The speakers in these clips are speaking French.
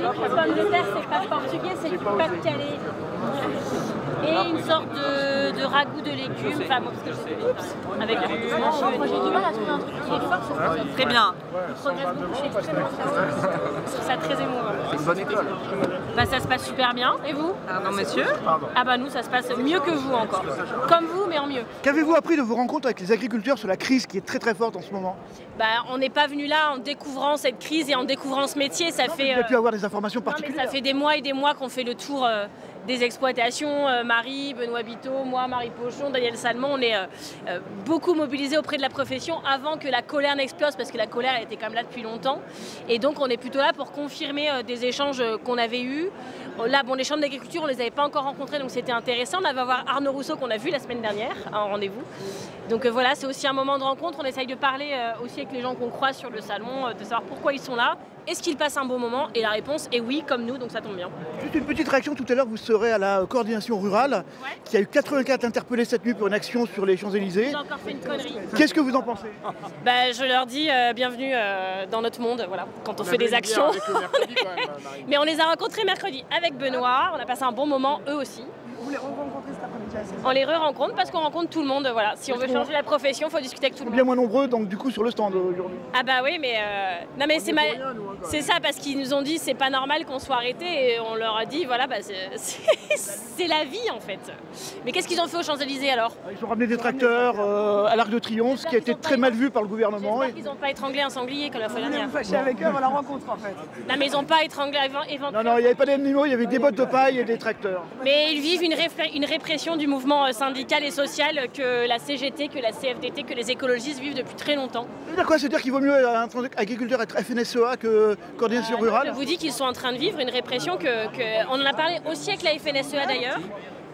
Pomme de terre, c'est pas portugais, c'est du Pas-de-Calais. Et une sorte de ragoût de légumes, enfin moi parce que je suis avec du j'ai du mal à trouver un truc qui est fort sur ça. Très bien. Il progresse beaucoup, je suis extrêmement fière. Je trouve ça très émouvant. C'est une bonne école. Bah ça se passe super bien, et vous? Pardon monsieur. Ah bah nous ça se passe mieux que vous encore. Comme vous mais en mieux. Qu'avez-vous appris de vos rencontres avec les agriculteurs sur la crise qui est très très forte en ce moment? Bah on n'est pas venu là en découvrant cette crise et en découvrant ce métier, ça fait... Vous avez pu avoir des informations non, mais particulières. ça fait des mois et des mois qu'on fait le tour des exploitations, Marie, Benoît Biteau, moi, Marie Pochon, Daniel Salmon, on est beaucoup mobilisés auprès de la profession avant que la colère n'explose, parce que la colère était quand même là depuis longtemps. Et donc on est plutôt là pour confirmer des échanges qu'on avait eus. Là, bon, les chambres d'agriculture, on ne les avait pas encore rencontrées, donc c'était intéressant. On va voir Arnaud Rousseau qu'on a vu la semaine dernière en rendez-vous. Donc voilà, c'est aussi un moment de rencontre. On essaye de parler aussi avec les gens qu'on croise sur le salon, de savoir pourquoi ils sont là. Est-ce qu'ils passent un bon moment? Et la réponse est oui, comme nous, donc ça tombe bien. Juste une petite réaction, tout à l'heure vous serez à la coordination rurale, qui a eu 84 interpellés cette nuit pour une action sur les Champs-Élysées. J'ai encore fait une connerie. Qu'est-ce que vous en pensez? Bah, je leur dis bienvenue dans notre monde, voilà, quand on fait des actions. Mais on les a rencontrés mercredi avec Benoît, on a passé un bon moment, eux aussi. Vous les rencontrez cet après-midi? On les re-rencontre parce qu'on rencontre tout le monde, voilà. Si on veut changer la profession, il faut discuter avec tout le monde. Bien moins nombreux, donc du coup sur le stand aujourd'hui. Ah bah oui, mais non mais c'est ça, parce qu'ils nous ont dit c'est pas normal qu'on soit arrêtés, et on leur a dit voilà, bah, c'est la vie en fait. Mais qu'est-ce qu'ils ont fait aux Champs-Élysées alors? Ils ont ramené des tracteurs à l'Arc de Triomphe, ce qui a été très mal vu par le gouvernement. J'espère qu'ils n'ont pas étranglé un sanglier comme la fois dernière. Vous fâchez avec eux avant la rencontre en fait. Non mais ils n'ont pas étranglé éventuellement. Non, il n'y avait pas d'animaux, il y avait des bottes de paille et des tracteurs. Mais ils vivent une répression du mouvement syndical et social que la CGT, que la CFDT, que les écologistes vivent depuis très longtemps. Ça veut dire quoi? C'est-à-dire qu'il vaut mieux un agriculteur être FNSEA que coordination rurale? Je vous dis qu'ils sont en train de vivre une répression on en a parlé aussi avec la FNSEA d'ailleurs.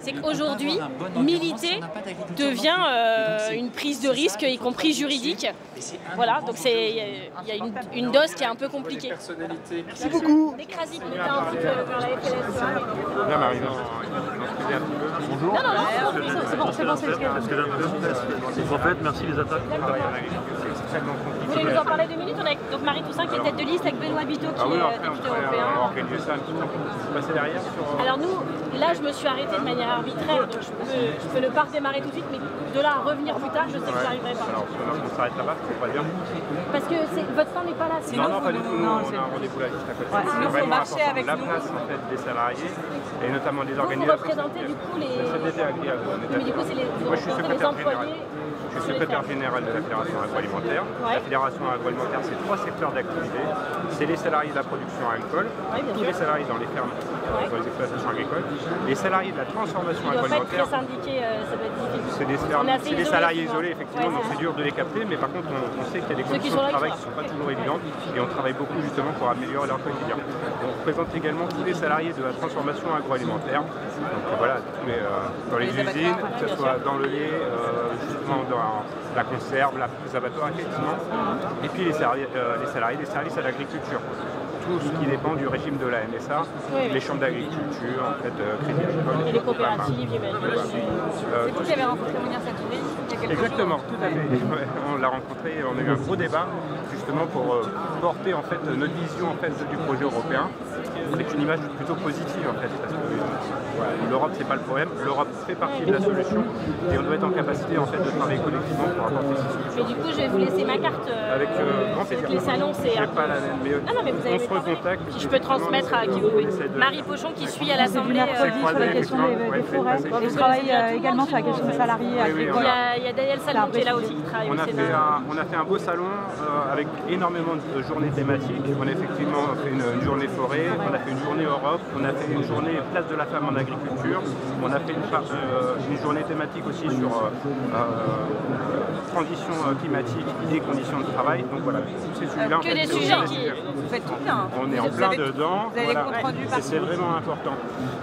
C'est qu'aujourd'hui, militer devient une prise de risque, y compris juridique. Voilà, donc il y a une dose qui est un peu compliquée. Merci beaucoup. L'écrasite mettait un petit peu vers la FNSEA. Bien Marie. Bonjour. Non, c'est bon, c'est En fait, merci les attaques. Vous voulez nous en parler 2 minutes? On a donc Marie Toussaint qui est tête de liste avec Benoît Biteau qui est député européen. Alors nous, là je me suis arrêtée de manière arbitraire, donc je peux ne pas redémarrer tout de suite, mais de là à revenir plus tard, je sais que j'y arriverai pas. Alors on s'arrête là-bas, c'est pas bien. Parce que votre stand n'est pas là. Non, pas du tout, on a un rendez-vous là juste à côté. C'est vraiment important, la place en fait des salariés et notamment des organisations. Vous représentez du coup les... CFDT Agri-Agro. Mais du coup c'est Moi je suis secrétaire général. Je suis secrétaire général de la Fédération agroalimentaire. La Fédération agroalimentaire, c'est 3 secteurs d'activité. C'est les salariés de la production agricole, tous les salariés dans les fermes, dans les exploitations agricoles, les salariés de la transformation agroalimentaire. Ça doit être c'est des salariés isolés, effectivement, donc c'est dur de les capter, mais par contre, on sait qu'il y a des conditions de travail qui ne sont pas toujours évidentes et on travaille beaucoup justement pour améliorer leur quotidien. On représente également tous les salariés de la transformation agroalimentaire, donc voilà, dans les usines, que ce soit dans le lait, justement dans la conserve, les abattoirs, effectivement, et puis les salariés des services à l'agriculture. Tout ce qui dépend du régime de la MSA, les chambres d'agriculture, en fait, Crédit Agricole. Et les coopératives, j'imagine. C'est vous qui avez rencontré Mounir Satouri il y a quelques Exactement, jours. tout à fait. On l'a rencontré, on a eu un gros débat justement pour porter en fait notre vision en fait du projet européen avec une image plutôt positive en fait, parce que l'Europe c'est pas le problème, l'Europe fait partie de la solution et on doit être en capacité en fait de travailler collectivement pour apporter ces solutions. Mais du coup je vais vous laisser ma carte. Avec grand plaisir. Les salons c'est pas la même, mais non, mais vous avez on se recontacte. Qui je peux transmettre à qui vous voulez. Marie Pochon qui suit à l'Assemblée. Sur la question des forêts. Je travaille également sur la question des salariés. Il y a Daniel Salmon qui est là aussi qui travaille au Sénat. On a fait un beau salon avec énormément de journées thématiques. On a effectivement fait une journée forêt, on a fait une journée Europe, on a fait une journée place de la femme en agriculture, on a fait une journée thématique aussi sur transition climatique et conditions de travail. Donc voilà, tous ces sujets-là. Que des sujets qui... Vous faites tout bien. On est en plein dedans. Vous avez des comptes rendus et c'est vraiment important.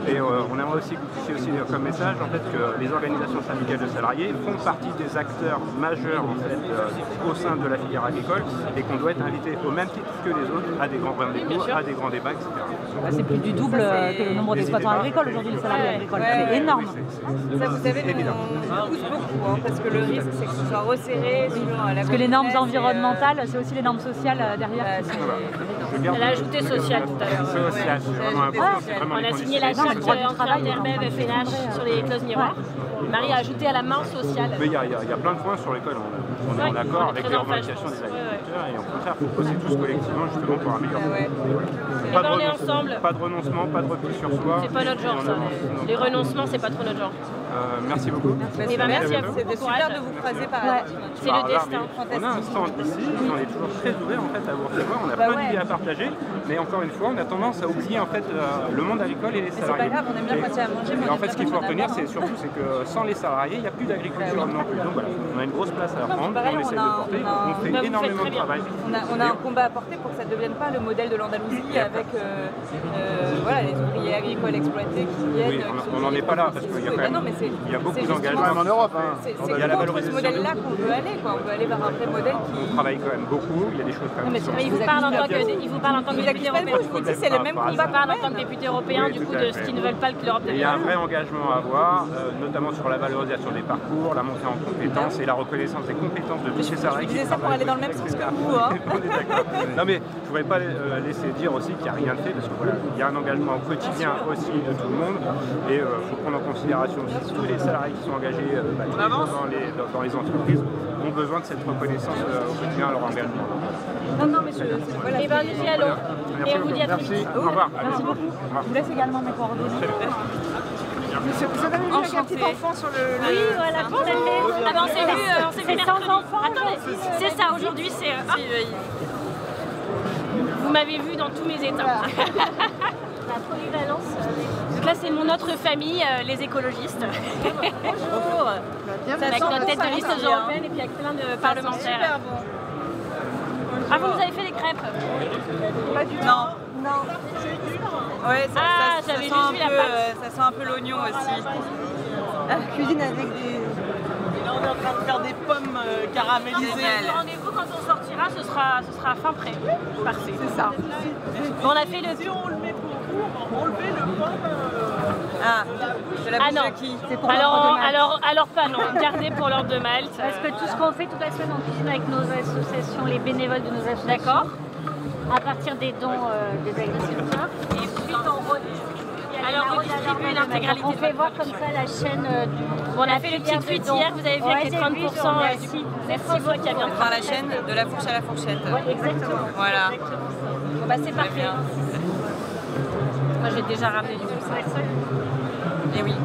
Et on aimerait aussi que vous puissiez aussi dire comme message en fait, que les organisations syndicales de salariés font partie des acteurs majeurs en fait, au sein de la filière agricole et qu'on doit être invité au même titre que les autres à des grands rendez-vous, à des grands débats, etc. C'est plus du double que le nombre d'exploitants agricoles aujourd'hui, les salariés agricoles. C'est énorme. Ça, vous savez, on pousse beaucoup, parce que le risque, c'est que ce soit resserré sur la parce que les normes environnementales, c'est aussi les normes sociales derrière. Elle a ajouté social tout à l'heure. Social, c'est vraiment important. On a signé la charte entre Interbev et FNH sur les clauses miroirs. Marie a ajouté à la main sociale. Mais il y a plein de points sur lesquels on est en accord avec les revendications des agriculteurs et au contraire, il faut bosser tous collectivement justement pour améliorer. Pas de renoncement, pas de repli sur soi. C'est pas notre genre ça. Les renoncements, c'est pas trop notre genre. Merci beaucoup. Merci à vous. C'était super de vous croiser par là. C'est le destin. On a un stand ici, on est toujours très ouvert en fait à vous recevoir, on a plein d'idées à partager, mais encore une fois, on a tendance à oublier en fait le monde agricole et les salariés. C'est pas grave, on aime bien quand il y a à manger. Et en fait, ce qu'il faut retenir, c'est surtout que sans les salariés, il n'y a plus d'agriculture non plus. Donc voilà, on a une grosse place à prendre, on essaie de porter, on fait énormément de travail. On a un combat à porter pour que ça ne devienne pas le modèle de l'Andalousie avec voilà, les ouvriers agricoles exploités qui viennent. Oui, on n'en est pas là parce qu'il y a quand même beaucoup d'engagements. Même en Europe. C'est contre ce modèle-là qu'on veut aller. On veut aller vers un vrai modèle qui... On travaille quand même beaucoup, il y a des choses quand même. Mais il vous parle en tant que député européen. Je vous dis, c'est le même combat. Il vous parle en tant que député européen du coup de ce qu'ils ne veulent pas que l'Europe devienne. Il y a un vrai engagement à avoir, notamment sur la valorisation des parcours, la montée en compétences et la reconnaissance des compétences de tous ces salariés. Je disais ça pour aller dans le même sens que vous. On est d'accord. Non mais je ne voudrais pas laisser dire aussi qu'il n'y a rien de fait parce que voilà, il y a un engagement au quotidien aussi de tout le monde et il faut prendre en considération aussi tous les salariés qui sont engagés dans les entreprises ont besoin de cette reconnaissance au quotidien à leur engagement. Non, mais voilà. Et bien, nous y allons. Et on vous dit à très vite. Au revoir. Merci beaucoup. Je vous laisse également mes coordonnées. Vous avez vu avec un petit enfant sur le... Oui, voilà, tout à fait. Ah ben, on s'est vu mercredi. Attendez, c'est ça, aujourd'hui, c'est... Vous m'avez vu dans tous mes états. La polyvalence. Donc là, c'est mon autre famille, les écologistes. Bonjour. Avec notre tête de liste européenne et puis avec plein de parlementaires. Super bon. Ah, vous nous avez fait des crêpes? Pas du tout. Non. Ouais, ça sent un peu l'oignon aussi. Cuisine avec des... Là, on est en train de faire des pommes caramélisées. Rendez-vous quand on sortira, ce sera fin prêt. Parfait. C'est ça. Bon, on a fait le... Si on le met pour court, enlever le pomme de la bouche de qui? C'est pour alors pas non, gardez pour l'ordre de Malte. Parce que tout ce qu'on fait toute la semaine, on cuisine avec nos associations, les bénévoles de nos associations. D'accord. À partir des dons des agriculteurs. Et ensuite on redistribue. Alors on distribue l'intégralité. On fait voir comme ça la chaîne du... On a fait le petit tweet hier, vous avez vu avec les 30%. Merci François qui a bien par la chaîne de la fourche à la fourchette. Ouais, exactement. Voilà. Bon bah c'est parfait. Moi j'ai déjà ramené du coup. Et oui.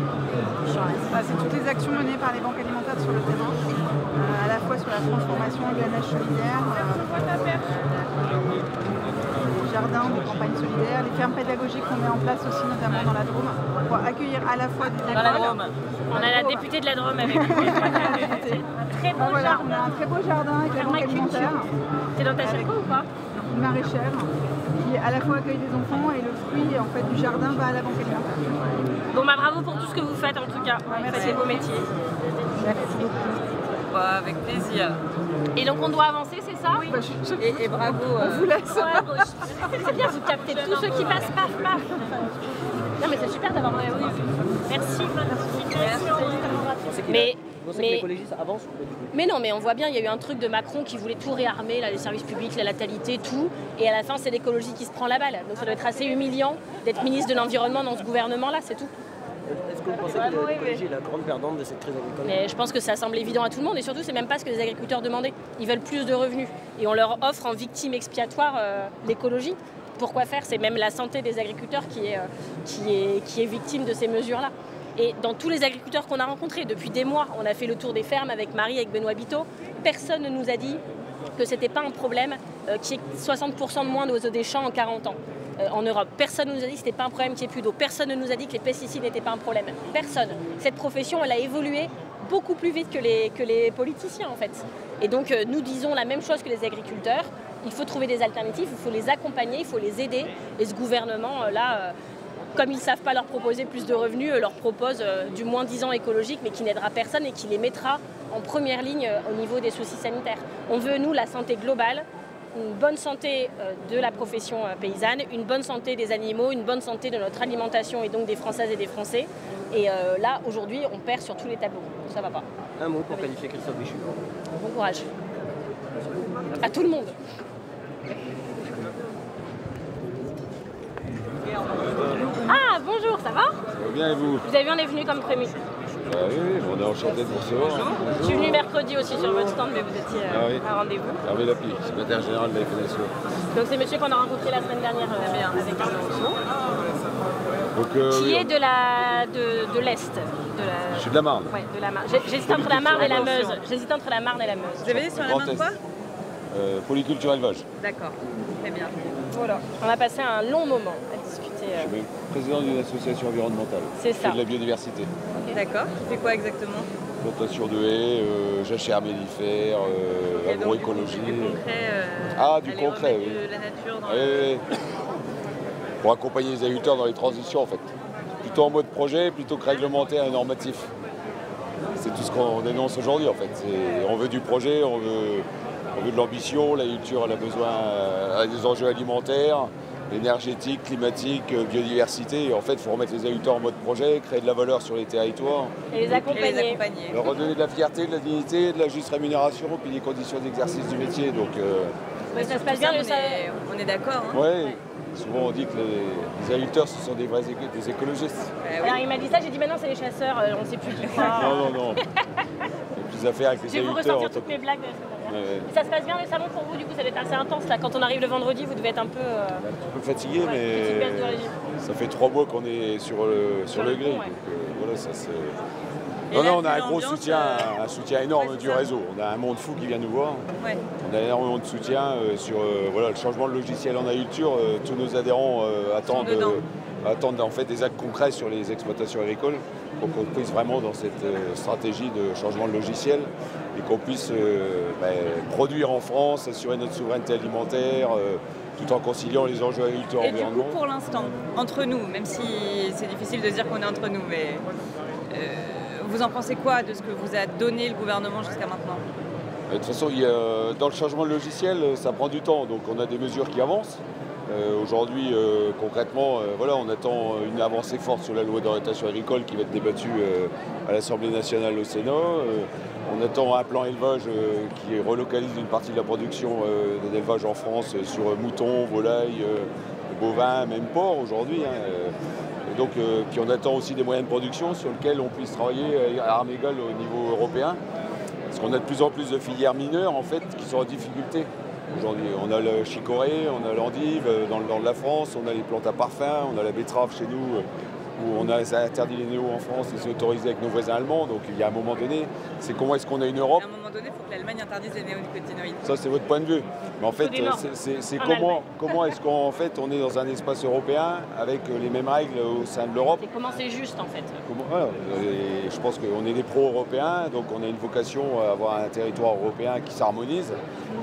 C'est toutes les actions menées par les banques alimentaires sur le terrain, à la fois sur la transformation de la nage solidaire, les jardins, des campagnes solidaires, les fermes pédagogiques qu'on met en place aussi notamment dans la Drôme pour accueillir à la fois des écoles. Dans la Drôme. On a la députée de la Drôme avec nous. Très beau jardin. On a un très beau jardin avec la banque alimentaire. T'es dans ta circo ou pas? Une maraîchère qui à la fois accueille des enfants et le fruit en fait, du jardin va à la banque alimentaire. Bon bah bravo pour tout ce que vous faites en tout cas. C'est beau métier. Merci beaucoup. Bah, avec plaisir. Et donc on doit avancer, c'est ça? Oui. Et bravo. On vous laisse. C'est bien, vous captez tous ceux qui passent, paf, paf. Non mais c'est super d'avoir... Merci. Mais non, mais on voit bien, il y a eu un truc de Macron qui voulait tout réarmer, là, les services publics, la natalité, tout. Et à la fin, c'est l'écologie qui se prend la balle. Donc ça doit être assez humiliant d'être ministre de l'Environnement dans ce gouvernement-là, c'est tout. Est-ce que vous pensez que l'écologie est la grande perdante de cette crise agricole? Mais je pense que ça semble évident à tout le monde et surtout, c'est même pas ce que les agriculteurs demandaient. Ils veulent plus de revenus. Et on leur offre en victime expiatoire l'écologie. Pourquoi faire? C'est même la santé des agriculteurs qui est victime de ces mesures-là. Et dans tous les agriculteurs qu'on a rencontrés, depuis des mois, on a fait le tour des fermes avec Marie, avec Benoît Biteau, personne ne nous a dit que c'était pas un problème qu'il y ait 60% de moins d'eau des champs en 40 ans en Europe. Personne ne nous a dit que c'était pas un problème qu'il n'y ait plus d'eau. Personne ne nous a dit que les pesticides n'étaient pas un problème. Personne. Cette profession, elle a évolué beaucoup plus vite que les politiciens en fait. Et donc nous disons la même chose que les agriculteurs. Il faut trouver des alternatives, il faut les accompagner, il faut les aider. Et ce gouvernement là comme ils ne savent pas leur proposer plus de revenus, leur proposent du moins 10 ans écologique, mais qui n'aidera personne et qui les mettra en première ligne au niveau des soucis sanitaires. On veut, nous, la santé globale, une bonne santé de la profession paysanne, une bonne santé des animaux, une bonne santé de notre alimentation et donc des Françaises et des Français. Et là, aujourd'hui, on perd sur tous les tableaux. Ça va pas. Un mot pour qualifier Christophe Béchu. Bon courage. À tout le monde. Ah, bonjour, ça va? Ça va bien et vous? Vous avez vu, on est venu comme prévu. Oui, on est enchanté de vous recevoir. Je suis venu mercredi aussi sur votre stand, mais vous étiez à rendez-vous. Hervé Lapie, secrétaire général de la FNSE. Donc c'est monsieur qu'on a rencontré la semaine dernière avec Arnaud Rousseau. Qui est de l'Est. Je suis de la Marne. Oui, de la Marne. J'hésite entre la Marne et la Meuse. J'hésite entre la Marne et la Meuse. Vous avez dit sur la Marne quoi? Polyculture élevage. D'accord, très bien. Voilà. On a passé un long moment à discuter. Je suis même président d'une association environnementale. C'est ça. De la biodiversité. D'accord. Tu fais quoi exactement? Plantation de haies, jachère mellifère, agroécologie. Du concret. Du concret, oui. De la nature dans oui. Pour accompagner les agriculteurs dans les transitions en fait. Plutôt en mode projet, plutôt que réglementaire et normatif. C'est tout ce qu'on dénonce aujourd'hui en fait. On veut du projet, on veut de l'ambition, l'agriculture elle a besoin des enjeux alimentaires, énergétiques, climatiques, biodiversité. Et en fait, il faut remettre les agriculteurs en mode projet, créer de la valeur sur les territoires. Et les accompagner. Leur redonner de la fierté, de la dignité, de la juste rémunération, puis des conditions d'exercice du métier. Donc, ça se passe bien, on est d'accord. Hein. Oui. Souvent on dit que les agriculteurs ce sont des vrais des écologistes. Alors il m'a dit ça, j'ai dit maintenant c'est les chasseurs, on ne sait plus qui croire. Non. Il y a plus à faire avec les agriculteurs. Je vais vous ressortir toutes mes blagues de la semaine dernière. Ça se passe bien le salon pour vous, du coup ça va être assez intense là. Quand on arrive le vendredi, vous devez être un peu fatigué, mais ça fait 3 mois qu'on est sur le grille. Donc voilà, ça c'est. Non, on a un gros soutien, un soutien énorme du réseau. On a un monde fou qui vient nous voir. Ouais. On a énormément de soutien sur le changement de logiciel en agriculture. Tous nos adhérents attendent en fait des actes concrets sur les exploitations agricoles pour qu'on puisse vraiment dans cette stratégie de changement de logiciel et qu'on puisse produire en France, assurer notre souveraineté alimentaire, tout en conciliant les enjeux agriculteurs et environnementaux. Et du coup, pour l'instant, entre nous, même si c'est difficile de dire qu'on est entre nous, mais vous en pensez quoi de ce que vous a donné le gouvernement jusqu'à maintenant? De toute façon, dans le changement de logiciel, ça prend du temps, donc on a des mesures qui avancent. Aujourd'hui, concrètement, on attend une avancée forte sur la loi d'orientation agricole qui va être débattue à l'Assemblée nationale au Sénat. On attend un plan élevage qui relocalise une partie de la production d'élevage en France sur moutons, volailles, bovins, même porcs aujourd'hui. Donc, puis on attend aussi des moyens de production sur lesquels on puisse travailler à armes égales au niveau européen. Parce qu'on a de plus en plus de filières mineures en fait, qui sont en difficulté. Aujourd'hui, on a le chicorée, on a l'endive dans le nord de la France, on a les plantes à parfum, on a la betterave chez nous, où on a interdit les néos en France et c'est autorisé avec nos voisins allemands. Donc il y a un moment donné, c'est comment est-ce qu'on a une Europe. À un moment donné, il faut que l'Allemagne interdise les néonicotinoïdes. Ça, c'est votre point de vue. Mais en fait, c'est comment est-ce qu'on on est dans un espace européen avec les mêmes règles au sein de l'Europe. Et comment c'est juste en fait. Et je pense qu'on est des pro-européens, donc on a une vocation à avoir un territoire européen qui s'harmonise.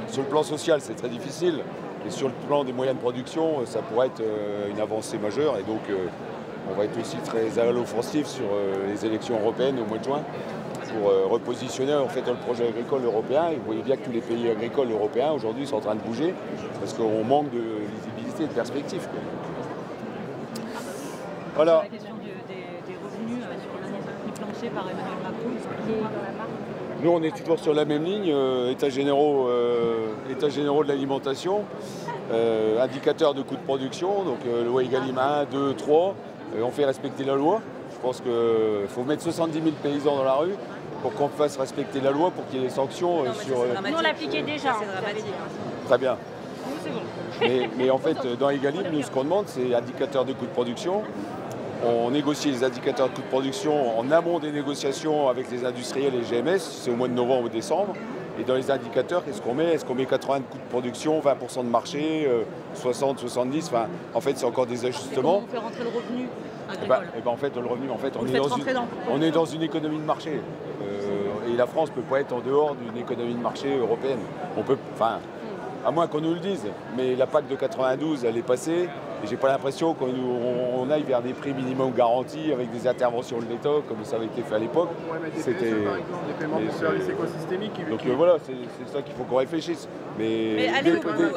Sur le plan social, c'est très difficile. Et sur le plan des moyens de production, ça pourrait être une avancée majeure. Et donc, on va être aussi très à l'offensive sur les élections européennes au mois de juin pour repositionner en fait le projet agricole européen. Et vous voyez bien que tous les pays agricoles européens aujourd'hui sont en train de bouger parce qu'on manque de lisibilité et de perspective. Voilà. La question des revenus sur l'année planchée par Emmanuel Macron. Nous, on est toujours sur la même ligne, états généraux de l'alimentation, indicateurs de coûts de production, donc loi Egalim 1, 2, 3. On fait respecter la loi. Je pense qu'il faut mettre 70 000 paysans dans la rue pour qu'on fasse respecter la loi, pour qu'il y ait des sanctions sur... Nous, on l'appliquait déjà. C'est dramatique. Très bien. C'est bon. Mais en fait, dans Egalim, nous, ce qu'on demande, c'est indicateurs de coûts de production. On négocie les indicateurs de coûts de production en amont des négociations avec les industriels et les GMS, c'est au mois de novembre ou décembre. Et dans les indicateurs, qu'est-ce qu'on met? Est-ce qu'on met 80 de coûts de production, 20% de marché, 60, 70? Enfin, en fait, c'est encore des ajustements. Comment on fait rentrer le revenu agricole? En fait, le revenu, on est dans une économie de marché. Et la France ne peut pas être en dehors d'une économie de marché européenne. On peut, à moins qu'on nous le dise, mais la PAC de 92, elle est passée. Et j'ai pas l'impression qu'on aille vers des prix minimum garantis avec des interventions de l'État comme ça avait été fait à l'époque. C'était par exemple des paiements de services écosystémiques. Donc voilà, c'est ça qu'il faut qu'on réfléchisse. Mais un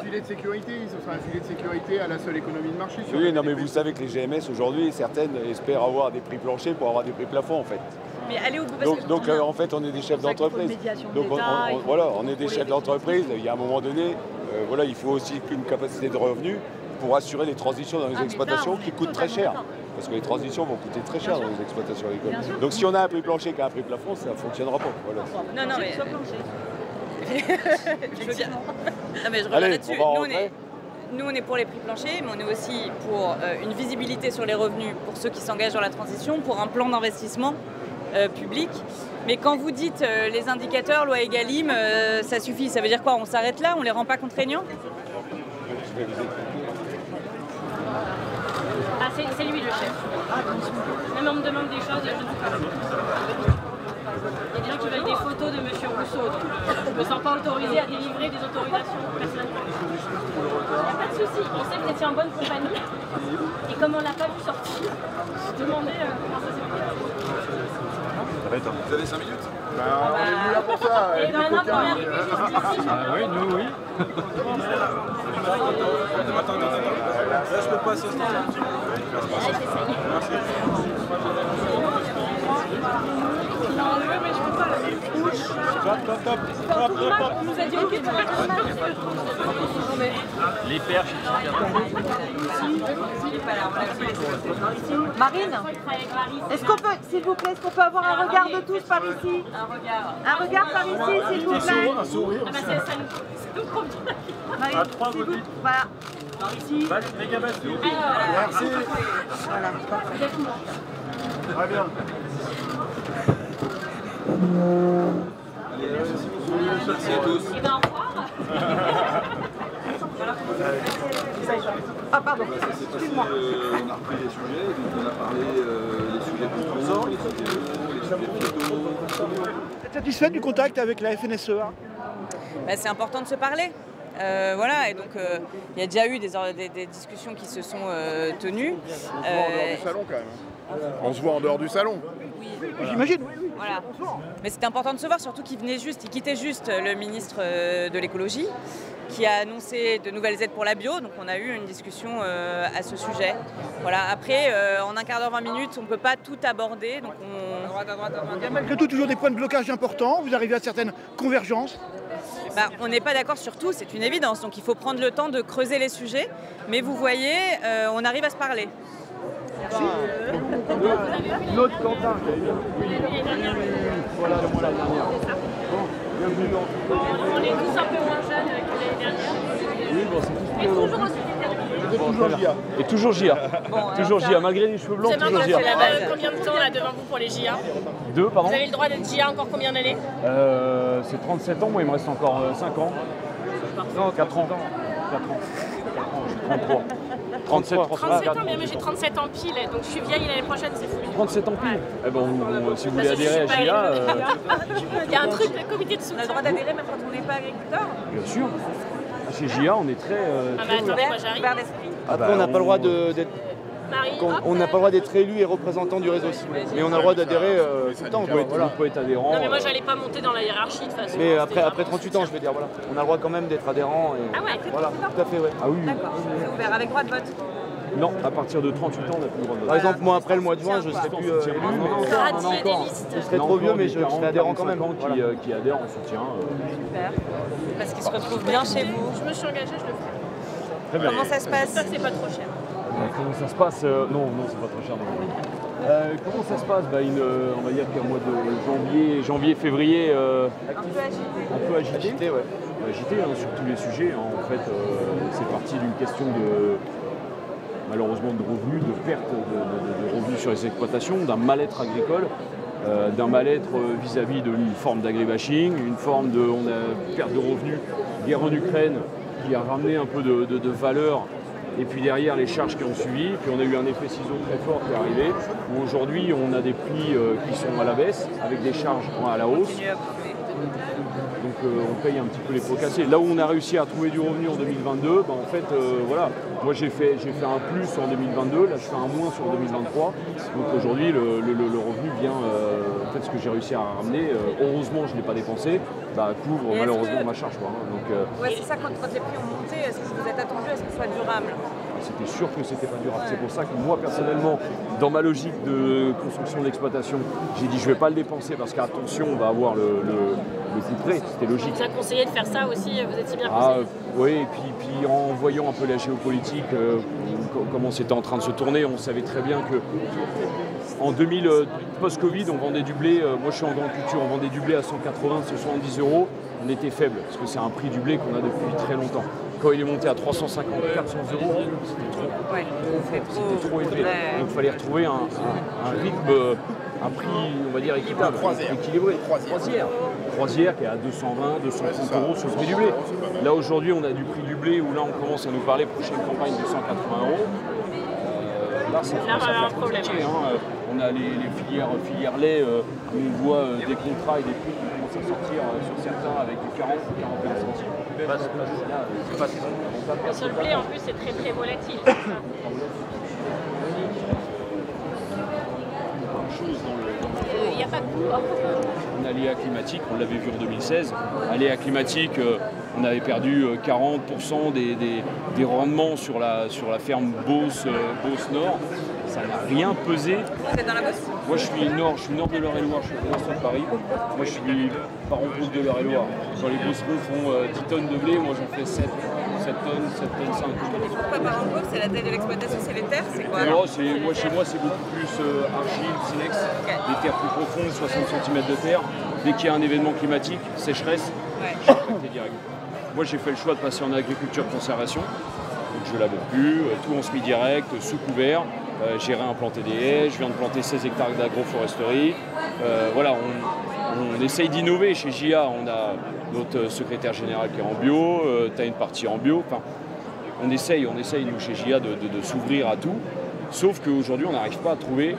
filet de sécurité, ce sera un filet de sécurité à la seule économie de marché. Oui, non mais vous savez que les GMS aujourd'hui, certaines espèrent avoir des prix planchers pour avoir des prix plafonds en fait. Mais allez au bout donc en fait on est des chefs d'entreprise. Donc voilà, on est des chefs d'entreprise. Il y a un moment donné, voilà, il faut aussi une capacité de revenus pour assurer les transitions dans les exploitations qui coûtent très cher. Parce que les transitions vont coûter très cher dans les exploitations agricoles. Donc si on a un prix plancher qu'un prix plafond, ça ne fonctionnera pas. Voilà. Non, mais... je reviens là-dessus. Nous, on est pour les prix planchers, mais on est aussi pour une visibilité sur les revenus pour ceux qui s'engagent dans la transition, pour un plan d'investissement public. Mais quand vous dites les indicateurs, loi Egalim, ça suffit. Ça veut dire quoi? On s'arrête là? On les rend pas contraignants? Ah, c'est lui le chef. Même on me demande des choses, je ne sais pas. Il y a des gens qui veulent des photos de M. Rousseau. Donc je ne me sens pas autorisée à délivrer des autorisations personnellement. Il n'y a pas de souci. On sait que vous étiez en bonne compagnie. Et comme on ne l'a pas vu sortir, je demandais comment ça s'est fait. Vous avez 5 minutes on est venu là pour ça. Et maintenant, pour arriver juste ici. Oui, nous, oui. Là, je peux pas s'installer. Merci. Top. Il nous a dit ok pour Les perches, Marine, est-ce qu'on peut, s'il vous plaît, avoir un regard de tous par ici? Un regard par ici, s'il vous plaît. Un sourire. Ah bah ça nous convient. Marine, à 3 s'il vous plaît. Voilà. Par ici. Merci. Voilà. Très bien. Merci à tous. Et ben au revoir. Ah pardon, excuse-moi. On a repris les sujets, donc on a parlé des sujets composants, les sujets eau, les sujets phyto. Vous êtes satisfait du contact avec la FNSEA? C'est important de se parler. Voilà, et donc il y a déjà eu des discussions qui se sont tenues. On se voit en dehors du salon quand même. On se voit en dehors du salon. Oui, j'imagine. Voilà. Mais c'était important de se voir, surtout qu'il quittait juste le ministre de l'écologie, qui a annoncé de nouvelles aides pour la bio, donc on a eu une discussion à ce sujet. Voilà. Après, en un quart d'heure, 20 minutes, on ne peut pas tout aborder, donc Il y a malgré tout toujours des points de blocage importants, vous arrivez à certaines convergences? On n'est pas d'accord sur tout, c'est une évidence, donc il faut prendre le temps de creuser les sujets, mais vous voyez, on arrive à se parler. Merci. Notre Quentin qui a eu. Voilà, le mois dernière. Bon, bienvenue. On est tous un peu moins jeunes que l'année dernière. Oui, bon, c'est tout. Mais toujours aussi Toujours JA. Et toujours JA. toujours JA, malgré les cheveux blancs, toujours JA. Combien de temps là devant vous pour les JA? 2, pardon. Vous avez le droit d'être JA encore combien d'années? C'est 37 ans, moi il me reste encore 5 ans. Non, 4 ans. 4 ans, j'ai 33. 37 ans, mais moi j'ai 37 ans pile, donc je suis vieille l'année prochaine, c'est fou. 37 ans pile. Eh ben, si vous voulez adhérer à JA... Il y a un truc, le comité de soutien. On a le droit d'adhérer même quand on n'est pas agriculteur? Bien sûr. Chez JA, on est très... attendez, moi j'arrive. Après, on n'a pas le droit d'être... On n'a pas le droit d'être élu et représentant du réseau civil. Mais on a le droit d'adhérer tout le temps. Vous pouvez être adhérent. Non mais moi j'allais pas monter dans la hiérarchie de toute façon. Mais après 38 ans, je veux dire, voilà. On a le droit quand même d'être adhérent. Et... Ah ouais, voilà, tout à fait, ouais. Ah oui. D'accord, c'est ouvert avec droit de vote. Non, à partir de 38 ans, on n'a plus le droit de vote. Par exemple, moi, après le mois de juin, je ne serai plus élu. Je serai trop vieux, mais je serai adhérent quand même. Qui adhèrent en soutien. Super. Parce qu'ils se retrouvent bien chez vous. Je me suis engagée, je le ferai. Très bien. Comment ça se passe? Ça, c'est pas trop cher. Comment ça se passe? Non, c'est pas très cher. Comment ça se passe? On va dire qu'un mois de janvier, février, un peu agité. Ouais. Agité sur tous les sujets. En fait, c'est parti d'une question malheureusement de revenus, de perte de revenus sur les exploitations, d'un mal-être agricole, d'un mal-être vis-à-vis d'une forme d'agribashing, une forme de perte de revenus, guerre en Ukraine qui a ramené un peu de valeur. Et puis derrière, les charges qui ont suivi. Puis on a eu un effet ciseau très fort qui est arrivé, où aujourd'hui, on a des prix qui sont à la baisse, avec des charges à la hausse. Donc on paye un petit peu les pots cassés. Là où on a réussi à trouver du revenu en 2022, en fait, voilà, moi j'ai fait un plus en 2022, là je fais un moins sur 2023. Donc aujourd'hui, le revenu vient, en fait, ce que j'ai réussi à ramener, heureusement je ne l'ai pas dépensé, couvre malheureusement ma charge. Ouais, c'est ça, quand les prix ont monté, est-ce que vous êtes attendu à ce que ce soit durable? C'était sûr que c'était pas durable. C'est pour ça que moi, personnellement, dans ma logique de construction d'exploitation, j'ai dit je vais pas le dépenser parce qu'attention, on va avoir le coup près. C'était logique. Vous avez conseillé de faire ça aussi, vous étiez bien conseillé. Oui, et puis en voyant un peu la géopolitique, comment c'était en train de se tourner, on savait très bien que en 2000, post-Covid, on vendait du blé, moi je suis en grande culture, on vendait du blé à 180, 170 €. On était faible, parce que c'est un prix du blé qu'on a depuis très longtemps. Quand il est monté à 350, 400 €, c'était trop élevé. Donc il fallait retrouver un rythme, un prix, on va dire, équitable, équilibré. Croisière qui est à 220, 230 € sur le prix du blé. Là aujourd'hui, on a du prix du blé où là on commence à nous parler prochaine campagne de 180 €. Là, ça fait compliqué. On a les filières lait où on voit des contrats et des prix qui commencent à sortir sur certains avec du 40 ou 41 centimes. Sur le blé, en plus, c'est très très volatile. Il n'y a pas de coût. Un aléa climatique, on l'avait vu en 2016. Aléa climatique, on avait perdu 40% des rendements sur la ferme Beauce Nord. Ça n'a rien pesé. Vous êtes dans la Beauce? Moi je suis nord de l'Eure-et-Loire, je suis au de Paris. Moi je suis parent groupe de l'Eure-et-Loire. Quand les Beaucerons font 10 tonnes de blé, moi j'en fais 7 tonnes, 5. Pourquoi parent groupe? C'est la taille de l'exploitation, c'est les terres, c'est quoi? Non, chez moi c'est beaucoup plus argile, silex, des terres plus profondes, 60 cm de terre. Dès qu'il y a un événement climatique, sécheresse, je suis direct. Moi j'ai fait le choix de passer en agriculture conservation. Donc je laboure plus, tout en semi-direct, sous couvert. J'ai réimplanté des haies, je viens de planter 16 hectares d'agroforesterie. Voilà, on essaye d'innover. Chez JA, on a notre secrétaire général qui est en bio, tu as une partie en bio. Enfin, on essaye, nous, chez JA, de s'ouvrir à tout. Sauf qu'aujourd'hui, on n'arrive pas à trouver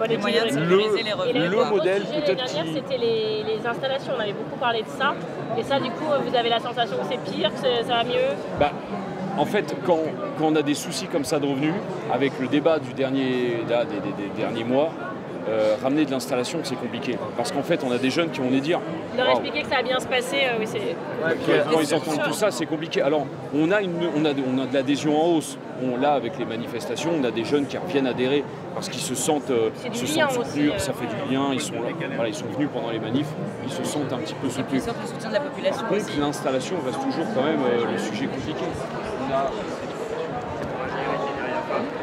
les moyens de sécuriser les revenus. Le modèle, peut-être. L'année dernière, c'était les installations. On avait beaucoup parlé de ça. Et ça, du coup, vous avez la sensation que c'est pire, que ça va mieux? En fait, quand on a des soucis comme ça de revenus, avec le débat des derniers mois, ramener de l'installation, c'est compliqué. Parce qu'en fait, on a des jeunes qui vont nous dire... Leur expliquer que ça va bien se passer, oui, c'est... Quand ils entendent tout ça, c'est compliqué. Alors, on a de l'adhésion en hausse. Là, avec les manifestations, on a des jeunes qui reviennent adhérer parce qu'ils se sentent soutenus. Ça fait du lien. Ils sont venus pendant les manifs. Ils se sentent un petit peu soutenus. Ils sentent le soutien de la population. Donc, l'installation reste toujours quand même le sujet compliqué. On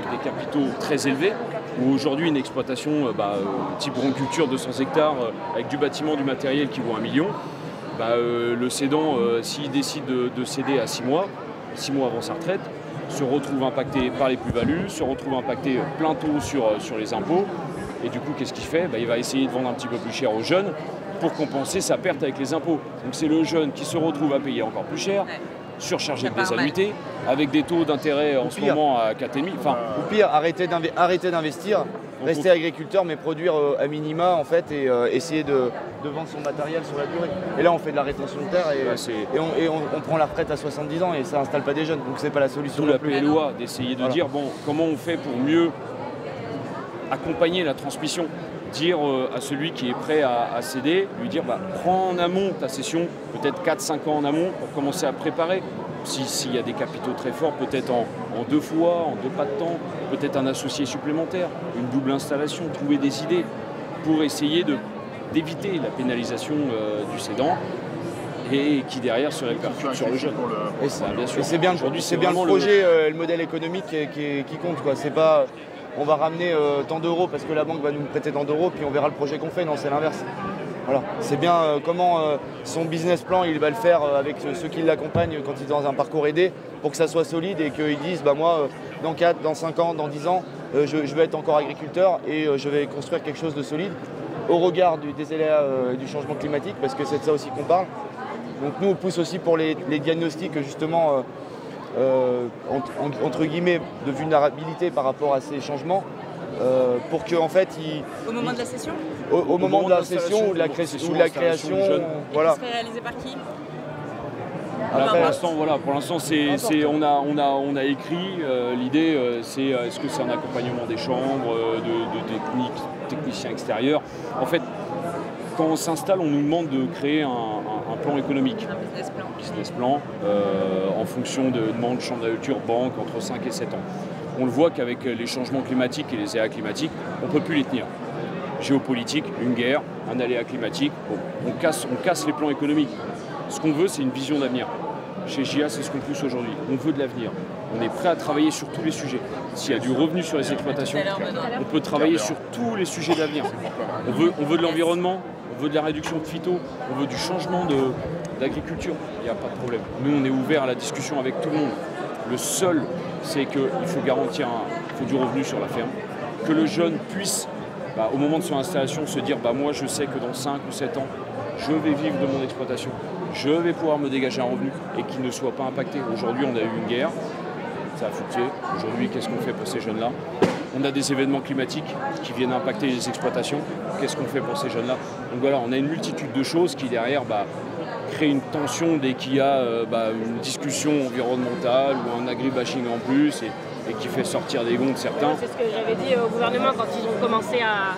a des capitaux très élevés, où aujourd'hui une exploitation type grande culture, 200 hectares, avec du bâtiment, du matériel qui vaut 1 million, le cédant, s'il décide de céder à 6 mois avant sa retraite, se retrouve impacté par les plus-values, se retrouve impacté plein taux sur les impôts, et du coup qu'est-ce qu'il fait? Il va essayer de vendre un petit peu plus cher aux jeunes pour compenser sa perte avec les impôts. Donc c'est le jeune qui se retrouve à payer encore plus cher, surchargé de des annuités, avec des taux d'intérêt en ce moment à 4,5. Ou pire, arrêter d'investir, rester agriculteur, mais produire à minima en fait, et essayer de vendre son matériel sur la durée. Et là, on fait de la rétention de terre et on prend la retraite à 70 ans et ça n'installe pas des jeunes. Donc c'est pas la solution. D'où la PLOA, d'essayer de dire comment on fait pour mieux accompagner la transmission. Dire à celui qui est prêt à céder, lui dire prends en amont ta cession, peut-être 4-5 ans en amont pour commencer à préparer. S'il y a des capitaux très forts, peut-être en 2 fois, en 2 pas de temps, peut-être un associé supplémentaire, une double installation, trouver des idées pour essayer d'éviter la pénalisation du cédant et qui derrière se répercute sur le jeune. C'est bien le projet, le modèle économique qui compte. C'est pas on va ramener tant d'euros parce que la banque va nous prêter tant d'euros puis on verra le projet qu'on fait. Non, c'est l'inverse. Voilà. C'est bien comment son business plan il va le faire avec ceux qui l'accompagnent quand il est dans un parcours aidé pour que ça soit solide et qu'ils disent moi dans 4, dans 5 ans, dans 10 ans je vais être encore agriculteur et je vais construire quelque chose de solide au regard des aléas du changement climatique parce que c'est de ça aussi qu'on parle. Donc nous on pousse aussi pour les diagnostics justement entre guillemets de vulnérabilité par rapport à ces changements pour que en fait au moment de la session au moment de la session ou de la création, voilà. Qui serait réalisé par qui? Pour l'instant, on a écrit. L'idée, c'est est-ce que c'est un accompagnement des chambres, de techniciens extérieurs. En fait, quand on s'installe, on nous demande de créer un plan économique. Un business plan en fonction de demandes, chambre d'agriculture, banque, entre 5 et 7 ans. On le voit qu'avec les changements climatiques et les aléas climatiques, on ne peut plus les tenir. Géopolitique, une guerre, un aléa climatique, on casse les plans économiques. Ce qu'on veut, c'est une vision d'avenir. Chez GIA, c'est ce qu'on pousse aujourd'hui. On veut de l'avenir. On est prêt à travailler sur tous les sujets. S'il y a du revenu sur les exploitations, on peut travailler sur tous les sujets d'avenir. On veut de l'environnement, on veut de la réduction de phyto, on veut du changement d'agriculture. Il n'y a pas de problème. Nous, on est ouvert à la discussion avec tout le monde. Le seul, c'est qu'il faut garantir du revenu sur la ferme. Que le jeune puisse, au moment de son installation, se dire moi, je sais que dans 5 ou 7 ans, je vais vivre de mon exploitation. Je vais pouvoir me dégager un revenu et qu'il ne soit pas impacté. Aujourd'hui, on a eu une guerre, ça a fluctué. Aujourd'hui, qu'est-ce qu'on fait pour ces jeunes-là? On a des événements climatiques qui viennent impacter les exploitations. Qu'est-ce qu'on fait pour ces jeunes-là? Donc voilà, on a une multitude de choses qui, derrière, créent une tension dès qu'il y a une discussion environnementale ou un agribashing en plus et qui fait sortir des gonds de certains. C'est ce que j'avais dit au gouvernement quand ils ont commencé à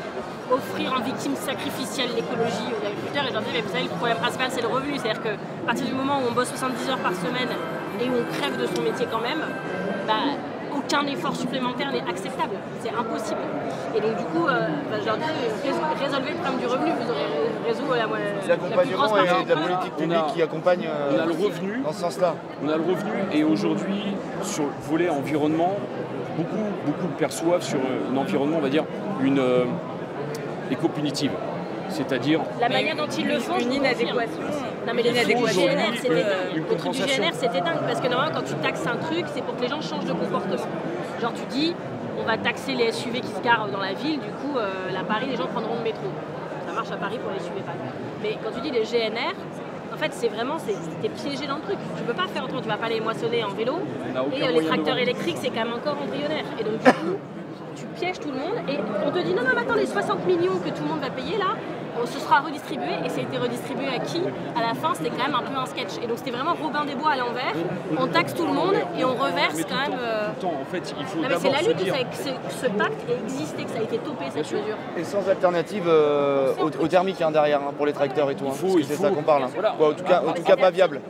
offrir en victime sacrificielle l'écologie aux agriculteurs, et je leur dis, mais vous savez, le problème principal, c'est le revenu. C'est-à-dire qu'à partir du moment où on bosse 70 heures par semaine et où on crève de son métier quand même, aucun effort supplémentaire n'est acceptable. C'est impossible. Et donc du coup, je leur dis, résolvez le problème du revenu, vous aurez résolu la plus grosse partie. Et de la politique publique qui accompagne le revenu, dans ce sens-là. On a le revenu, et aujourd'hui, sur le volet environnement, beaucoup perçoivent sur un environnement, on va dire, une éco-punitive. C'est-à-dire la manière dont ils le font, une inadéquation. Non mais le truc du GNR, c'était dingue. Le truc du GNR, c'était dingue parce que normalement, quand tu taxes un truc, c'est pour que les gens changent de comportement. Genre tu dis, on va taxer les SUV qui se garent dans la ville, du coup, à Paris, les gens prendront le métro. Ça marche à Paris pour les SUV, pas. Mais quand tu dis les GNR, en fait, c'est vraiment, t'es piégé dans le truc. Tu peux pas faire autrement, tu vas pas les moissonner en vélo. Et les tracteurs électriques, c'est quand même encore embryonnaire. Et donc du coup, tu pièges tout le monde et on te dit non, mais attends, les 60 millions que tout le monde va payer là, ce sera redistribué, et ça a été redistribué à qui? À la fin, c'était quand même un peu un sketch. Et donc c'était vraiment Robin des Bois à l'envers. On taxe tout le monde et on reverse quand même. En fait, il faut mais c'est la lutte que ce pacte ait existé, que ça a été topé cette mesure. Et sans alternative au thermique derrière pour les tracteurs et tout. C'est ça qu'on parle. Voilà. En tout cas, pas viable.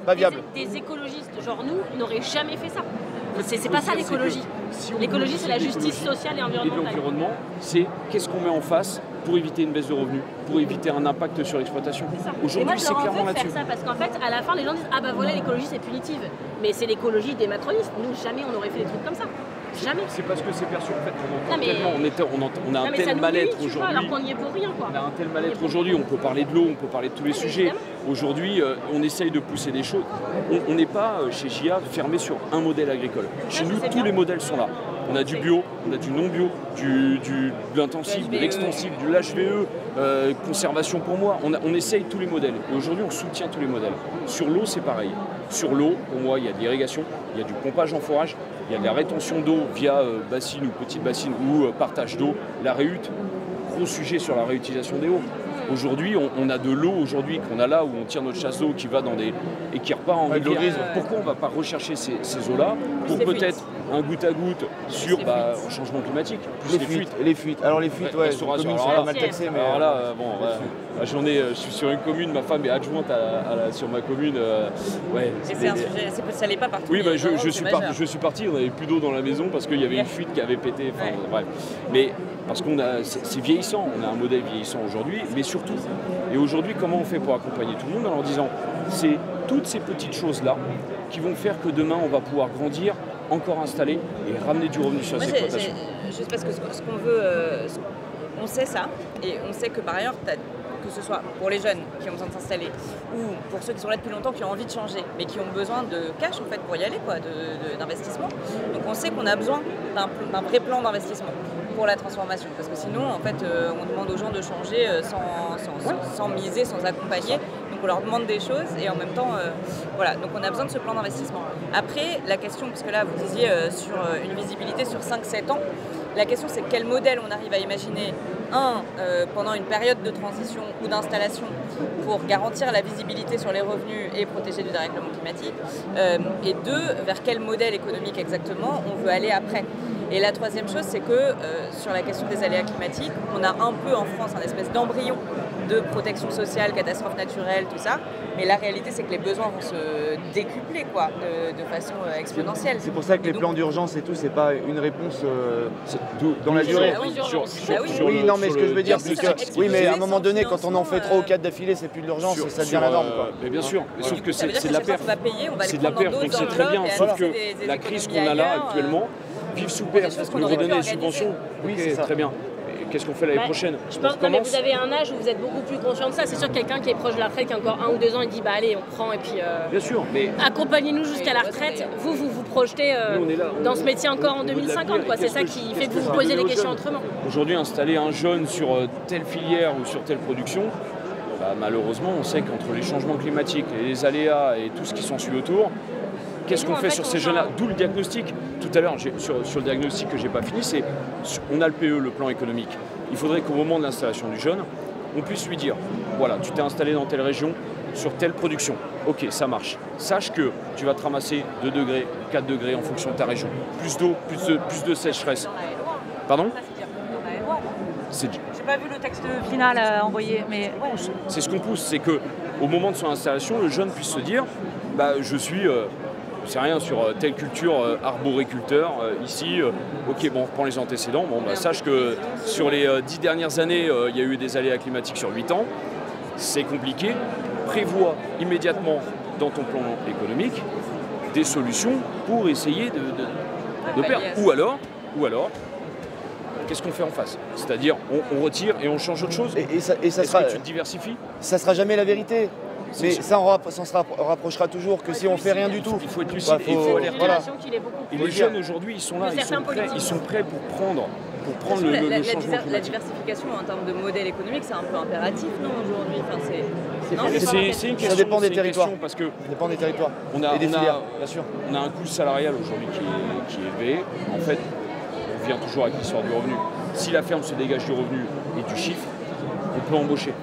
Des écologistes genre nous n'auraient jamais fait ça. C'est pas ça l'écologie. L'écologie, c'est la justice sociale et environnementale. Et l'environnement, c'est qu'est-ce qu'on met en face pour éviter une baisse de revenus, pour éviter un impact sur l'exploitation. Aujourd'hui, c'est clairement là-dessus. Faire ça parce qu'en fait, à la fin, les gens disent voilà, l'écologie c'est punitive. Mais c'est l'écologie des macronistes. Nous, jamais on aurait fait des trucs comme ça. Jamais. C'est parce que c'est perçu en fait on a un tel mal-être aujourd'hui. Alors qu'on n'y est pour rien, quoi. On a un tel mal-être aujourd'hui. On peut parler de l'eau, on peut parler de tous les sujets. Aujourd'hui, on essaye de pousser des choses. On n'est pas chez GIA fermé sur un modèle agricole. Chez nous, tous les modèles sont là. On a du bio, on a du non-bio, de l'intensif, de l'extensif, du HVE, conservation pour moi. On essaye tous les modèles. Et aujourd'hui, on soutient tous les modèles. Sur l'eau, c'est pareil. Sur l'eau, pour moi, il y a de l'irrigation, il y a du pompage en forage, il y a de la rétention d'eau via bassine ou petite bassine ou partage d'eau. La réhute, gros sujet sur la réutilisation des eaux. Aujourd'hui, on a de l'eau aujourd'hui qu'on a là où on tire notre chasse d'eau qui va dans des et qui repart en rivière. Pourquoi on ne va pas rechercher ces eaux-là pour peut-être un goutte à goutte sur le changement climatique, plus les fuites. Alors les fuites, ouais, c'est pas mal taxé, mais alors là, je suis sur une commune, ma femme est adjointe sur ma commune. C'est un sujet, ça l'est pas partout. Oui, je suis parti, on n'avait plus d'eau dans la maison parce qu'il y avait une fuite qui avait pété. Bref. Mais parce c'est vieillissant, on a un modèle vieillissant aujourd'hui, mais surtout, et aujourd'hui, comment on fait pour accompagner tout le monde en leur disant, c'est toutes ces petites choses-là qui vont faire que demain, on va pouvoir grandir, encore installer et ramener du revenu sur les exploitations. Juste parce que ce qu'on veut, on sait ça, et on sait que par ailleurs, que ce soit pour les jeunes qui ont besoin de s'installer ou pour ceux qui sont là depuis longtemps, qui ont envie de changer, mais qui ont besoin de cash en fait pour y aller, d'investissement. Donc on sait qu'on a besoin d'un vrai plan d'investissement pour la transformation, parce que sinon en fait on demande aux gens de changer sans miser, sans accompagner. Donc on leur demande des choses et en même temps voilà, donc on a besoin de ce plan d'investissement. Après la question, parce que là vous disiez sur une visibilité sur 5-7 ans, la question c'est quel modèle on arrive à imaginer pendant une période de transition ou d'installation pour garantir la visibilité sur les revenus et protéger du dérèglement climatique, et 2, vers quel modèle économique exactement on veut aller après. Et la troisième chose, c'est que sur la question des aléas climatiques, on a un peu en France un espèce d'embryon de protection sociale, catastrophes naturelles, tout ça. Mais la réalité, c'est que les besoins vont se décupler quoi, de façon exponentielle. C'est pour ça que les plans d'urgence et tout, c'est pas une réponse dans la durée. Oui, non, mais ce que je veux dire, c'est que oui, mais à un moment donné, quand on en fait 3 ou 4 d'affilée, c'est plus de l'urgence, ça devient la norme. Mais bien sûr, sauf que c'est de la perte. C'est de la perte, donc c'est très bien. Sauf que la crise qu'on a là actuellement, vivre sous perte, nous redonner des subventions, oui, c'est très bien. Qu'est-ce qu'on fait l'année prochaine? Je pense que vous avez un âge où vous êtes beaucoup plus conscient de ça. C'est sûr que quelqu'un qui est proche de la retraite, qui a encore 1 ou 2 ans, il dit bah allez, on prend et puis bien sûr, mais accompagnez-nous jusqu'à la retraite. Vous projetez dans ce métier encore en 2050. C'est ça qui fait que vous vous posez les questions autrement. Aujourd'hui, installer un jeune sur telle filière ou sur telle production, bah, malheureusement, on sait qu'entre les changements climatiques et les aléas et tout ce qui s'ensuit autour, qu'est-ce qu'on fait sur ces jeunes-là? D'où le diagnostic. Tout à l'heure, sur le diagnostic que je n'ai pas fini, c'est on a le PE, le plan économique. Il faudrait qu'au moment de l'installation du jeune, on puisse lui dire, voilà, tu t'es installé dans telle région, sur telle production. Ok, ça marche. Sache que tu vas te ramasser 2 degrés, 4 degrés en fonction de ta région. Plus d'eau, plus de sécheresse. Pardon? J'ai pas vu le texte final envoyé, mais ouais. C'est ce qu'on pousse, c'est qu'au moment de son installation, le jeune puisse se dire, bah, je suis... c'est rien sur telle culture arboriculteur ici, ok bon on reprend les antécédents, bon bah sache que sur les 10 dernières années il y a eu des aléas climatiques sur 8 ans, c'est compliqué, prévois immédiatement dans ton plan économique des solutions pour essayer de perdre. Ou alors, qu'est-ce qu'on fait en face? C'est-à-dire on retire et on change autre chose. Et ça sera, tu te diversifies? Ça sera jamais la vérité. Mais ça, on se rapprochera toujours que si on fait rien du tout. Il faut être lucide, il faut alerter. Voilà. Et les jeunes aujourd'hui, ils sont là, ils sont prêts pour prendre le changement climatique. La diversification en termes de modèle économique, c'est un peu impératif, non, aujourd'hui? C'est une question. Ça dépend des territoires. Parce que ça dépend des territoires. On a un coût salarial aujourd'hui qui est élevé. En fait, on vient toujours avec l'histoire du revenu. Si la ferme se dégage du revenu et du chiffre, on peut embaucher.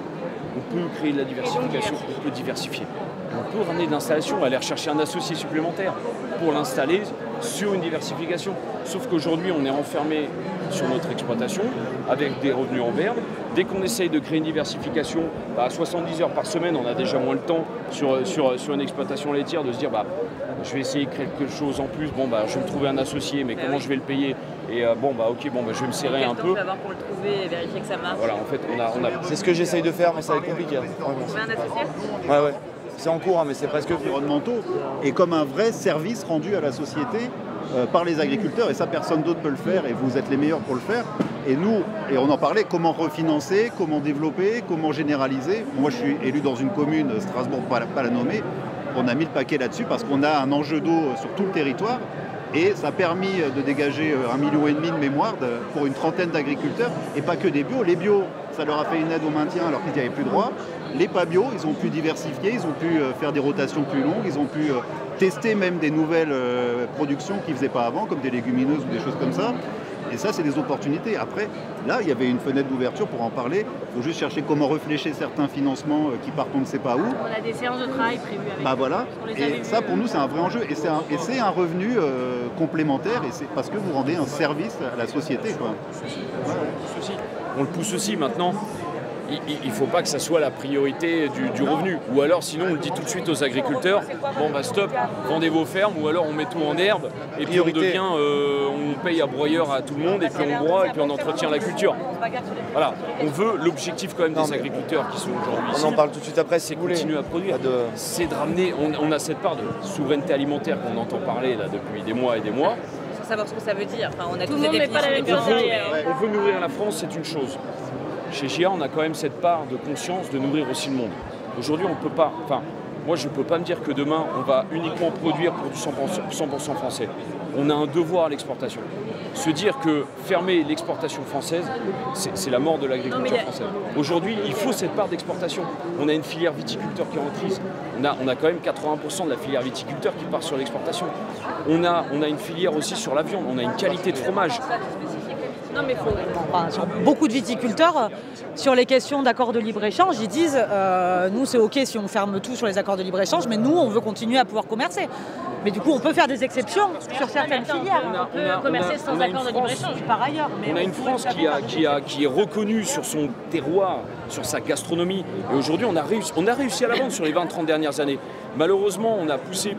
On peut créer de la diversification, on peut diversifier. On peut ramener de l'installation, aller rechercher un associé supplémentaire pour l'installer sur une diversification. Sauf qu'aujourd'hui, on est enfermé sur notre exploitation avec des revenus en berne. Dès qu'on essaye de créer une diversification, à 70 heures par semaine, on a déjà moins le temps sur une exploitation laitière de se dire je vais essayer de créer quelque chose en plus, je vais me trouver un associé, mais comment je vais le payer? Et je vais me serrer un peu. Quel temps tu vas avoir pour le trouver et vérifier que ça marche? Voilà, en fait, on a... C'est ce que j'essaye de faire, mais ça va être compliqué. Trouver un associé? Ouais. C'est en cours, mais c'est presque environnementaux et comme un vrai service rendu à la société par les agriculteurs. Et ça, personne d'autre peut le faire et vous êtes les meilleurs pour le faire. Et nous, et on en parlait, comment refinancer, comment développer, comment généraliser. Moi, je suis élu dans une commune, Strasbourg, pas la nommer. On a mis le paquet là-dessus parce qu'on a un enjeu d'eau sur tout le territoire. Et ça a permis de dégager 1,5 million de mémoire pour une trentaine d'agriculteurs. Et pas que des bio. Les bio, ça leur a fait une aide au maintien alors qu'ils n'y avaient plus droit. Les pas bio, ils ont pu diversifier, ils ont pu faire des rotations plus longues, ils ont pu tester même des nouvelles productions qu'ils ne faisaient pas avant, comme des légumineuses ou des choses comme ça. Et ça, c'est des opportunités. Après, là, il y avait une fenêtre d'ouverture pour en parler. Il faut juste chercher comment réfléchir certains financements qui partent on ne sait pas où. On a des séances de travail prévues avec voilà. Et ça, pour nous, c'est un vrai enjeu. Et c'est un revenu complémentaire. Et c'est parce que vous rendez un service à la société. Quoi. On le pousse aussi maintenant. Il ne faut pas que ça soit la priorité du revenu. Ou alors, sinon, on le dit tout de suite aux agriculteurs, stop, vendez vos fermes, ou alors on met tout en herbe, et puis on paye à broyeur à tout le monde, et puis on broie, et puis on entretient la culture. Voilà, on veut, l'objectif quand même des agriculteurs qui sont aujourd'hui ici, on en parle tout de suite après, c'est continuer à produire. C'est de ramener, on a cette part de souveraineté alimentaire qu'on entend parler là depuis des mois et des mois. Sans savoir ce que ça veut dire, on a tout le monde n'est pas la même chose. On veut nourrir la France, c'est une chose. Chez GIA, on a quand même cette part de conscience de nourrir aussi le monde. Aujourd'hui, on ne peut pas... moi, je ne peux pas me dire que demain, on va uniquement produire pour du 100% français. On a un devoir à l'exportation. Se dire que fermer l'exportation française, c'est la mort de l'agriculture française. Aujourd'hui, il faut cette part d'exportation. On a une filière viticulteur qui est en crise. On a quand même 80% de la filière viticulteur qui part sur l'exportation. On a une filière aussi sur la viande. On a une qualité de fromage. sur beaucoup de viticulteurs, sur les questions d'accords de libre-échange, ils disent nous c'est ok si on ferme tout sur les accords de libre-échange, mais nous on veut continuer à pouvoir commercer. Mais du coup on peut faire des exceptions sur certaines filières. On peut commercer sans accord de libre-échange par ailleurs. On a une France qui est reconnue sur son terroir, sur sa gastronomie. Et aujourd'hui on a réussi à la vendre sur les 20-30 dernières années. Malheureusement on a poussé.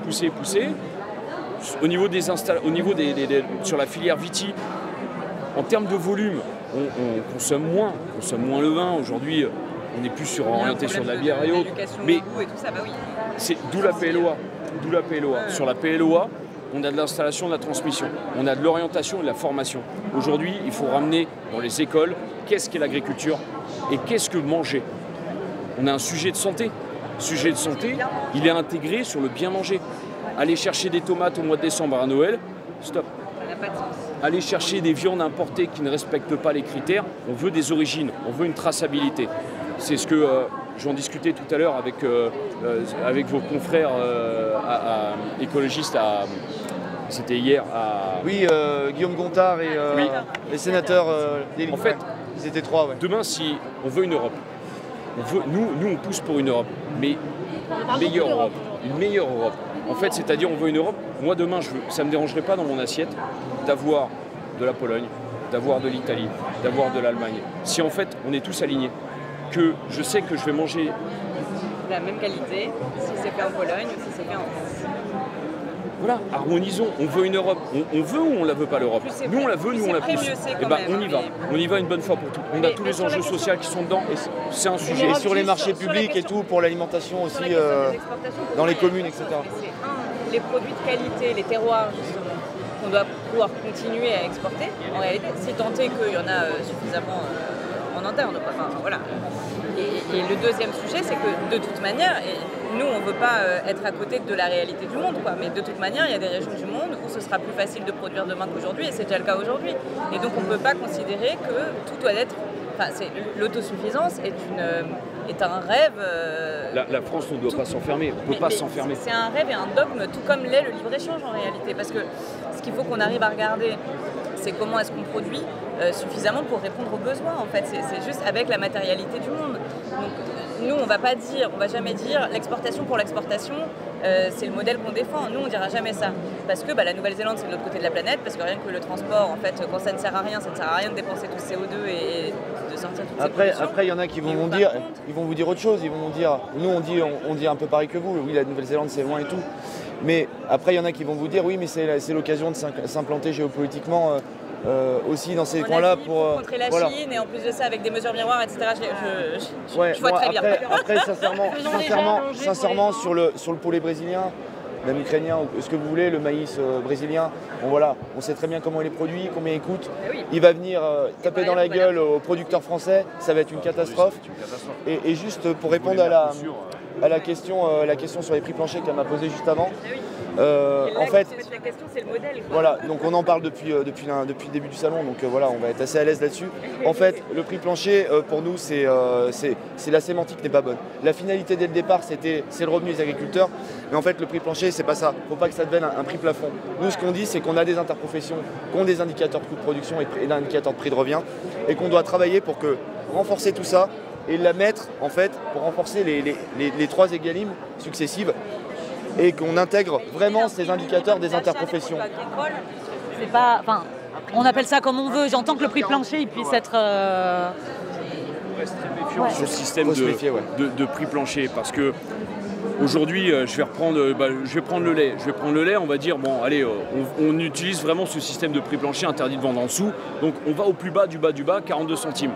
Au niveau sur la filière viti, en termes de volume, on consomme moins le vin. Aujourd'hui, on est plus orienté sur de la bière et autres. Mais c'est d'où la PLOA. Sur la PLOA, on a de l'installation, de la transmission, on a de l'orientation et de la formation. Aujourd'hui, il faut ramener dans les écoles qu'est-ce qu'est l'agriculture et qu'est-ce que manger. On a un sujet de santé. Sujet de santé, il est intégré sur le bien manger. Aller chercher des tomates au mois de décembre à Noël, stop. Aller chercher des viandes importées qui ne respectent pas les critères, on veut des origines, on veut une traçabilité. C'est ce que j'en discutais tout à l'heure avec vos confrères écologistes c'était hier à... Oui, Guillaume Gontard et les sénateurs en fait, ils étaient 3. Ouais. Demain, si on veut une Europe, nous on pousse pour une Europe, mais une meilleure Europe. En fait, c'est-à-dire on veut une Europe. Moi demain, ça ne me dérangerait pas dans mon assiette d'avoir de la Pologne, d'avoir de l'Italie, d'avoir de l'Allemagne. Si en fait on est tous alignés, que je sais que je vais manger la même qualité, si c'est fait en Pologne ou si c'est fait en France. Voilà, harmonisons. On veut une Europe. On veut ou on la veut pas l'Europe? Nous on la veut, nous on la pousse. Et ben on y va. On y va une bonne fois pour toutes. On a tous les enjeux sociaux qui sont dedans et c'est un sujet. Et sur les marchés publics et tout, pour l'alimentation aussi, dans les communes, etc. C'est les produits de qualité, les terroirs justement, qu'on doit pouvoir continuer à exporter. En réalité, si tant est qu'il y en a suffisamment en interne. Enfin, voilà. Et le deuxième sujet, c'est que de toute manière, nous on ne veut pas être à côté de la réalité du monde, quoi, mais de toute manière il y a des régions du monde où ce sera plus facile de produire demain qu'aujourd'hui, et c'est déjà le cas aujourd'hui. Et donc on ne peut pas considérer que tout doit être... Enfin, l'autosuffisance est un rêve... La France ne doit pas s'enfermer, on ne peut pas s'enfermer. C'est un rêve et un dogme, tout comme l'est le libre-échange en réalité, parce que ce qu'il faut qu'on arrive à regarder, c'est comment est-ce qu'on produit suffisamment pour répondre aux besoins, en fait. C'est juste avec la matérialité du monde. Donc, nous, on va jamais dire l'exportation pour l'exportation, c'est le modèle qu'on défend. Nous, on dira jamais ça. Parce que la Nouvelle-Zélande, c'est de l'autre côté de la planète, parce que rien que le transport, en fait, quand ça ne sert à rien, ça ne sert à rien de dépenser tout ce CO2 et de sortir toutes ces pollutions. Après, il y en a qui vont vous dire autre chose. Ils vont vous dire, nous, on dit un peu pareil que vous. Oui, la Nouvelle-Zélande, c'est loin et tout. Mais après, il y en a qui vont vous dire, oui, mais c'est l'occasion de s'implanter géopolitiquement aussi dans ces coins-là pour contrer la Chine, et en plus de ça avec des mesures miroirs, etc. Je vois très bien. Après, sincèrement sur le poulet brésilien, même ukrainien, ce que vous voulez, le maïs brésilien, on sait très bien comment il est produit, combien il coûte. Il va venir taper dans la gueule aux producteurs français, ça va être une catastrophe. Et juste pour répondre à la question sur les prix planchers qu'elle m'a posée juste avant. En fait, la question, c'est le modèle. Voilà, donc on en parle depuis le début du salon, donc voilà, on va être assez à l'aise là-dessus. En fait, le prix plancher, pour nous, c'est la sémantique n'est pas bonne. La finalité dès le départ, c'est le revenu des agriculteurs, mais en fait, le prix plancher, c'est pas ça. Faut pas que ça devienne un prix plafond. Nous, ce qu'on dit, c'est qu'on a des interprofessions, qu'on a des indicateurs de coût de production et des indicateurs de prix de revient, et qu'on doit travailler pour renforcer tout ça et la mettre, en fait, pour renforcer les 3 égalimes successives. Et qu'on intègre vraiment ces indicateurs des interprofessions. C'est pas, enfin, on appelle ça comme on veut. J'entends que le prix plancher il puisse être. On reste très méfiant sur le système de prix plancher parce que aujourd'hui, je vais prendre le lait. On va dire bon, allez, on utilise vraiment ce système de prix plancher interdit de vendre en dessous. Donc on va au plus bas du bas du bas, 42 centimes.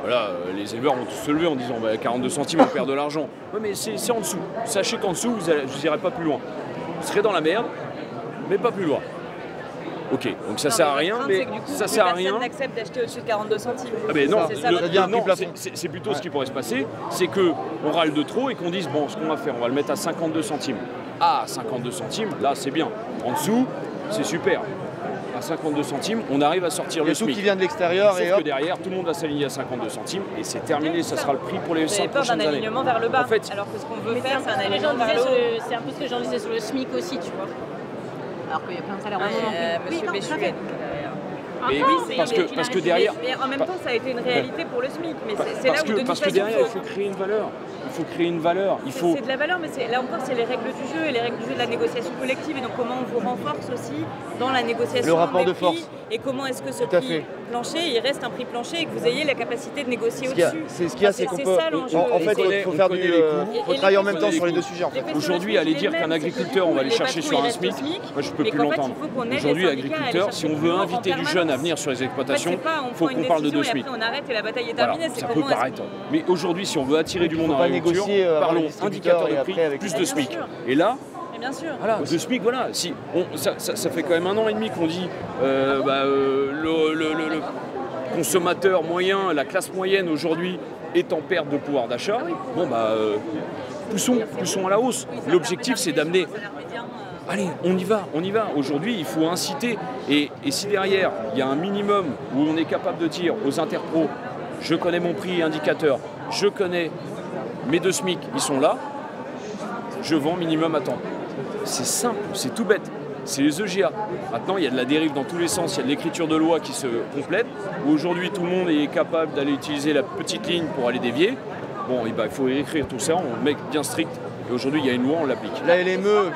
Voilà, les éleveurs vont tous se lever en disant 42 centimes, on perd de l'argent. Oui, mais c'est en dessous. Sachez qu'en dessous, vous n'irez pas plus loin. Vous serez dans la merde, mais pas plus loin. Ok, donc ça sert à rien, mais ça sert à rien. Personne n'accepte d'acheter au-dessus de 42 centimes. Ah mais non, c'est plutôt ce qui pourrait se passer, c'est qu'on râle de trop et qu'on dise bon, ce qu'on va faire, on va le mettre à 52 centimes. Ah, 52 centimes, là c'est bien. En dessous, c'est super. À 52 centimes, on arrive à sortir le SMIC. Tout qui vient de l'extérieur et hop. Que derrière, tout le monde va s'aligner à 52 centimes et c'est terminé, ça sera le prix pour les 5 prochaines années. Vous avez peur d'un alignement vers le bas, en fait, alors que ce qu'on veut faire, c'est un alignement vers le haut. C'est un peu ce que j'en disais sur le SMIC aussi, tu vois. Alors qu'il y a plein de salaires. Monsieur Béchu. Mais oui, parce que derrière... Mais en même temps, ça a été une réalité pour le SMIC. Mais c'est là où de toute parce que derrière, il faut créer une valeur. Il faut créer une valeur. C'est de la valeur, mais là encore, c'est les règles du jeu et les règles du jeu de la négociation collective. Et donc, comment on vous renforce aussi dans la négociation. Le rapport de prix, force. Et comment est-ce que ce prix plancher, il reste un prix plancher et que vous ayez la capacité de négocier au-dessus. C'est ce qu'il y a, c'est qu'on peut. En fait, il faut faire faut travailler en même temps sur les deux sujets. Aujourd'hui, aller dire qu'un agriculteur, on va aller chercher sur un SMIC, moi je peux plus l'entendre. Aujourd'hui, agriculteur, si on veut inviter du jeune à venir sur les exploitations, il faut qu'on parle de 2 SMIC. On arrête et la bataille est terminée. Ça peut paraître. Mais aujourd'hui, si on veut attirer du monde en agriculture, parlons indicateur de prix, plus de SMIC. Et là, bien sûr. Voilà, 2 SMIC, voilà. Si ça fait quand même 1 an et demi qu'on dit le consommateur moyen, la classe moyenne aujourd'hui est en perte de pouvoir d'achat. Bon poussons à la hausse. L'objectif c'est d'amener. Allez, on y va. Aujourd'hui, il faut inciter. Et si derrière, il y a un minimum où on est capable de dire aux interpros, je connais mon prix indicateur, je connais mes 2 SMIC, ils sont là, je vends minimum à temps. C'est simple, c'est tout bête. C'est les EGA. Maintenant, il y a de la dérive dans tous les sens. Il y a de l'écriture de loi qui se complète. Aujourd'hui, tout le monde est capable d'aller utiliser la petite ligne pour aller dévier. Bon, il faut écrire tout ça, on met bien strict. Et aujourd'hui, il y a une loi, on l'applique. La LME...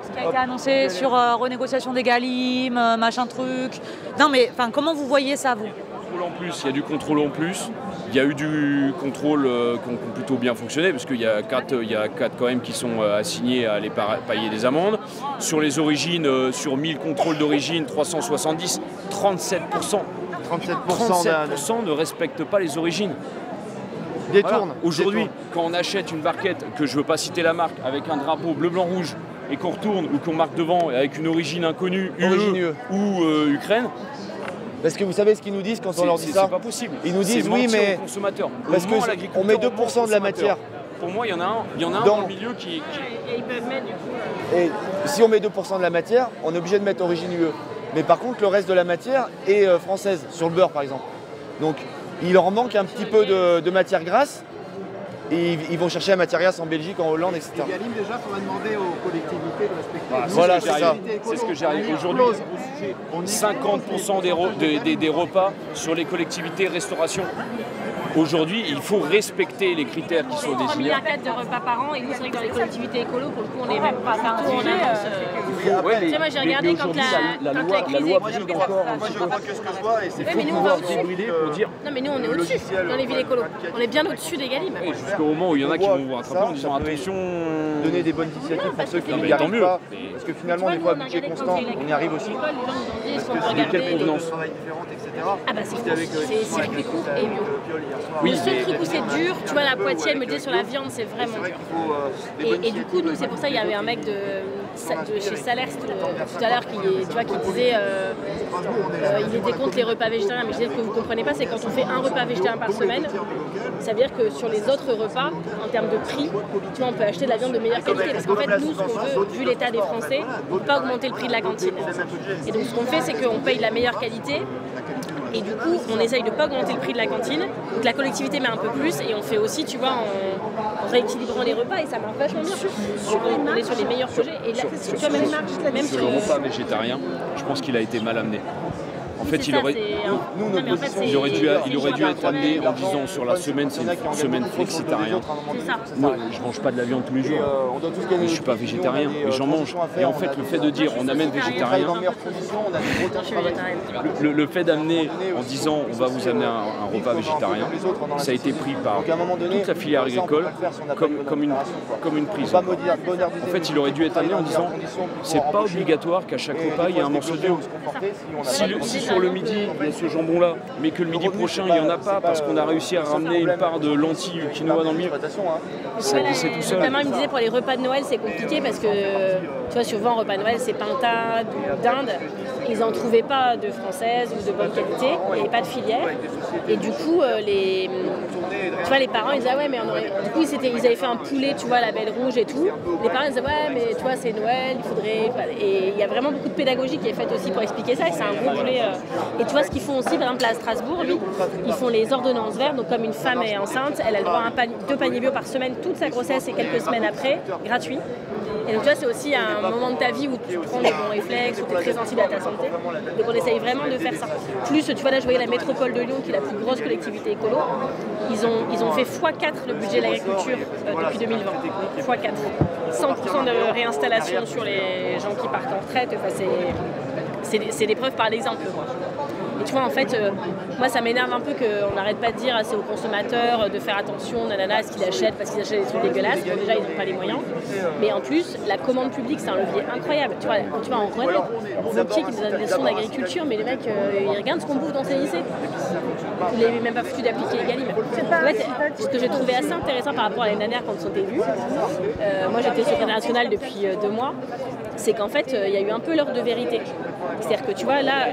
Ce qui a été annoncé sur renégociation des Galim, machin truc. Non, mais comment vous voyez ça, vous ? Il y a du contrôle en plus. Il y a eu du contrôle qui ont plutôt bien fonctionné parce qu'il y a 4 quand même qui sont assignés à aller payer des amendes. Sur les origines, sur 1000 contrôles d'origine, 370, 37%. 37% ne respectent pas les origines. Détourne. Aujourd'hui, quand on achète une barquette, que je ne veux pas citer la marque, avec un drapeau bleu, blanc, rouge, et qu'on retourne ou qu'on marque devant avec une origine inconnue, UE ou Ukraine, parce que vous savez ce qu'ils nous disent quand on leur dit ça ? C'est pas possible. Ils nous disent oui, mais consommateur. Parce qu'on met 2% de la matière. Pour moi, il y en a un dans le milieu qui... Et ils peuvent mettre du coup... Et si on met 2% de la matière, on est obligé de mettre origine UE. Mais par contre, le reste de la matière est française, sur le beurre par exemple. Donc, il leur manque un petit peu de matière grasse. Et ils vont chercher la matière grasse en Belgique, en Hollande, etc. Et Galim, déjà, il faudra demander aux collectivités de respecter. Voilà, c'est ça. C'est ce que j'arrive. Aujourd'hui, 50% des repas sur les collectivités restauration. Aujourd'hui, il faut respecter les critères qui sont définis. 3,4 milliards de repas par an, et nous, c'est vrai que dans les collectivités écolo, pour le coup, on n'est même pas partout en avance. Tu sais, moi, j'ai regardé quand la loi brille encore un petit peu. Moi, je vois que ce que je vois, et c'est faut pouvoir débrider pour dire... Non, mais nous, on est au-dessus, dans les villes écolo. On est bien au-dessus des Galim. Jusqu'au moment où il y en a qui vont vous rattraper en disant attention... Donner des bonnes initiatives pour ceux qui n'y arrivent pas. Parce que finalement, des fois, à budget constant, on y arrive aussi. De quelle provenance ? Ah bah c'est circuit court et bio. Le seul truc où c'est dur, tu vois, la Poitiers, elle me dit sur la viande, c'est vraiment dur. Et du coup, nous, c'est pour ça, il y avait un mec de chez Salaire tout à l'heure qui disait il était contre les repas végétariens. Mais je disais, ce que vous ne comprenez pas, c'est quand on fait un repas végétarien par semaine, ça veut dire que sur les autres repas, en termes de prix, tu vois, on peut acheter de la viande de meilleure qualité. Parce qu'en fait, nous, ce qu'on veut, vu l'état des Français, on ne peut pas augmenter le prix de la cantine. Et donc, ce qu'on fait, c'est qu'on paye de la meilleure qualité. Et du coup, on essaye de ne pas augmenter le prix de la cantine. Donc la collectivité met un peu plus et on fait aussi, tu vois, en rééquilibrant les repas et ça marche vachement bien. On est sur les meilleurs projets. Et là, tu vois, même sur le repas végétarien, je pense qu'il a été mal amené. En fait, il aurait dû être amené en disant sur la semaine, c'est une semaine flexitarien. Moi, je mange pas de la viande tous les jours. Je suis pas végétarien, mais j'en mange. Et en fait, le fait de dire on amène végétarien, le fait d'amener en disant on va vous amener un repas végétarien, ça a été pris par toute la filière agricole comme une prison. En fait, il aurait dû être amené en disant c'est pas obligatoire qu'à chaque repas il y ait un morceau de viande. Si sur le midi, il y a ce jambon-là, mais que le midi prochain, il n'y en a pas parce qu'on a réussi à ramener une part de lentilles quinoa dans le milieu. C'est tout seul. Maman me disait pour les repas de Noël, c'est compliqué parce que, tu vois, souvent, repas de Noël, c'est pinta, d'Inde. Ils n'en trouvaient pas de française ou de bonne qualité, il n'y avait pas de filière. Et du coup, tu vois, les parents, ils disaient, ouais, mais on aurait... Du coup, ils avaient fait un poulet, tu vois, la Belle Rouge et tout. Les parents, ils disaient, ouais, mais tu vois, c'est Noël, il faudrait... Et il y a vraiment beaucoup de pédagogie qui est faite aussi pour expliquer ça, et c'est un gros poulet. Et tu vois, ce qu'ils font aussi, par exemple, à Strasbourg, lui, ils font les ordonnances vertes, donc comme une femme est enceinte, elle a le droit à 2 paniers bio par semaine, toute sa grossesse et quelques semaines après, gratuit. Et donc tu vois, c'est aussi un moment de ta vie où tu prends des bons réflexes, où tu es très sensible à ta santé. Donc on essaye vraiment de faire ça. Plus, tu vois, là je voyais la métropole de Lyon, qui est la plus grosse collectivité écolo. Ils ont fait x4 le budget de l'agriculture depuis 2020. x4. 100% de réinstallation sur les gens qui partent en retraite. Enfin, c'est des preuves par l'exemple. Et tu vois, en fait, moi ça m'énerve un peu qu'on n'arrête pas de dire assez aux consommateurs de faire attention, nanana, à ce qu'ils achètent parce qu'ils achètent des trucs dégueulasses. Bon, déjà, ils n'ont pas les moyens. Mais en plus, la commande publique, c'est un levier incroyable. Tu vois, quand tu vas en relais, Wauquiez qui nous donne des leçons d'agriculture, mais les mecs, ils regardent ce qu'on bouffe dans ces lycées. Il n'est même pas foutu d'appliquer Egalim. En fait, ce que j'ai trouvé assez intéressant par rapport à l'année dernière quand ils sont élus, moi j'étais secrétaire nationale depuis 2 mois, c'est qu'en fait, il y a eu un peu l'heure de vérité. C'est-à-dire que tu vois, là,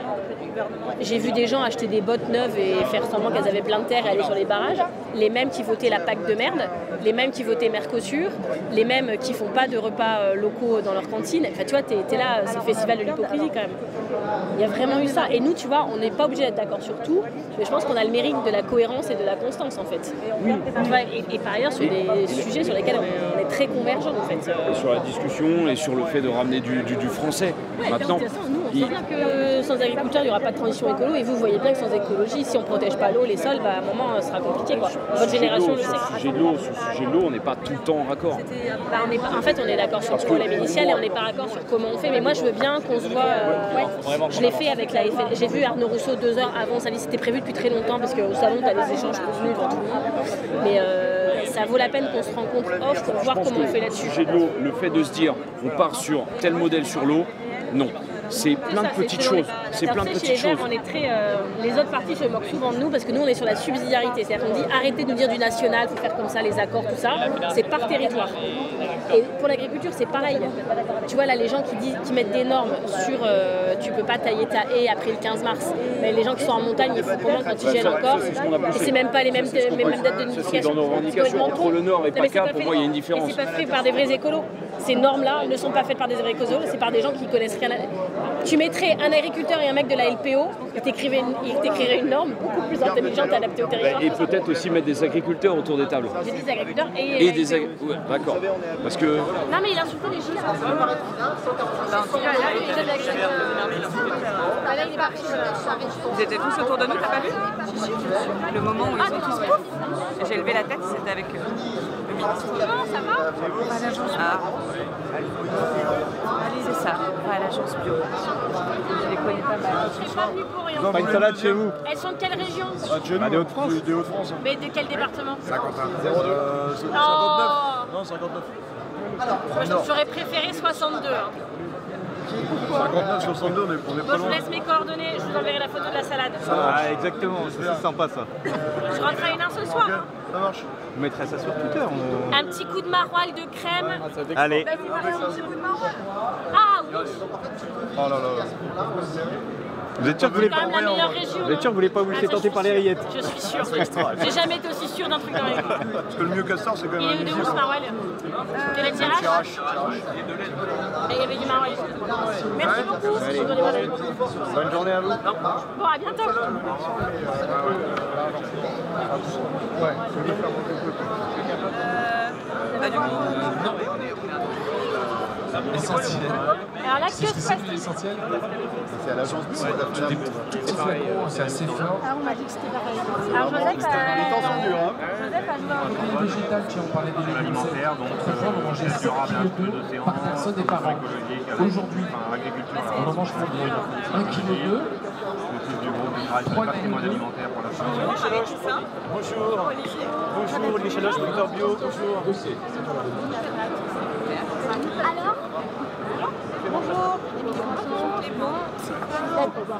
j'ai vu des gens acheter des bottes neuves et faire semblant qu'elles avaient plein de terre et aller sur les barrages. Les mêmes qui votaient la PAC de merde, les mêmes qui votaient Mercosur, les mêmes qui font pas de repas locaux dans leur cantine. Enfin, tu vois, t'es là, c'est le festival de l'hypocrisie quand même. Il y a vraiment eu ça. Et nous, tu vois, on n'est pas obligé d'être d'accord sur tout, mais je pense qu'on a le mérite de la cohérence et de la constance en fait. Oui. Tu vois, et par ailleurs, sur des sujets sur lesquels on est très convergents en fait. Sur la discussion et sur le fait de ramener du français. Ouais, maintenant, de toute façon, nous, on sait bien que sans agriculteurs, il n'y aura pas de transition écolo. Et vous voyez bien que sans écologie, si on ne protège pas l'eau, les sols, bah, à un moment, ce sera compliqué. Quoi. Votre génération le sait. Sur le sujet de l'eau, on n'est pas tout le temps en raccord. Bah, en fait, on est d'accord sur le problème initial et on n'est pas d'accord sur comment on fait. Mais moi, je veux bien qu'on se voit. Je l'ai fait avec la FL. J'ai vu Arnaud Rousseau 2 heures avant. Ça c'était prévu depuis très longtemps parce qu'au salon, tu as des échanges contenus devant tout le monde. Mais ça vaut la peine qu'on se rencontre off pour voir comment on fait là-dessus. Le sujet de l'eau, le fait de se dire on part sur tel modèle sur l'eau, non. C'est plein de petites choses. C'est plein de petites choses. On est très, les autres partis se moquent souvent de nous parce que nous on est sur la subsidiarité. C'est-à-dire qu'on dit arrêtez de nous dire du national, il faut faire comme ça, les accords, tout ça. C'est par territoire. Et pour l'agriculture c'est pareil. Tu vois là les gens qui mettent des normes sur tu peux pas tailler ta haie après le 15 mars. Mais les gens qui sont en montagne, il faut comment quand ils gèlent encore. Et c'est même pas les mêmes dates de notification. Dans nos revendications entre le Nord et PACA, pour moi il y a une différence. Et c'est pas fait par des vrais écolos. Ces normes-là ne sont pas faites par des vrais écolos, c'est par des gens qui connaissent rien. Tu mettrais un agriculteur et un mec de la LPO, il t'écrirait une norme beaucoup plus intelligente et adaptée au territoire. Et peut-être aussi mettre des agriculteurs autour des tables. J'ai des agriculteurs et des agriculteurs. Ouais, d'accord. Parce que. Non mais il a insulté les gilets. Vous étiez tous autour de nous, t'as pas vu? Le moment où ils ont tous pouf. J'ai levé la tête, c'était avec le ministre. Comment ça va? Ah. C'est ça, à l'agence bio. Je les connais pas mal. Je suis pas venue pour rien. Pas une salade chez vous? Elles sont de quelle région? Des Hauts-de-France. Des Hauts-de-France. Mais de quel département? 51. 02. 59. Non, 59. Moi, j'aurais préféré 62. 59, 62, on est pas bon, je vous loin. laisse mes coordonnées, je vous enverrai la photo de la salade. Ah, exactement, c'est sympa ça. Je rentre à 1h ce soir. Ça marche. Vous mettrez ça sur Twitter. Un petit coup de maroilles de crème. Allez. Ah oui. Oh là là. Vous êtes sûr que vous voulez pas, voulez pas vous laisser tenter par les rillettes? Je suis sûre. J'ai jamais été aussi sûre d'un truc dans la vie. Parce que le mieux castor, c'est quand même. Il est où ce maroilles? De la tirage. Et il y avait du maroilles. Merci beaucoup. Bonne journée à vous. Bon, à bientôt. Essentiel. Alors là, que se passe-t-il? L'essentiel, c'est à l'agence bio. C'est assez fort. Ah, on m'a dit que c'était pareil. Alors Joseph, les temps sont durs. Joseph a joué un Protéines végétales, qui ont parlé des alimentaires, donc on mangeait 7 kg par personne et par an. Aujourd'hui, on en mange combien? 1,2 kg. 3 kg. Bonjour. Bonjour, les Chaloches, producteurs bio. Bonjour. Alors bonjour. C'est bon.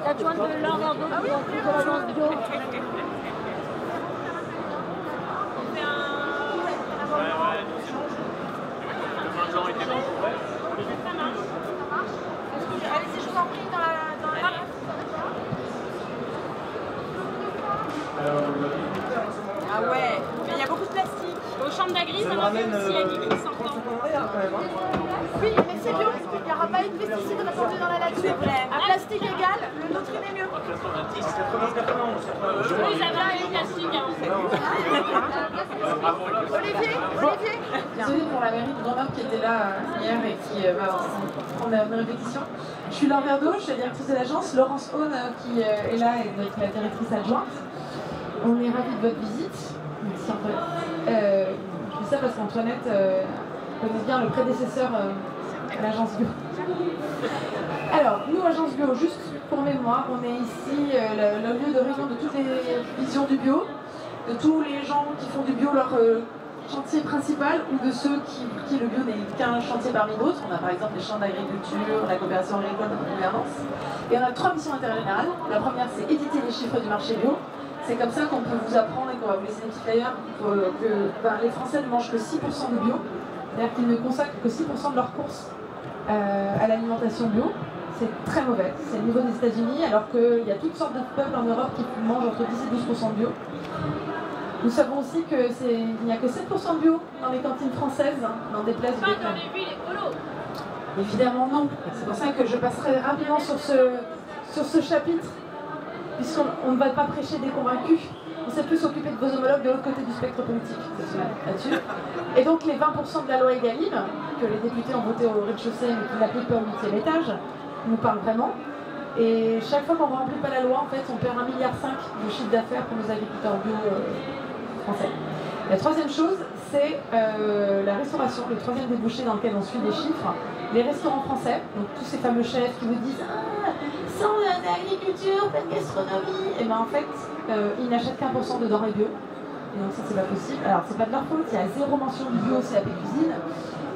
L'adjointe de l'ordre de l'agence bio. Allez-y, je vous en prie, dans la... Ah ouais, mais il y a ramène 35 ans derrière quand même. Oui, mais c'est bio, il n'y aura pas une pesticide répandu dans la nature. Un plastique égal, le nôtre il est mieux. 91. Ils avaient un plastique. Olivier. Désolée pour la mairie de Grenoble qui était là hier et qui va prendre mes répétitions. Je suis Laure Verdeau, je suis la directrice de l'agence. Laurence Haune qui est là et notre directrice adjointe. On est ravis de votre visite. Merci Antoinette. Je dis ça parce qu'Antoinette connaît bien le prédécesseur à l'agence bio. Alors, nous, agence bio, juste pour mémoire, on est ici le lieu de réunion de toutes les visions du bio, de tous les gens qui font du bio leur chantier principal ou de ceux qui le bio n'est qu'un chantier parmi d'autres. On a par exemple les champs d'agriculture, la coopération agricole, la gouvernance. Et on a 3 missions d'intérêt général. La première, c'est éditer les chiffres du marché bio. C'est comme ça qu'on peut vous apprendre et qu'on va vous laisser des petits flyers que les Français ne mangent que 6% de bio. C'est-à-dire qu'ils ne consacrent que 6% de leurs courses à l'alimentation bio. C'est très mauvais. C'est le niveau des États-Unis, alors qu'il y a toutes sortes de peuples en Europe qui mangent entre 10 et 12% de bio. Nous savons aussi qu'il n'y a que 7% de bio dans les cantines françaises, dans des places Pas dans les villes écolo. Évidemment non. C'est pour ça que je passerai rapidement sur ce chapitre, puisqu'on ne va pas prêcher des convaincus. On s'est plus occupé de vos homologues de l'autre côté du spectre politique là-dessus. Et donc les 20% de la loi Egalim, que les députés ont voté au rez-de-chaussée mais qui n'appliquent pas au 8e étage, nous parlent vraiment. Et chaque fois qu'on ne remplit pas la loi, en fait, on perd 1,5 milliard de chiffre d'affaires pour nos agriculteurs bio français. La troisième chose, c'est la restauration, le troisième débouché dans lequel on suit les chiffres. Les restaurants français, donc tous ces fameux chefs qui vous disent « Ah, sans agriculture, pas de gastronomie », et bien en fait, ils n'achètent qu'1% de denrées bio. Et donc ça, c'est pas possible. Alors, c'est pas de leur faute, il y a 0 mention du bio au CAP Cuisine.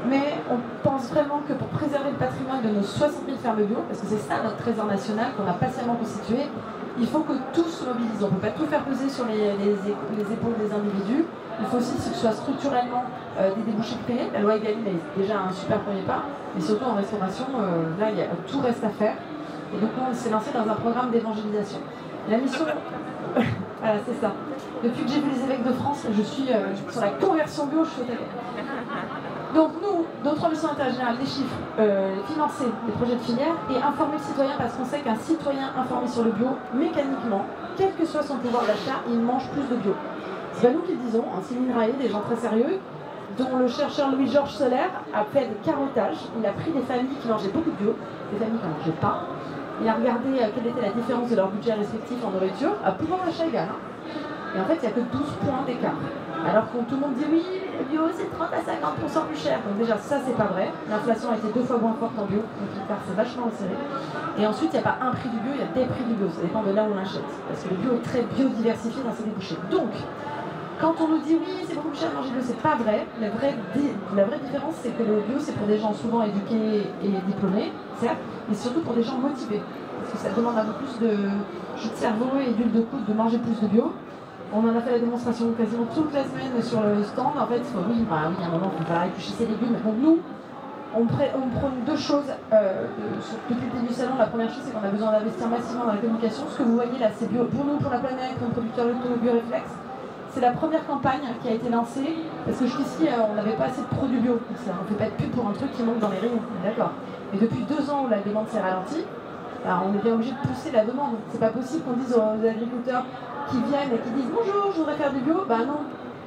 Mais on pense vraiment que pour préserver le patrimoine de nos 60 000 fermes bio, parce que c'est ça notre trésor national qu'on a patiemment constitué, il faut que tous se mobilisent. On ne peut pas tout faire peser sur les épaules des individus. Il faut aussi que ce soit structurellement des débouchés créés. La loi Egalim est déjà un super premier pas, mais surtout en restauration, là, tout reste à faire. Et donc on s'est lancé dans un programme d'évangélisation. La mission... voilà, c'est ça. Depuis que j'ai vu les évêques de France, je suis sur la conversion bio, je suis au taquet. Donc nous, notre mission internationale, des chiffres, financer des projets de filière et informer le citoyen, parce qu'on sait qu'un citoyen informé sur le bio, mécaniquement, quel que soit son pouvoir d'achat, il mange plus de bio. C'est pas nous qui le disons, Céline Raillet, des gens très sérieux, dont le chercheur Louis-Georges Solaire a fait des carottages. Il a pris des familles qui mangeaient beaucoup de bio, des familles qui n'en mangeaient pas. Il a regardé quelle était la différence de leur budget respectif en nourriture, à pouvoir d'achat égal. Et en fait, il n'y a que 12 points d'écart. Alors que tout le monde dit oui, le bio c'est 30 à 50% plus cher. Donc déjà ça c'est pas vrai. L'inflation a été 2 fois moins forte en bio, donc l'écart c'est vachement resserré. Et ensuite il n'y a pas un prix du bio, il y a des prix du bio. Ça dépend de là où on l'achète. Parce que le bio est très biodiversifié dans ses débouchés. Donc, quand on nous dit oui c'est beaucoup plus cher de manger bio, c'est pas vrai. La vraie différence c'est que le bio c'est pour des gens souvent éduqués et diplômés, certes, mais surtout pour des gens motivés. Parce que ça demande un peu plus de jus de cerveau et d'huile de coude de manger plus de bio. On en a fait la démonstration quasiment toute la semaine sur le stand. En fait, oui, à un moment, il faut pas éplucher ses légumes. Donc nous, on prône 2 choses depuis le début du salon. La première chose, c'est qu'on a besoin d'investir massivement dans la communication. Ce que vous voyez là, c'est bio pour nous, pour la planète, comme producteur locaux, Bioréflexe. C'est la première campagne qui a été lancée, parce que jusqu'ici, on n'avait pas assez de produits bio. On ne fait pas de pub pour un truc qui manque dans les rayons, d'accord. Et depuis 2 ans où la demande s'est ralentie, alors on est bien obligé de pousser la demande. C'est pas possible qu'on dise aux agriculteurs qui viennent et qui disent bonjour, je voudrais faire du bio. Bah non,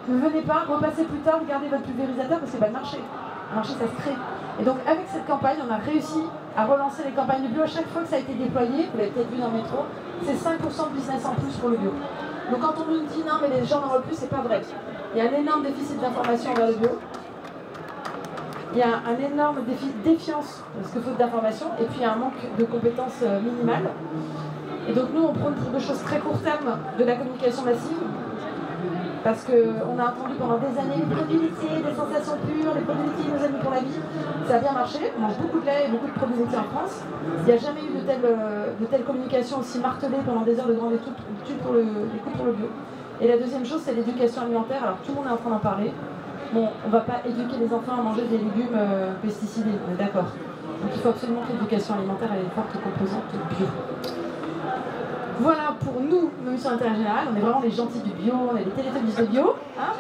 ne venez pas, repassez plus tard, regardez votre pulvérisateur parce que c'est pas le marché. Le marché ça se crée. Et donc avec cette campagne, on a réussi à relancer les campagnes de bio. À chaque fois que ça a été déployé, vous l'avez peut-être vu dans le métro, c'est 5% de business en plus pour le bio. Donc quand on nous dit non mais les gens n'en veulent plus, c'est pas vrai. Il y a un énorme déficit d'information vers le bio. Il y a un énorme défiance, parce que faute d'information, et puis il y a un manque de compétences minimales. Et donc nous, on prône pour 2 choses très court terme de la communication massive, parce qu'on a entendu pendant des années les produits laitiers, des sensations pures, les produits laitiers nos amis pour la vie. Ça a bien marché, on mange beaucoup de lait et beaucoup de produits laitiers en France. Il n'y a jamais eu de telle communication aussi martelée pendant des heures de grande étude pour les coûts pour le bio. Et la deuxième chose, c'est l'éducation alimentaire. Alors tout le monde est en train d'en parler. Bon, on ne va pas éduquer les enfants à manger des légumes pesticidés, on est d'accord. Donc il faut absolument que l'éducation alimentaire ait une forte composante bio. Voilà pour nous, nos missions d'intérêt général. On est vraiment les gentils du bio, on est les télétubbies de bio. Hein,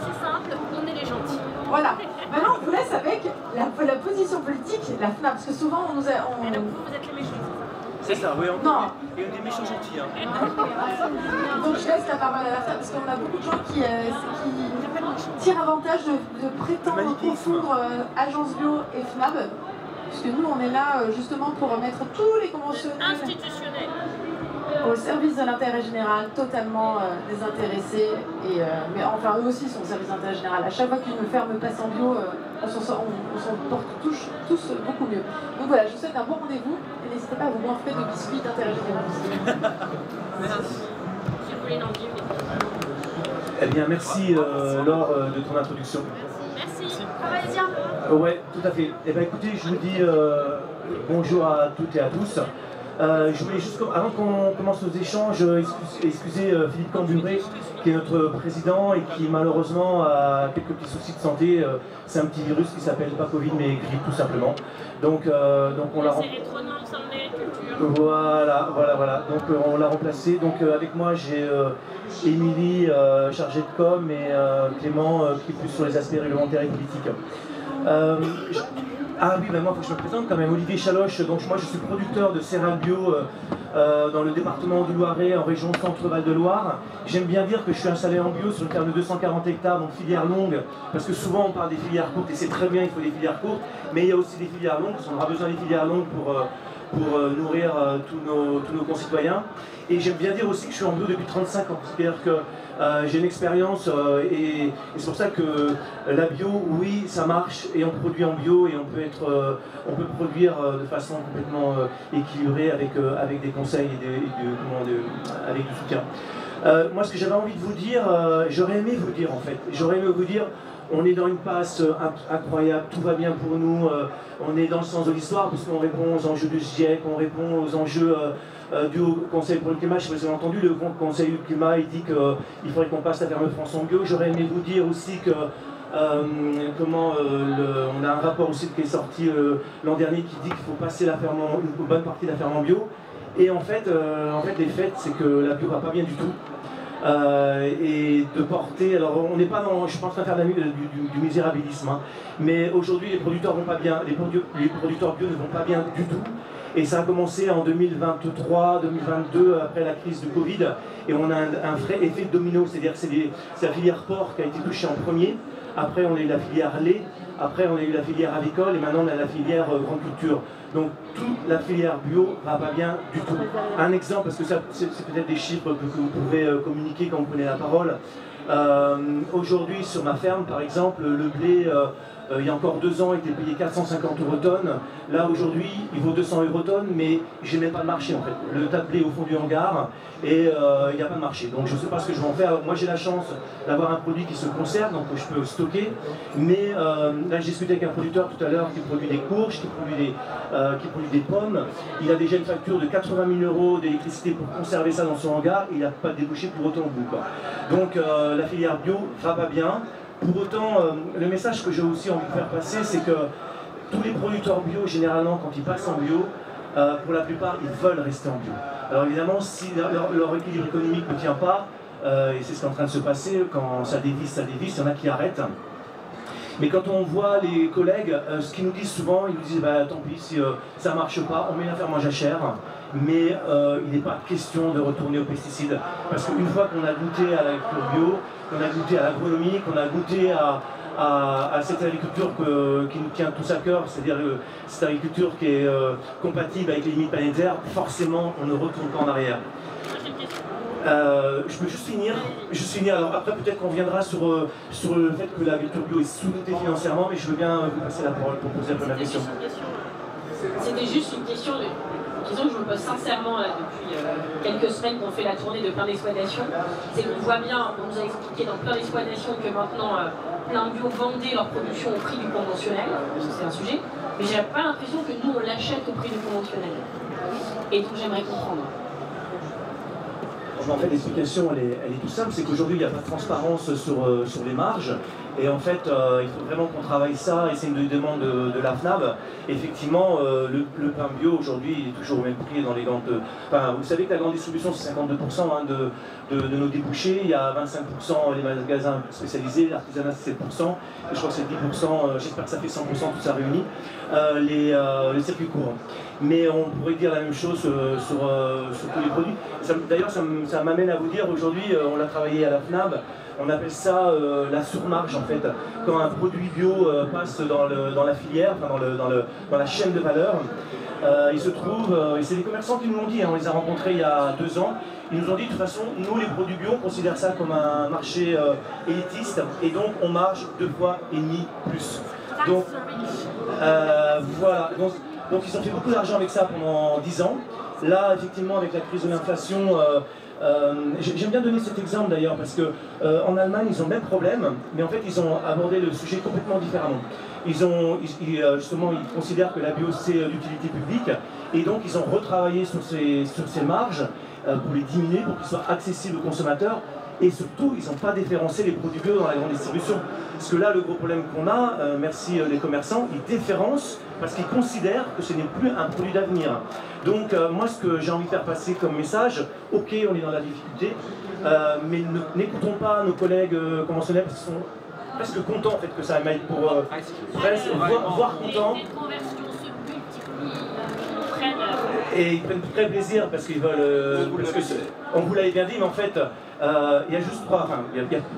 c'est simple, on est les gentils. Voilà. Maintenant, on vous laisse avec la position politique, la FNAP, parce que souvent on nous a... Et donc vous êtes les méchants. C'est ça, oui, on Non. est des méchants gentils. Hein. Donc je laisse la parole à la FNAP, parce qu'on a beaucoup de gens qui tirent avantage de prétendre confondre Agence Bio et FNAP. Parce que nous, on est là justement pour mettre tous les conventionnels institutionnels au service de l'intérêt général, totalement désintéressés. Mais enfin, eux aussi sont au service de l'intérêt général. À chaque fois qu'une ferme passe en bio, on s'en porte tous beaucoup mieux. Donc voilà, je vous souhaite un bon rendez-vous et n'hésitez pas à vous goinfrer de biscuits d'intérêt général. Merci. Si vous voulez une envie, Eh bien, merci Laure de ton introduction. merci. Travaillez bien. Ouais, tout à fait. Eh bien, écoutez, je vous dis bonjour à toutes et à tous. Je voulais juste, avant qu'on commence nos échanges, excuser Philippe Camburé, qui est notre président et qui malheureusement a quelques petits soucis de santé. C'est un petit virus qui s'appelle pas Covid mais grippe tout simplement. Donc on l'a Donc on l'a remplacé. Donc avec moi j'ai Émilie chargée de com et Clément qui est plus sur les aspects réglementaires et politiques. Ah oui, ben moi, il faut que je me présente quand même. Olivier Chaloche, donc moi je suis producteur de céréales bio dans le département du Loiret, en région Centre-Val de Loire. J'aime bien dire que je suis installé en bio sur une terre de 240 hectares, donc filière longue, parce que souvent on parle des filières courtes, et c'est très bien, il faut des filières courtes, mais il y a aussi des filières longues, parce qu'on aura besoin des filières longues pour nourrir tous nos concitoyens. Et j'aime bien dire aussi que je suis en bio depuis 35 ans, c'est-à-dire que j'ai une expérience et c'est pour ça que la bio, oui, ça marche et on produit en bio et on peut produire de façon complètement équilibrée avec des conseils et avec du soutien. Moi, ce que j'avais envie de vous dire, j'aurais aimé vous dire en fait, on est dans une passe incroyable, tout va bien pour nous, on est dans le sens de l'histoire parce qu'on répond aux enjeux du GIEC, on répond aux enjeux du Haut Conseil pour le climat. Je sais pas si vous avez entendu, le Haut Conseil du climat, il dit qu'il faudrait qu'on passe la ferme France en bio. J'aurais aimé vous dire aussi que on a un rapport aussi qui est sorti l'an dernier qui dit qu'il faut passer une bonne partie de la ferme en bio. Et en fait les faits, c'est que la bio va pas bien du tout. Et de porter, alors on n'est pas dans, je pense pas faire du misérabilisme, hein, mais aujourd'hui les producteurs vont pas bien, les producteurs bio ne vont pas bien du tout. Et ça a commencé en 2023, 2022, après la crise du Covid, et on a un vrai effet domino, c'est-à-dire que c'est la filière porc qui a été touchée en premier, après on a eu la filière lait, après on a eu la filière avicole, et maintenant on a la filière grande culture. Donc toute la filière bio va pas bien du tout. Un exemple, parce que c'est peut-être des chiffres que vous pouvez communiquer quand vous prenez la parole. Aujourd'hui sur ma ferme par exemple, le blé il y a encore 2 ans était payé 450 € tonne. Là aujourd'hui il vaut 200 € tonne, mais j'ai même pas de marché en fait. Le tas de blé au fond du hangar et il n'y a pas de marché. Donc je ne sais pas ce que je vais en faire. Alors, moi j'ai la chance d'avoir un produit qui se conserve, donc je peux stocker. Mais là j'ai discuté avec un producteur tout à l'heure qui produit des courges, qui produit des pommes. Il a déjà une facture de 80 000 € d'électricité pour conserver ça dans son hangar. Il n'a pas débouché pour autant au bout, quoi. Donc la filière bio va pas bien. Pour autant, le message que j'ai aussi envie de faire passer, c'est que tous les producteurs bio, généralement, quand ils passent en bio, pour la plupart, ils veulent rester en bio. Alors évidemment, si leur équilibre économique ne tient pas, et c'est ce qui est en train de se passer, quand ça dévisse, il y en a qui arrêtent. Mais quand on voit les collègues, ce qu'ils nous disent souvent, ils nous disent bah, tant pis si ça ne marche pas, on met la ferme en jachère, mais il n'est pas question de retourner aux pesticides. Parce qu'une fois qu'on a goûté à l'agriculture bio, qu'on a goûté à l'agronomie, qu'on a goûté à cette agriculture qui nous tient tous à cœur, c'est-à-dire cette agriculture qui est compatible avec les limites planétaires, forcément on ne retourne pas en arrière. Je peux juste finir, alors après peut-être qu'on reviendra sur le fait que l'agriculture bio est sous-dotée financièrement, mais je veux bien vous passer la parole pour poser la première question. C'était juste une question que je me pose sincèrement là, depuis quelques semaines qu'on fait la tournée de plein d'exploitations. C'est qu'on voit bien, on nous a expliqué dans plein d'exploitations que maintenant plein de bio vendaient leur production au prix du conventionnel, parce que c'est un sujet, mais j'ai pas l'impression que nous on l'achète au prix du conventionnel. Et donc j'aimerais comprendre. En fait, l'explication, elle est tout simple, c'est qu'aujourd'hui, il n'y a pas de transparence sur les marges. Et en fait, il faut vraiment qu'on travaille ça, et c'est une demande de la FNAB. Effectivement, le pain bio aujourd'hui, il est toujours au même prix dans les grandes... Enfin, vous savez que la grande distribution, c'est 52% hein, de nos débouchés. Il y a 25% les magasins spécialisés, l'artisanat c'est 7%, et je crois que c'est 10%, j'espère que ça fait 100% tout ça réuni, les circuits courts. Mais on pourrait dire la même chose sur tous les produits. D'ailleurs, ça m'amène à vous dire, aujourd'hui, on l'a travaillé à la FNAB, on appelle ça la surmarge en fait. Quand un produit bio passe dans la filière, enfin dans la chaîne de valeur, il se trouve, et c'est les commerçants qui nous l'ont dit, hein, on les a rencontrés il y a 2 ans, ils nous ont dit de toute façon, nous les produits bio, on considère ça comme un marché élitiste, et donc on marge 2,5 fois plus. Donc voilà, donc ils ont fait beaucoup d'argent avec ça pendant 10 ans. Là, effectivement, avec la crise de l'inflation, j'aime bien donner cet exemple d'ailleurs parce que en Allemagne ils ont le même problème, mais en fait ils ont abordé le sujet complètement différemment. Justement, ils considèrent que la bio c'est d'utilité publique et donc ils ont retravaillé sur ces marges pour les diminuer, pour qu'ils soient accessibles aux consommateurs. Et surtout, ils n'ont pas différencié les produits bio dans la grande distribution. Parce que là, le gros problème qu'on a, merci les commerçants, ils différencient parce qu'ils considèrent que ce n'est plus un produit d'avenir. Donc moi, ce que j'ai envie de faire passer comme message, ok, on est dans la difficulté, mais n'écoutons pas nos collègues conventionnels parce qu'ils sont presque contents en fait, que ça aille pour voire contents. Et ils prennent très plaisir parce qu'ils veulent. On vous l'avait bien dit, mais en fait, il y a juste 3. Enfin,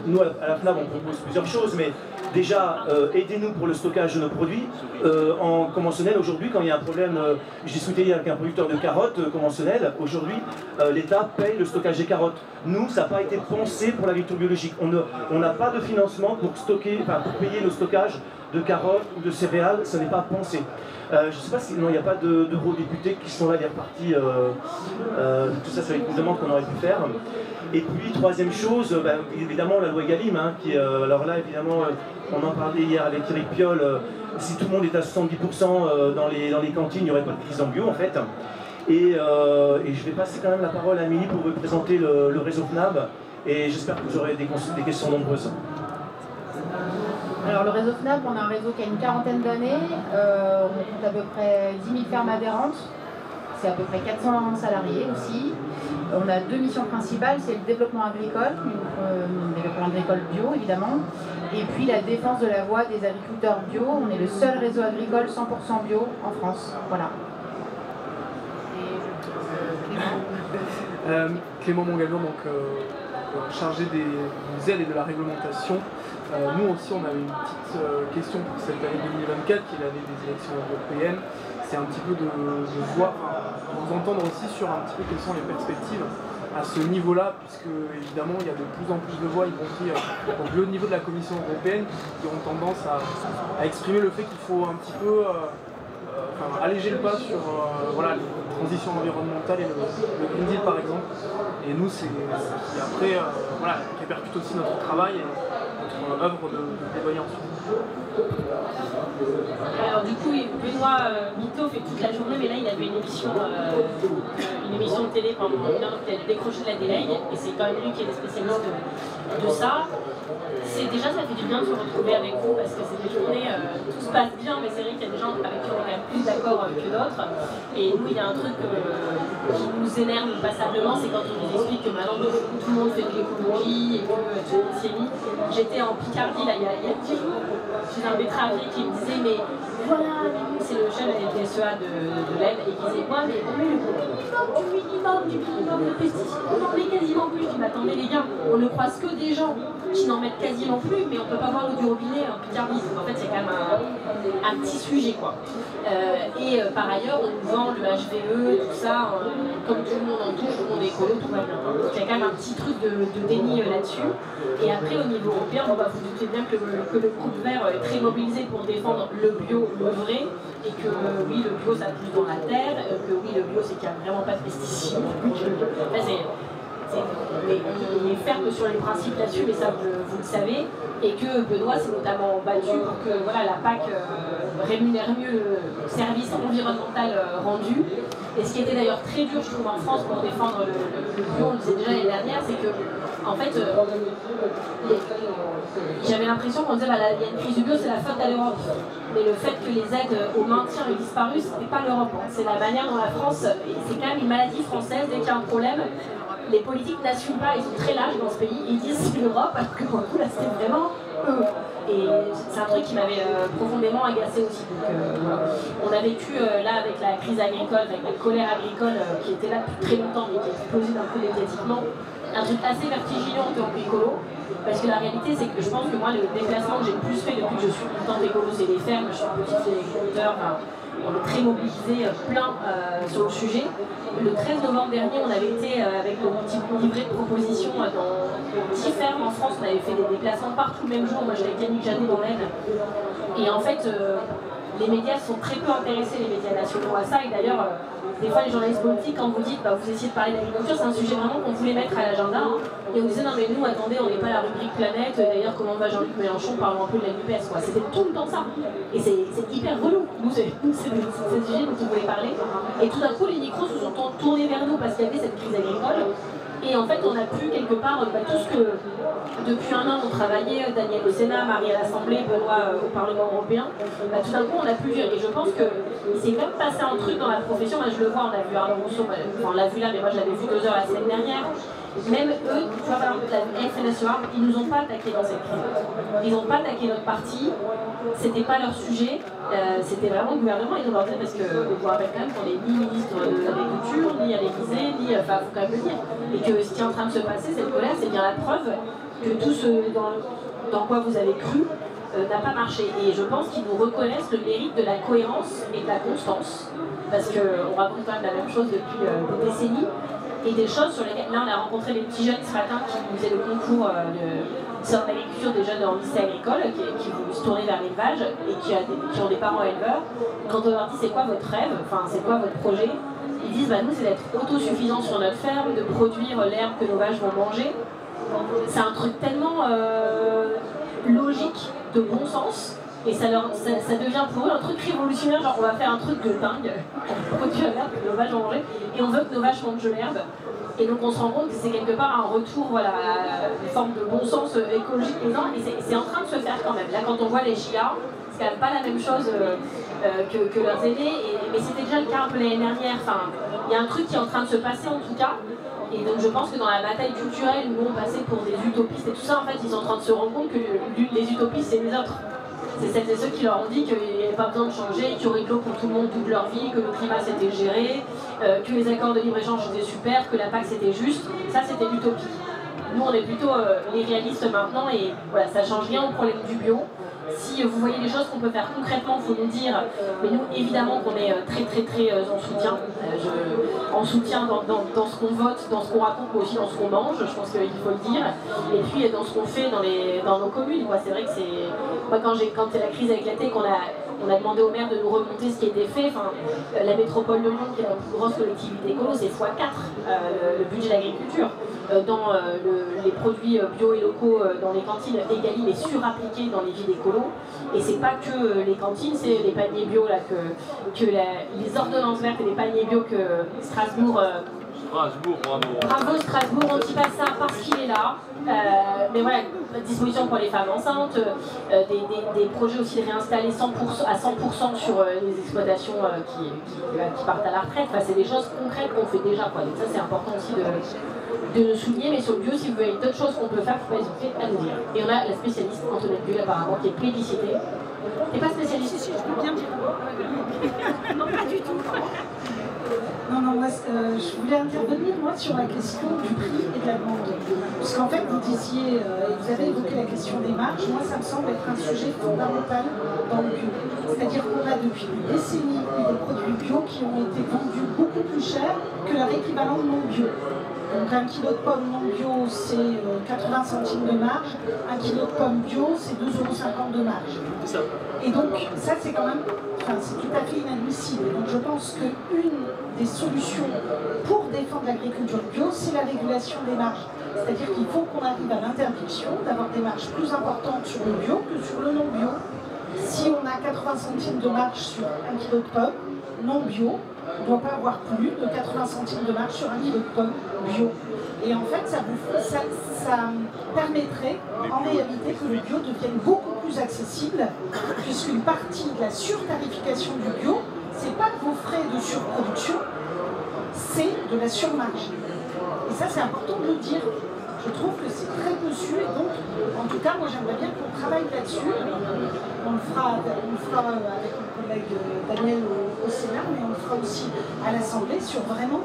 nous à la FNAB, on propose plusieurs choses, mais déjà, aidez-nous pour le stockage de nos produits. En conventionnel, aujourd'hui, quand il y a un problème, j'ai discuté avec un producteur de carottes conventionnel, aujourd'hui, l'État paye le stockage des carottes. Nous, ça n'a pas été pensé pour l'agriculture biologique. On n'a pas de financement pour stocker, pour payer le stockage de carottes ou de céréales, ce n'est pas pensé. Je ne sais pas si il n'y a pas d'eurodéputés qui sont là, des repartis. Tout ça, c'est une demande qu'on aurait pu faire. Et puis, troisième chose, évidemment, la loi Egalim, hein, qui, alors là, évidemment, on en parlait hier avec Eric Piolle, si tout le monde est à 70% dans les cantines, il n'y aurait pas de crise en bio, en fait. Et je vais passer quand même la parole à Amélie pour vous présenter le réseau FNAB, et j'espère que vous aurez des questions nombreuses. Alors le réseau FNAB, on a un réseau qui a une quarantaine d'années, on compte à peu près 10 000 fermes adhérentes, c'est à peu près 400 salariés aussi. On a 2 missions principales, c'est le développement agricole, développement agricole bio évidemment, et puis la défense de la voix des agriculteurs bio. On est le seul réseau agricole 100% bio en France. Voilà. Clément Mongalon, donc chargé des aides et de la réglementation. Nous aussi, on avait une petite question pour cette année 2024, qui est l'année des élections européennes. C'est un petit peu de voir, vous entendre aussi sur un petit peu quelles sont les perspectives à ce niveau-là, puisque évidemment, il y a de plus en plus de voix, y compris au niveau de la Commission européenne, qui ont tendance à exprimer le fait qu'il faut un petit peu alléger le pas sur voilà, les transitions environnementales et le Green Deal par exemple. Et nous, c'est qui après voilà, répercute aussi notre travail et notre œuvre de plaidoyance. Alors du coup, Benoît Mito fait toute la journée, mais là il avait une émission de télé pendant une heure, qui a décroché de la délai, et c'est quand même lui qui est le spécialiste de ça. Déjà, ça fait du bien de se retrouver avec vous, parce que c'est des journées, tout se passe bien, mais c'est vrai qu'il y a des gens avec qui on est quand même plus d'accord que d'autres. Et nous, il y a un truc qui nous énerve passablement, c'est quand on nous explique que maintenant tout le monde fait de l'écologie et que tout le monde s'y est mis. J'étais en Picardie là, il y a 10 jours, chez un betteravier qui me disait mais voilà, c'est le chef des TSEA de l'aide, et qui disait ouais mais on met le minimum de pesticides, on en met quasiment plus. Je dis mais attendez les gars, on ne croise que des gens qui n'en mettent quasiment plus, mais on ne peut pas voir l'eau du robinet en Picardie. En fait c'est quand même un petit sujet quoi. Par ailleurs on nous vend le HVE, tout ça, comme tout le monde en touche, tout le monde est écolo, tout va bien. Donc il y a quand même un petit truc de déni là-dessus. Et après au niveau européen, vous doutez bien que le groupe vert est très mobilisé pour défendre le bio, le vrai, et que oui, le bio ça pousse dans la terre, que oui, le bio c'est qu'il n'y a vraiment pas de pesticides. les ferme sur les principes là-dessus, mais ça vous le savez, et que Benoît s'est notamment battu pour que voilà, la PAC rémunère mieux le service environnemental rendu. Et ce qui était d'ailleurs très dur, je trouve, en France pour défendre le bio, on le disait déjà l'année dernière, c'est que, en fait, j'avais l'impression qu'on disait bah, il y a une crise du bio, c'est la faute à l'Europe. Mais le fait que les aides au maintien aient disparu, c'était pas l'Europe. Hein. C'est la manière dont la France, c'est quand même une maladie française, dès qu'il y a un problème, les politiques n'assument pas, ils sont très lâches dans ce pays, ils disent c'est l'Europe, alors que pour le coup là c'était vraiment eux. Et c'est un truc qui m'avait profondément agacé aussi. Donc, voilà. On a vécu là avec la crise agricole, avec la colère agricole qui était là depuis très longtemps mais qui a explosé d'un coup médiatiquement, un truc assez vertigineux en tant qu'écolo. Parce que la réalité, c'est que je pense que moi, le déplacement que j'ai le plus fait depuis que je suis militante écolo, c'est les fermes. Je suis un petit agriculteur, on est très mobilisés, plein sur le sujet. Le 13 novembre dernier, on avait été avec le petit livret de propositions dans 10 fermes en France. On avait fait des déplacements partout le même jour. Moi, j'étais avec Yannick Jadot dans l'Aisne. Et en fait, les médias sont très peu intéressés, les médias nationaux, à ça. Et d'ailleurs, des fois, les journalistes politiques, quand vous dites, bah, vous essayez de parler d'agriculture, c'est un sujet vraiment qu'on voulait mettre à l'agenda. Hein. Et on disait, non mais nous, attendez, on n'est pas la rubrique planète. D'ailleurs, comment va Jean-Luc Mélenchon, parlons un peu de la NUPES. C'était tout le temps ça. Et c'est hyper relou. Nous, c'est le sujet dont on voulait parler. Et tout d'un coup, les micros se sont tournés vers nous parce qu'il y avait cette crise agricole. Et en fait, on a pu quelque part, tout ce que depuis un an on travaillait, Daniel au Sénat, Marie à l'Assemblée, Benoît au Parlement européen, tout d'un coup on a pu vivre. Et je pense qu'il s'est quand même passé un truc dans la profession. Moi je le vois, on a vu Arnaud Rousseau, on l'a vu là, mais moi je l'avais vu 2 heures la semaine dernière. Même eux, tu vois, par exemple, la FNSEA, ils nous ont pas attaqué dans cette crise. Ils n'ont pas attaqué notre parti, c'était pas leur sujet, c'était vraiment le gouvernement. Ils ont leur dit parce que vous rappelle quand même qu'on n'est ni ministre de l'Agriculture, ni à l'Élysée, ni. Enfin, faut quand même le dire. Et que ce qui est en train de se passer, cette colère, c'est bien la preuve que tout ce dans quoi vous avez cru n'a pas marché. Et je pense qu'ils nous reconnaissent le mérite de la cohérence et de la constance, parce qu'on raconte quand même la même chose depuis des décennies. Et des choses sur lesquelles, là on a rencontré les petits jeunes ce matin qui faisaient le concours de sorte d'agriculture des jeunes en lycée agricole, qui voulaient se tourner vers l'élevage et qui ont des parents éleveurs. Quand on leur dit c'est quoi votre rêve, enfin c'est quoi votre projet, ils disent bah nous c'est d'être autosuffisants sur notre ferme, de produire l'herbe que nos vaches vont manger. C'est un truc tellement logique, de bon sens. Et ça devient pour eux un truc révolutionnaire, genre on va faire un truc de dingue, on produit l'herbe que nos vaches vont manger, et on veut que nos vaches mangent de l'herbe. Et donc on se rend compte que c'est quelque part un retour, voilà, à une forme de bon sens écologique, et c'est en train de se faire quand même. Là quand on voit les chias, c'est quand même pas la même chose que leurs aînés, mais c'était déjà le cas un peu l'année dernière. Enfin, il y a un truc qui est en train de se passer en tout cas. Et donc je pense que dans la bataille culturelle, nous on passait pour des utopistes et tout ça, en fait ils sont en train de se rendre compte que les utopistes c'est les autres. C'est celles et ceux qui leur ont dit qu'il n'y avait pas besoin de changer, qu'il y aurait de l'eau pour tout le monde toute leur vie, que le climat c'était géré, que les accords de libre-échange c'était super, que la PAC c'était juste. Ça c'était l'utopie. Nous on est plutôt les réalistes maintenant et voilà, ça change rien au problème du bio. Si vous voyez les choses qu'on peut faire concrètement, il faut nous dire. Mais nous, évidemment qu'on est très en soutien. En soutien dans ce qu'on vote, dans ce qu'on raconte, mais aussi dans ce qu'on mange, je pense qu'il faut le dire. Et puis dans ce qu'on fait dans nos communes. C'est vrai que c'est... Moi, quand la crise a éclaté, qu'on a demandé au maire de nous remonter ce qui était fait, la métropole de Lyon, qui est la plus grosse collectivité écolo, c'est x4 le budget d'agriculture. Dans les produits bio et locaux dans les cantines, Egalim est surappliqué dans les villes écolos. Et c'est pas que les cantines, c'est les paniers bio, là, les ordonnances vertes et les paniers bio que Strasbourg... Bravo Strasbourg, on dit pas ça parce qu'il est là. Mais voilà, disposition pour les femmes enceintes, des projets aussi de réinstaller à 100% sur les exploitations qui partent à la retraite. Enfin, c'est des choses concrètes qu'on fait déjà, quoi. Donc ça c'est important aussi de le souligner. Mais sur le bio, si vous voyez d'autres choses qu'on peut faire, il ne faut pas hésiter à nous dire. Et on a la spécialiste Antoinette Bulle apparemment qui est plébiscitée. T'es pas spécialiste? Si, je peux bien dire. Non, pas du tout. Non, moi, je voulais intervenir moi sur la question du prix et de la demande. Parce qu'en fait, vous disiez, vous avez évoqué la question des marges. Moi, ça me semble être un sujet fondamental dans le bio. C'est-à-dire qu'on a depuis des décennies des produits bio qui ont été vendus beaucoup plus cher que leur équivalent non bio. Donc 1 kg de pommes non bio, c'est 80 centimes de marge. 1 kg de pommes bio, c'est 2,50 € de marge. Et donc ça c'est quand même, c'est tout à fait inadmissible. Donc je pense qu'une des solutions pour défendre l'agriculture bio, c'est la régulation des marges. C'est-à-dire qu'il faut qu'on arrive à l'interdiction d'avoir des marges plus importantes sur le bio que sur le non bio. Si on a 80 centimes de marge sur 1 kg de pommes non bio, on ne doit pas avoir plus de 80 centimes de marge sur 1 kg de pommes bio. Et en fait, ça permettrait en réalité que le bio devienne beaucoup plus accessible, puisqu'une partie de la surtarification du bio, ce n'est pas de vos frais de surproduction, c'est de la surmarge. Et ça, c'est important de le dire. Je trouve que c'est très peu su, et donc, en tout cas, moi j'aimerais bien qu'on travaille là-dessus. On le fera avec mon collègue Daniel au Sénat, mais on le fera aussi à l'Assemblée sur vraiment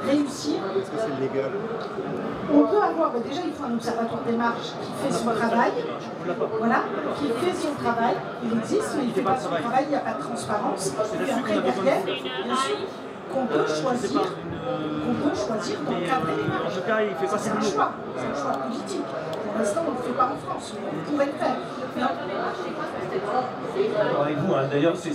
réussir. Est-ce que c'est légal? On peut avoir, déjà il faut un observatoire des marges qui fait son travail, voilà, qui fait son travail, il existe, mais il ne fait pas son travail, il n'y a pas de transparence. Et après, derrière, bien sûr, qu'on peut choisir d'encadrer les marges. En tout cas, il fait pas c'est un choix politique. Pour l'instant, on ne le fait pas en France, mais on pourrait le faire. Avec vous, hein. D'ailleurs, c'est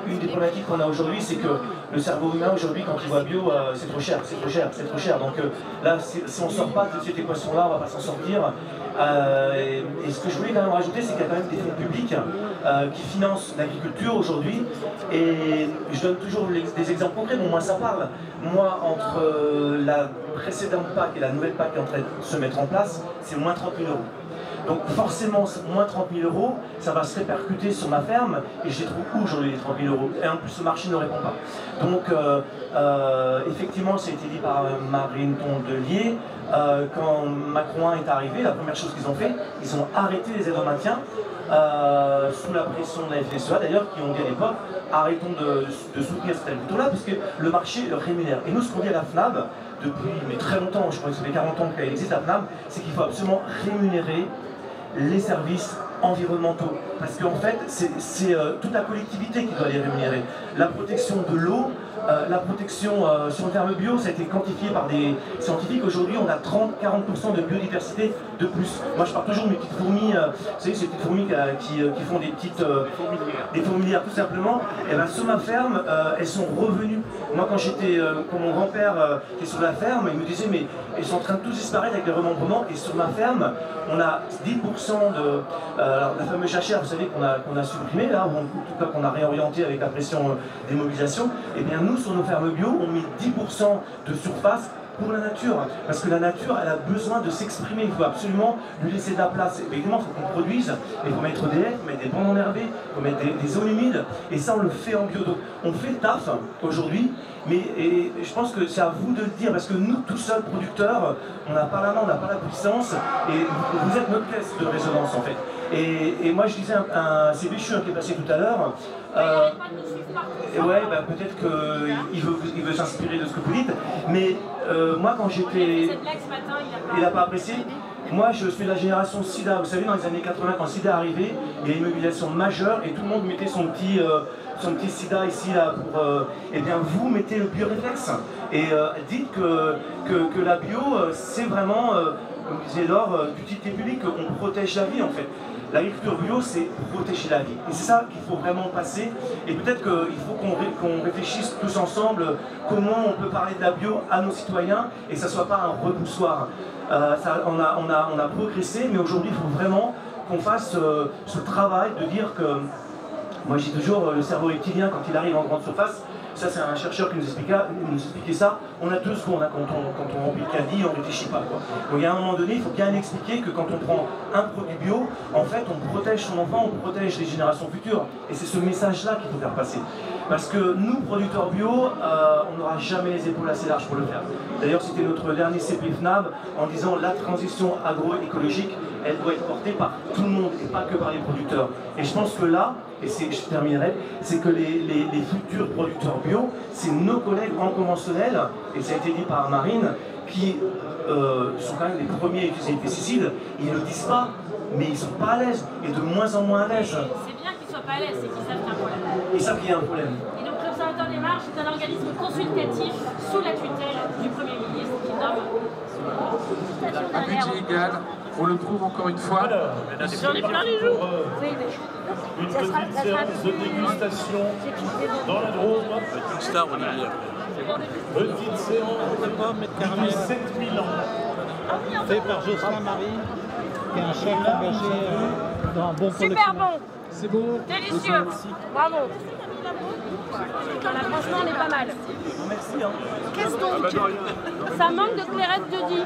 une des problématiques qu'on a aujourd'hui, c'est que le cerveau humain aujourd'hui, quand il voit bio, c'est trop cher, c'est trop cher, c'est trop cher. Donc là, si on ne sort pas de cette équation-là, on ne va pas s'en sortir. Et ce que je voulais quand même rajouter, c'est qu'il y a quand même des fonds publics qui financent l'agriculture aujourd'hui. Et je donne toujours des exemples concrets, mais au moins ça parle. Moi, entre la précédente PAC et la nouvelle PAC qui est en train de se mettre en place, c'est moins 30 000 €. Donc forcément, moins 30 000 €, ça va se répercuter sur ma ferme, et je les trouve où aujourd'hui les 30 000 €? Et en plus, le marché ne répond pas. Donc, effectivement, ça a été dit par Marine Tondelier, quand Macron est arrivé, la première chose qu'ils ont fait, ils ont arrêté les aides au maintien, sous la pression de la FDSEA d'ailleurs, qui ont dit à l'époque, arrêtons de soutenir cette agriculture-là, puisque le marché le rémunère. Et nous, ce qu'on dit à la FNAB, depuis très longtemps, je crois que ça fait 40 ans qu'elle existe, la FNAB, c'est qu'il faut absolument rémunérer les services environnementaux. Parce qu'en fait, c'est toute la collectivité qui doit les rémunérer. La protection de l'eau, la protection sur une ferme bio, ça a été quantifié par des scientifiques. Aujourd'hui, on a 30-40% de biodiversité de plus. Moi, je parle toujours de mes petites fourmis, vous savez, ces petites fourmis qui font des petites... des fourmilières, tout simplement. Et bien, sur ma ferme, elles sont revenues. Moi, quand mon grand-père était sur la ferme, il me disait, mais ils sont en train de tous disparaître avec les remembrements. Et sur ma ferme, on a 10% de... la fameuse jachère, vous savez, qu'on a supprimée, là, ou en tout cas qu'on a réorienté avec la pression des mobilisations. Et bien, nous, sur nos fermes bio, on met 10% de surface pour la nature, parce que la nature, elle a besoin de s'exprimer, il faut absolument lui laisser de la place. Évidemment, il faut qu'on produise, il faut mettre des haies, il faut mettre des bandes enherbées, il faut mettre des zones humides, et ça, on le fait en bio. Donc, on fait le taf aujourd'hui, mais je pense que c'est à vous de le dire, parce que nous, tout seuls, producteurs, on n'a pas la main, on n'a pas la puissance, et vous êtes notre caisse de résonance, en fait. Et moi, je disais c'est Béchu qui est passé tout à l'heure. Ouais, bah, peut-être qu'il veut s'inspirer de ce que vous dites, mais moi quand j'étais... Il n'a pas apprécié. Moi je suis de la génération SIDA, vous savez dans les années 80 quand SIDA est arrivé, il y a une mobilisation majeure et tout le monde mettait son petit SIDA ici là pour... eh bien vous mettez le bioréflexe et dites que la bio c'est vraiment, comme disait Laure, d'utilité publique, qu'on protège la vie en fait. L'agriculture bio, c'est protéger la vie. Et c'est ça qu'il faut vraiment passer. Et peut-être qu'il faut qu'on réfléchisse tous ensemble comment on peut parler de la bio à nos citoyens et que ça ne soit pas un repoussoir. On a progressé, mais aujourd'hui, il faut vraiment qu'on fasse ce travail de dire que, moi je dis toujours, le cerveau reptilien, quand il arrive en grande surface, ça c'est un chercheur qui nous expliquait ça, on a 2 secondes, hein, quand on remplit le caddie, on ne réfléchit pas. Quoi. Donc il y a un moment donné, il faut bien expliquer que quand on prend un produit bio, en fait on protège son enfant, on protège les générations futures. Et c'est ce message-là qu'il faut faire passer. Parce que nous, producteurs bio, on n'aura jamais les épaules assez larges pour le faire. D'ailleurs, c'était notre dernier CPFNAB en disant la transition agroécologique, elle doit être portée par tout le monde et pas que par les producteurs. Et je pense que là, et je terminerai, c'est que les futurs producteurs bio, c'est nos collègues en conventionnel, et ça a été dit par Marine, qui sont quand même les premiers à utiliser les pesticides, ils ne le disent pas, mais ils ne sont pas à l'aise, et de moins en moins à l'aise. C'est bien qu'ils ne soient pas à l'aise, c'est qu'ils savent qu'il y a un problème. Ils savent qu'il y a un problème. Et donc l'Observatoire des marges, c'est un organisme consultatif sous la tutelle du Premier ministre qui nomme À budget égal, on le trouve encore une fois. J'en ai plein les joues. Une petite séance de dégustation dans la Drôme. Petite star, Olivier. Petite séance depuis 7000 ans. Fait par Jocelyn Marie, qui est un chef engagé dans un bon Super bon. C'est bon. Délicieux. Bravo. Voilà, franchement, on est pas mal. Merci. Qu'est-ce donc? Ça manque de clairette de Die.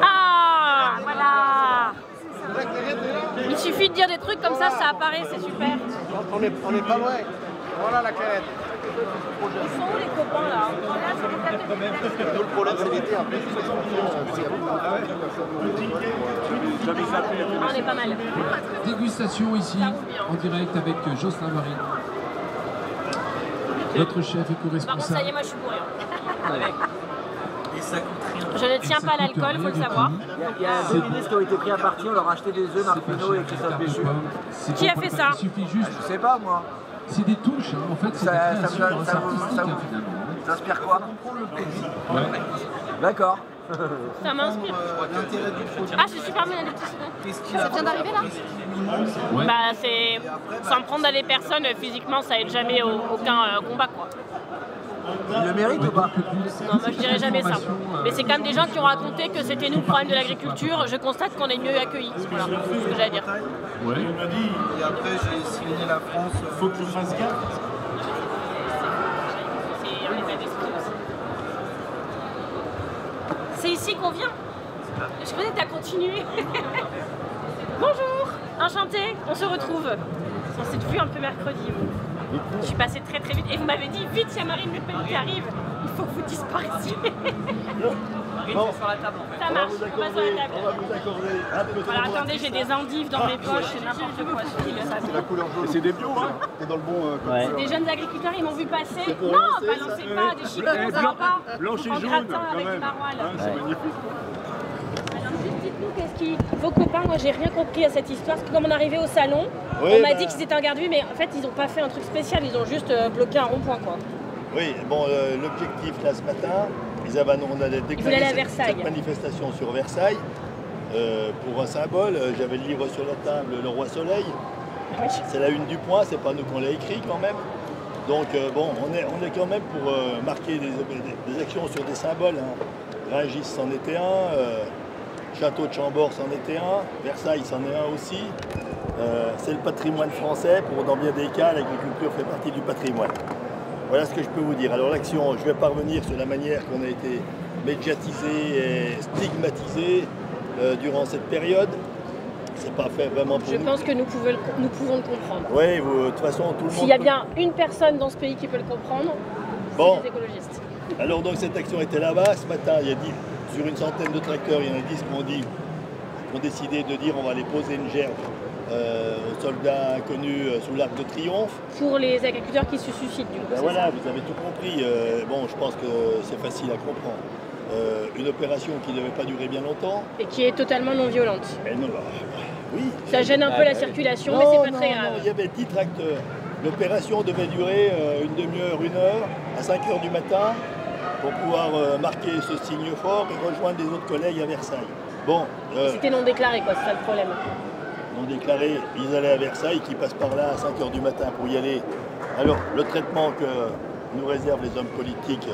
Ah, voilà. Il suffit de dire des trucs comme ça apparaît, c'est super. On est pas loin. Voilà la clairette. Ils sont où les copains là? Nous, le problème, c'est l'été. Après, on est pas mal. Dégustation ici, en direct avec Jocelyn Marie. Notre chef Par contre, éco-responsable. ça y est, moi je suis bourré. Je ne tiens pas à l'alcool, faut le savoir. Il y a deux ministres qui ont été pris à partie, on leur a acheté des œufs, Martino et Christophe Béchu. Qui a fait ça? Il suffit juste. Je sais pas moi. C'est des touches, hein. En fait, c'est des créations artistiques finalement. Ça inspire quoi? Ouais. D'accord. Ça m'inspire. Ah, c'est super bien l'électricité. Ça vient d'arriver là? Ouais. Bah, c'est. Sans prendre à des personnes, physiquement, ça aide jamais aucun combat quoi. Il le mérite ou pas? Non, moi je dirais jamais ça. Mais c'est quand même des gens qui ont raconté que c'était nous le problème de l'agriculture. Je constate qu'on est mieux accueillis. Voilà, c'est ce que j'ai à dire. Ouais. Et après, j'ai signé la France. Faut que je fasse gaffe. C'est ici qu'on vient. Je connais, t'as continué. Bonjour, enchanté, on se retrouve. On s'est vu un peu mercredi. Je suis passée très très vite et vous m'avez dit vite, il y a Marine Le Pen qui arrive. Il faut que vous disparaissiez. Bon, sur la table en fait. Ça marche, on va sur la table. On va vous accorder un peu de Voilà, attendez, j'ai des endives dans mes poches, c'est n'importe quoi. C'est la couleur jaune. C'est des bio, hein? T'es dans le bon. C'est des jeunes agriculteurs, ils m'ont vu passer. Non, balancez pas, des chicots, ça va pas. Blanche et En jaune, gratin quand avec même. du maroilles. C'est magnifique. Alors juste dites-nous qu'est-ce qui... Vos copains, moi j'ai rien compris à cette histoire, parce que comme on arrivait au salon, Oui, on m'a dit qu'ils étaient en garde à vue, mais en fait ils n'ont pas fait un truc spécial, ils ont juste bloqué un rond-point quoi. Oui, bon, l'objectif là ce matin, on a déclaré cette manifestation sur Versailles pour un symbole. J'avais le livre sur la table, Le Roi Soleil. C'est la une du Point, c'est pas nous qu'on l'a écrit quand même. Donc bon, on est quand même pour marquer des actions sur des symboles. Hein. Rungis c'en était un, Château de Chambord c'en était un, Versailles c'en est un aussi. C'est le patrimoine français, dans bien des cas, l'agriculture fait partie du patrimoine. Voilà ce que je peux vous dire. Alors l'action, je vais pas revenir sur la manière qu'on a été médiatisé et stigmatisé durant cette période. C'est pas fait vraiment pour nous. Je pense que nous pouvons le comprendre. Oui, de toute façon, tout le monde... S'il y a bien une personne dans ce pays qui peut le comprendre, c'est les écologistes. Alors donc cette action était là-bas. Ce matin, il y a 10, sur une centaine de tracteurs, il y en a 10 qui ont décidé de dire on va aller poser une gerbe aux soldats inconnus sous l'Arc de Triomphe. Pour les agriculteurs qui se suicident, du coup. Ben voilà, vous avez tout compris. Bon, je pense que c'est facile à comprendre. Une opération qui ne devait pas durer bien longtemps. Et qui est totalement non violente. Et non, oui. Ça gêne un peu la circulation, mais c'est pas très grave. Non, il y avait 10 tracteurs. L'opération devait durer une demi-heure, une heure, à 5 h du matin, pour pouvoir marquer ce signe fort et rejoindre les autres collègues à Versailles. Bon. C'était non déclaré, quoi, c'est ça le problème. Non déclaré, ils allaient à Versailles, qui passent par là à 5 h du matin pour y aller. Alors, le traitement que nous réservent les hommes politiques,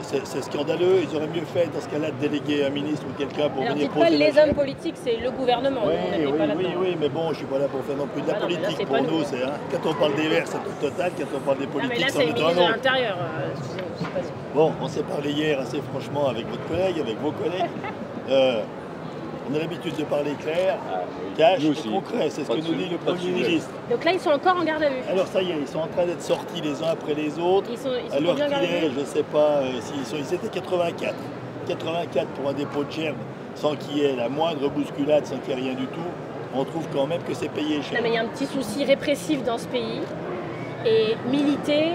c'est scandaleux. Ils auraient mieux fait, dans ce cas-là, de déléguer un ministre ou quelqu'un pour venir poser pas les hommes politiques, c'est le gouvernement. Oui, mais bon, je ne suis pas là pour faire non plus de la politique. Pour nous, c'est quand on parle des Verts, c'est tout total. Quand on parle des politiques, c'est un autre. De l'Intérieur. Bon, on s'est parlé hier assez franchement avec votre collègue, avec vos collègues. On a l'habitude de parler clair, cash et concret, c'est ce que nous dit le Premier ministre. Donc là, ils sont encore en garde à vue. Alors ça y est, ils sont en train d'être sortis les uns après les autres. Ils sont alors qu'il est, je ne sais pas, ils étaient 84. 84 pour un dépôt de gerbe, sans qu'il y ait la moindre bousculade, sans qu'il n'y ait rien du tout. On trouve quand même que c'est payé cher. Non, mais il y a un petit souci répressif dans ce pays. Et militer,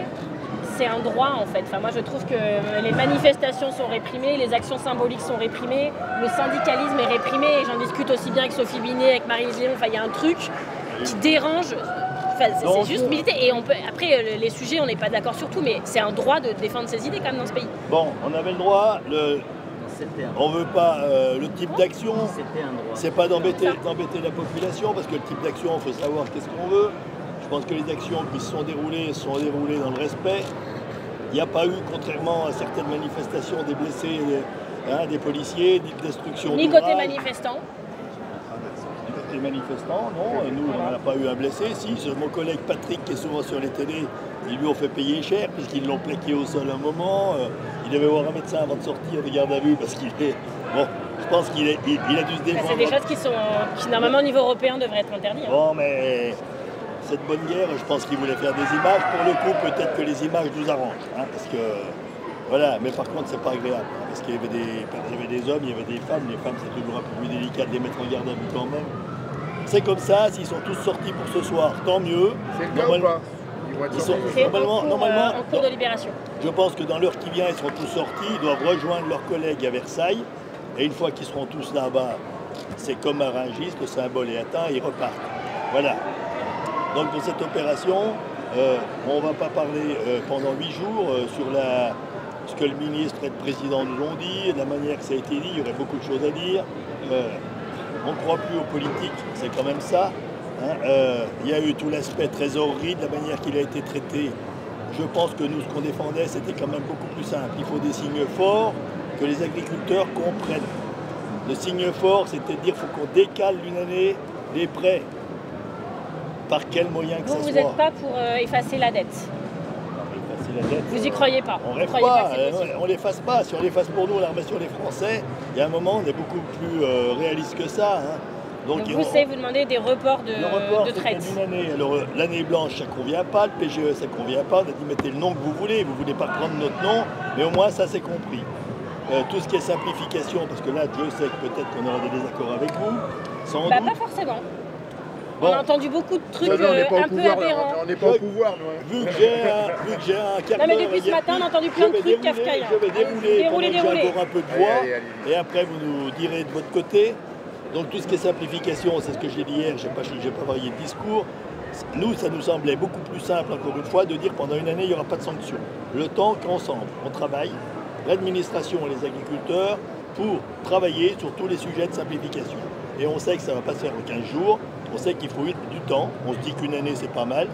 c'est un droit en fait. Enfin, moi je trouve que les manifestations sont réprimées, les actions symboliques sont réprimées, le syndicalisme est réprimé, et j'en discute aussi bien avec Sophie Binet, avec Marie Léon. Enfin, il y a un truc qui dérange c'est juste militer. Et après, les sujets, on n'est pas d'accord sur tout, mais c'est un droit de défendre ses idées quand même dans ce pays. Bon, on avait le droit, on ne veut pas le type d'action, c'est pas d'embêter la population, parce que le type d'action, il faut savoir qu'est-ce qu'on veut. Je pense que les actions qui se sont déroulées dans le respect. Il n'y a pas eu, contrairement à certaines manifestations, des blessés, des policiers, des destructions ni côté manifestant. Côté manifestant, non. Nous, on n'a pas eu un blessé. Si, mon collègue Patrick, qui est souvent sur les télés, ils lui ont fait payer cher, puisqu'ils l'ont plaqué au sol un moment. Il devait voir un médecin avant de sortir de garde à vue, parce qu'il est... Bon, je pense qu'il a dû se défendre. C'est des choses qui normalement, au niveau européen, devraient être interdites. Bon, mais... Cette bonne guerre, je pense qu'ils voulaient faire des images. Pour le coup, peut-être que les images nous arrangent. Parce que, voilà, mais par contre, c'est pas agréable. Parce qu'il y avait des hommes, il y avait des femmes. Les femmes, c'est toujours un peu plus délicat de les mettre en garde à vue quand même. C'est comme ça, s'ils sont tous sortis pour ce soir, tant mieux. C'est le cas ou pas? Normalement, en cours de libération. Je pense que dans l'heure qui vient, ils seront tous sortis. Ils doivent rejoindre leurs collègues à Versailles. Et une fois qu'ils seront tous là-bas, c'est comme à Rungis, le symbole est atteint, ils repartent. Voilà. Donc pour cette opération, on ne va pas parler pendant 8 jours sur ce que le ministre et le président nous ont dit, de la manière que ça a été dit, il y aurait beaucoup de choses à dire. On ne croit plus aux politiques, c'est quand même ça. Il y a eu tout l'aspect trésorerie, de la manière qu'il a été traité. Je pense que nous, ce qu'on défendait, c'était quand même beaucoup plus simple. Il faut des signes forts que les agriculteurs comprennent. Le signe fort, c'était de dire qu'il faut qu'on décale d'une année les prêts. Par quel moyen que ça soit. Vous n'êtes pas pour effacer la dette. Effacer la dette. Vous y croyez pas. On rêve pas. On l'efface pas. Si on l'efface pour nous, on la remet sur les Français. Il y a un moment, on est beaucoup plus réaliste que ça. Donc vous demandez des reports de traite. Une année. Alors l'année blanche, ça ne convient pas. Le PGE, ça ne convient pas. On a dit mettez le nom que vous voulez. Vous ne voulez pas prendre notre nom, mais au moins ça c'est compris. Tout ce qui est simplification, parce que là, Dieu sait que peut-être qu'on aura des désaccords avec vous. Sans doute. Pas forcément. Bon. On a entendu beaucoup de trucs un peu aberrants. On n'est pas au pouvoir, nous. Vu que j'ai un quart d'heure... Non, mais depuis ce matin, on a entendu plein de trucs kafkaïens. Je vais dérouler j'ai encore un peu de voix. Et après, vous nous direz de votre côté. Donc tout ce qui est simplification, c'est ce que j'ai dit hier, je n'ai pas varié de discours. Nous, ça nous semblait beaucoup plus simple, encore une fois, de dire pendant une année, il n'y aura pas de sanctions. Le temps qu'ensemble, on travaille, l'administration et les agriculteurs, pour travailler sur tous les sujets de simplification. Et on sait que ça ne va pas se faire en 15 jours. On sait qu'il faut du temps, on se dit qu'une année c'est pas mal,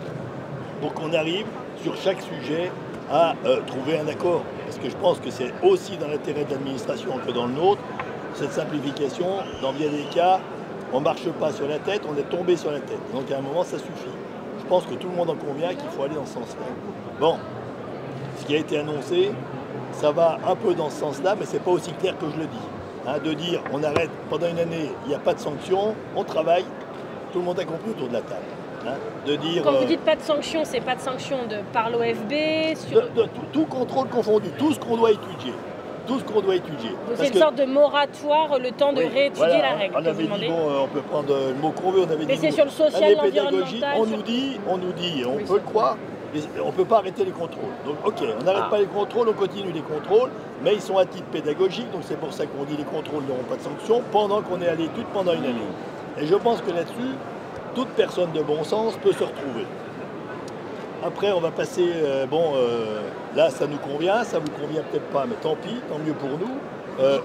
pour qu'on arrive sur chaque sujet à trouver un accord. Parce que je pense que c'est aussi dans l'intérêt de l'administration que dans le nôtre, cette simplification, dans bien des cas, on ne marche pas sur la tête, on est tombé sur la tête. Donc à un moment ça suffit. Je pense que tout le monde en convient qu'il faut aller dans ce sens-là. Bon, ce qui a été annoncé, ça va un peu dans ce sens-là, mais c'est pas aussi clair que je le dis. De dire on arrête pendant une année, il n'y a pas de sanctions, on travaille. Tout le monde a compris autour de la table. De dire, quand vous dites pas de sanctions, c'est pas de sanctions par l'OFB sur... tout contrôle confondu, tout ce qu'on doit étudier. Tout ce qu'on doit étudier. C'est une sorte de moratoire, le temps de réétudier la règle. On avait dit, on peut prendre le mot qu'on veut, on avait dit... Mais c'est sur le social, l'environnemental... On nous dit, et on peut le croire, on ne peut pas arrêter les contrôles. Donc ok, on n'arrête pas les contrôles, on continue les contrôles, mais ils sont à titre pédagogique, donc c'est pour ça qu'on dit les contrôles n'auront pas de sanctions pendant qu'on est à l'étude pendant une année. Et je pense que là-dessus, toute personne de bon sens peut se retrouver. Après, on va passer, là ça nous convient, ça vous convient peut-être pas, mais tant pis, tant mieux pour nous.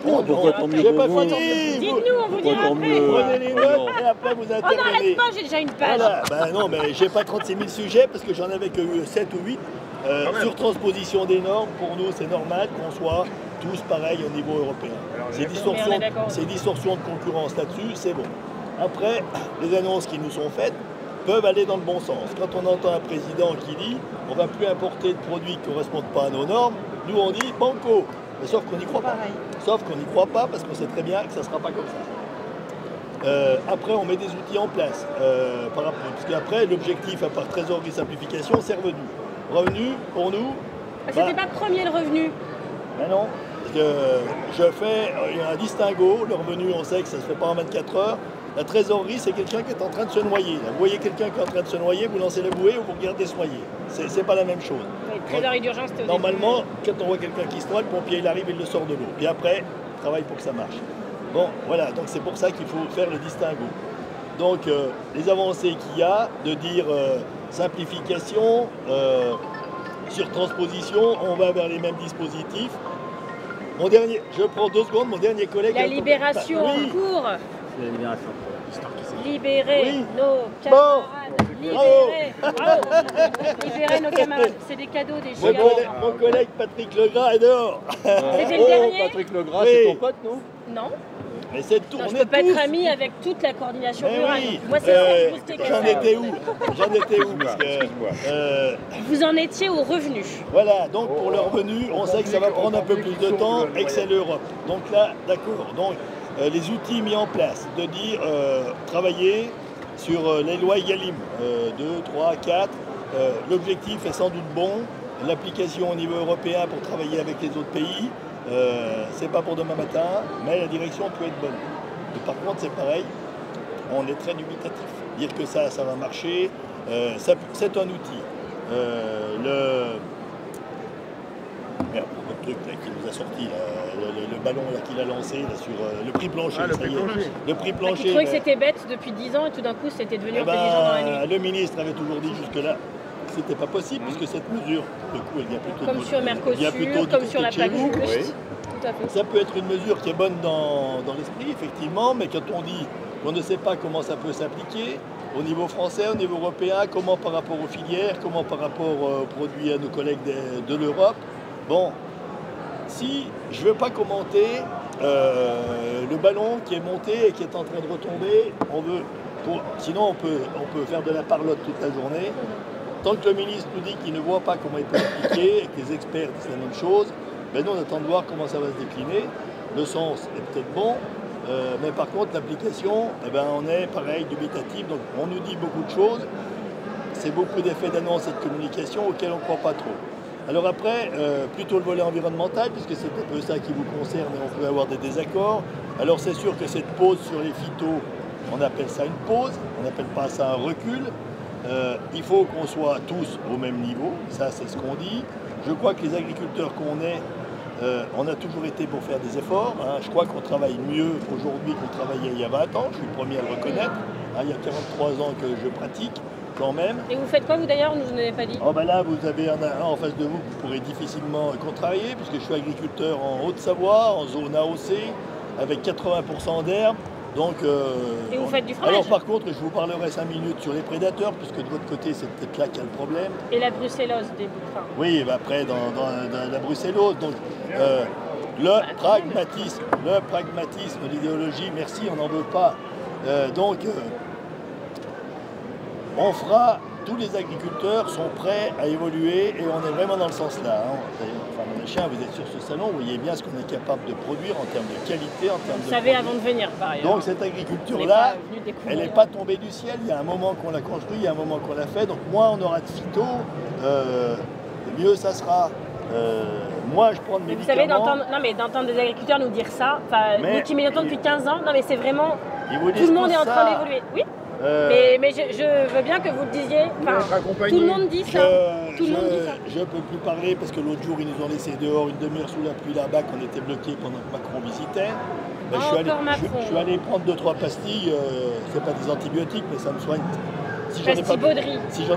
Pourquoi tant mieux pour vous? Dites-nous, on vous dira après. Prenez les notes et après vous intervenez. On n'arrête pas, j'ai déjà une page. Voilà. Non, mais j'ai pas 36 000 sujets parce que j'en avais que 7 ou 8. Sur transposition des normes, pour nous c'est normal qu'on soit tous pareils au niveau européen. Ces distorsions de concurrence là-dessus, c'est bon. Après, les annonces qui nous sont faites peuvent aller dans le bon sens. Quand on entend un président qui dit on ne va plus importer de produits qui ne correspondent pas à nos normes, nous on dit banco. Mais sauf qu'on n'y croit pas. Sauf qu'on n'y croit pas parce qu'on sait très bien que ça ne sera pas comme ça. Après, on met des outils en place. Parce qu'après, l'objectif, à part trésorerie simplification, c'est revenu. Revenu, pour nous... C'était pas premier le revenu. Ben non. Parce que je fais un distinguo. Le revenu, on sait que ça ne se fait pas en 24 heures. La trésorerie, c'est quelqu'un qui est en train de se noyer. Vous voyez quelqu'un qui est en train de se noyer, vous lancez la bouée ou vous regardez se noyer. C'est pas la même chose. Trésorerie d'urgence, c'était normalement, quand on voit quelqu'un qui se noie, le pompier il arrive, il le sort de l'eau. Puis après, il travaille pour que ça marche. Bon, voilà, donc c'est pour ça qu'il faut faire le distinguo. Donc les avancées qu'il y a, de dire simplification, surtransposition, on va vers les mêmes dispositifs. Mon dernier, je prends 2 secondes, mon dernier collègue... La libération en cours. C'est la libération. Libérer nos camarades. Libérer. Libérer nos camarades. C'est des cadeaux, des gigas. Mon collègue Patrick Legras est dehors. C'était le dernier. Patrick Legras, c'est ton pote, non? Non. Mais c'est tourné. Je ne peux pas être ami avec toute la coordination rurale. Oui. Moi, c'est ça que je vous ai J'en étais où? J'en étais où? Parce que, vous en étiez aux revenus. Voilà, donc pour le revenu, on sait que ça va prendre un peu plus de temps et que c'est l'Europe. Donc là, d'accord. Donc les outils mis en place, de dire travailler sur les lois EGalim, 2, 3, 4. L'objectif est sans doute bon. L'application au niveau européen pour travailler avec les autres pays, c'est pas pour demain matin, mais la direction peut être bonne. Mais par contre, c'est pareil, on est très dubitatif. Dire que ça va marcher, c'est un outil. Merde, le truc là, qui nous a sorti, là, le ballon qu'il a lancé là, sur le prix plancher. Le prix plancher. Le prix plancher. Je trouvais que c'était bête depuis 10 ans et tout d'un coup c'était devenu intelligent dans la nuit. Le ministre avait toujours dit jusque-là que c'était pas possible puisque cette mesure, le coup, elle vient plutôt comme sur Mercosur, comme sur la plaque juste. Tout à fait. Ça peut être une mesure qui est bonne dans l'esprit, effectivement, mais quand on dit qu'on ne sait pas comment ça peut s'appliquer, au niveau français, au niveau européen, comment par rapport aux filières, comment par rapport aux produits à nos collègues de l'Europe. Bon, si je ne veux pas commenter le ballon qui est monté et qui est en train de retomber, sinon on peut faire de la parlotte toute la journée. Tant que le ministre nous dit qu'il ne voit pas comment il peut l'appliquer et que les experts disent la même chose, ben nous on attend de voir comment ça va se décliner. Le sens est peut-être bon, mais par contre l'application, eh ben, on est pareil, dubitatif. Donc on nous dit beaucoup de choses, c'est beaucoup d'effets d'annonce et de communication auxquels on ne croit pas trop. Alors après, plutôt le volet environnemental, puisque c'est un peu ça qui vous concerne et on peut avoir des désaccords. Alors c'est sûr que cette pause sur les phytos, on appelle ça une pause, on n'appelle pas ça un recul. Il faut qu'on soit tous au même niveau, ça c'est ce qu'on dit. Je crois que les agriculteurs qu'on est, on a toujours été pour faire des efforts. Hein. Je crois qu'on travaille mieux aujourd'hui qu'on travaillait il y a 20 ans, je suis le premier à le reconnaître. Hein, il y a 43 ans que je pratique. Quand même. Et vous faites quoi vous d'ailleurs? Vous n'avez pas dit. Oh ben là, vous avez un en face de vous que vous pourrez difficilement contrarier, puisque je suis agriculteur en Haute-Savoie, en zone AOC, avec 80% d'herbe. Donc, et vous faites du fromage? Alors par contre, je vous parlerai 5 minutes sur les prédateurs, puisque de votre côté, c'est peut-être là qu'il y a le problème. Et la brucellose des bouts. Oui, ben après, dans la brucellose. Donc, le pragmatisme, l'idéologie, merci, on n'en veut pas. On fera, tous les agriculteurs sont prêts à évoluer et on est vraiment dans le sens là. Hein. Enfin, mon chien, vous êtes sur ce salon, vous voyez bien ce qu'on est capable de produire en termes de qualité, en termes de... Vous savez avant de venir, par ailleurs. Donc cette agriculture-là, elle n'est pas tombée du ciel. Il y a un moment qu'on l'a construit, il y a un moment qu'on l'a fait. Donc moins on aura de phyto, mieux ça sera. Moi, je prends de médicaments... Vous savez, d'entendre des agriculteurs nous dire ça, nous qui militons depuis 15 ans, non mais c'est vraiment... Tout le monde est en train d'évoluer. Oui. Mais je veux bien que vous le disiez. Tout le monde dit ça. Je ne peux plus parler parce que l'autre jour, ils nous ont laissé dehors une demi-heure sous la pluie là-bas qu'on était bloqués pendant que Macron visitait. Je suis allé prendre 2-3 pastilles. C'est pas des antibiotiques, mais ça me soigne. Si j'en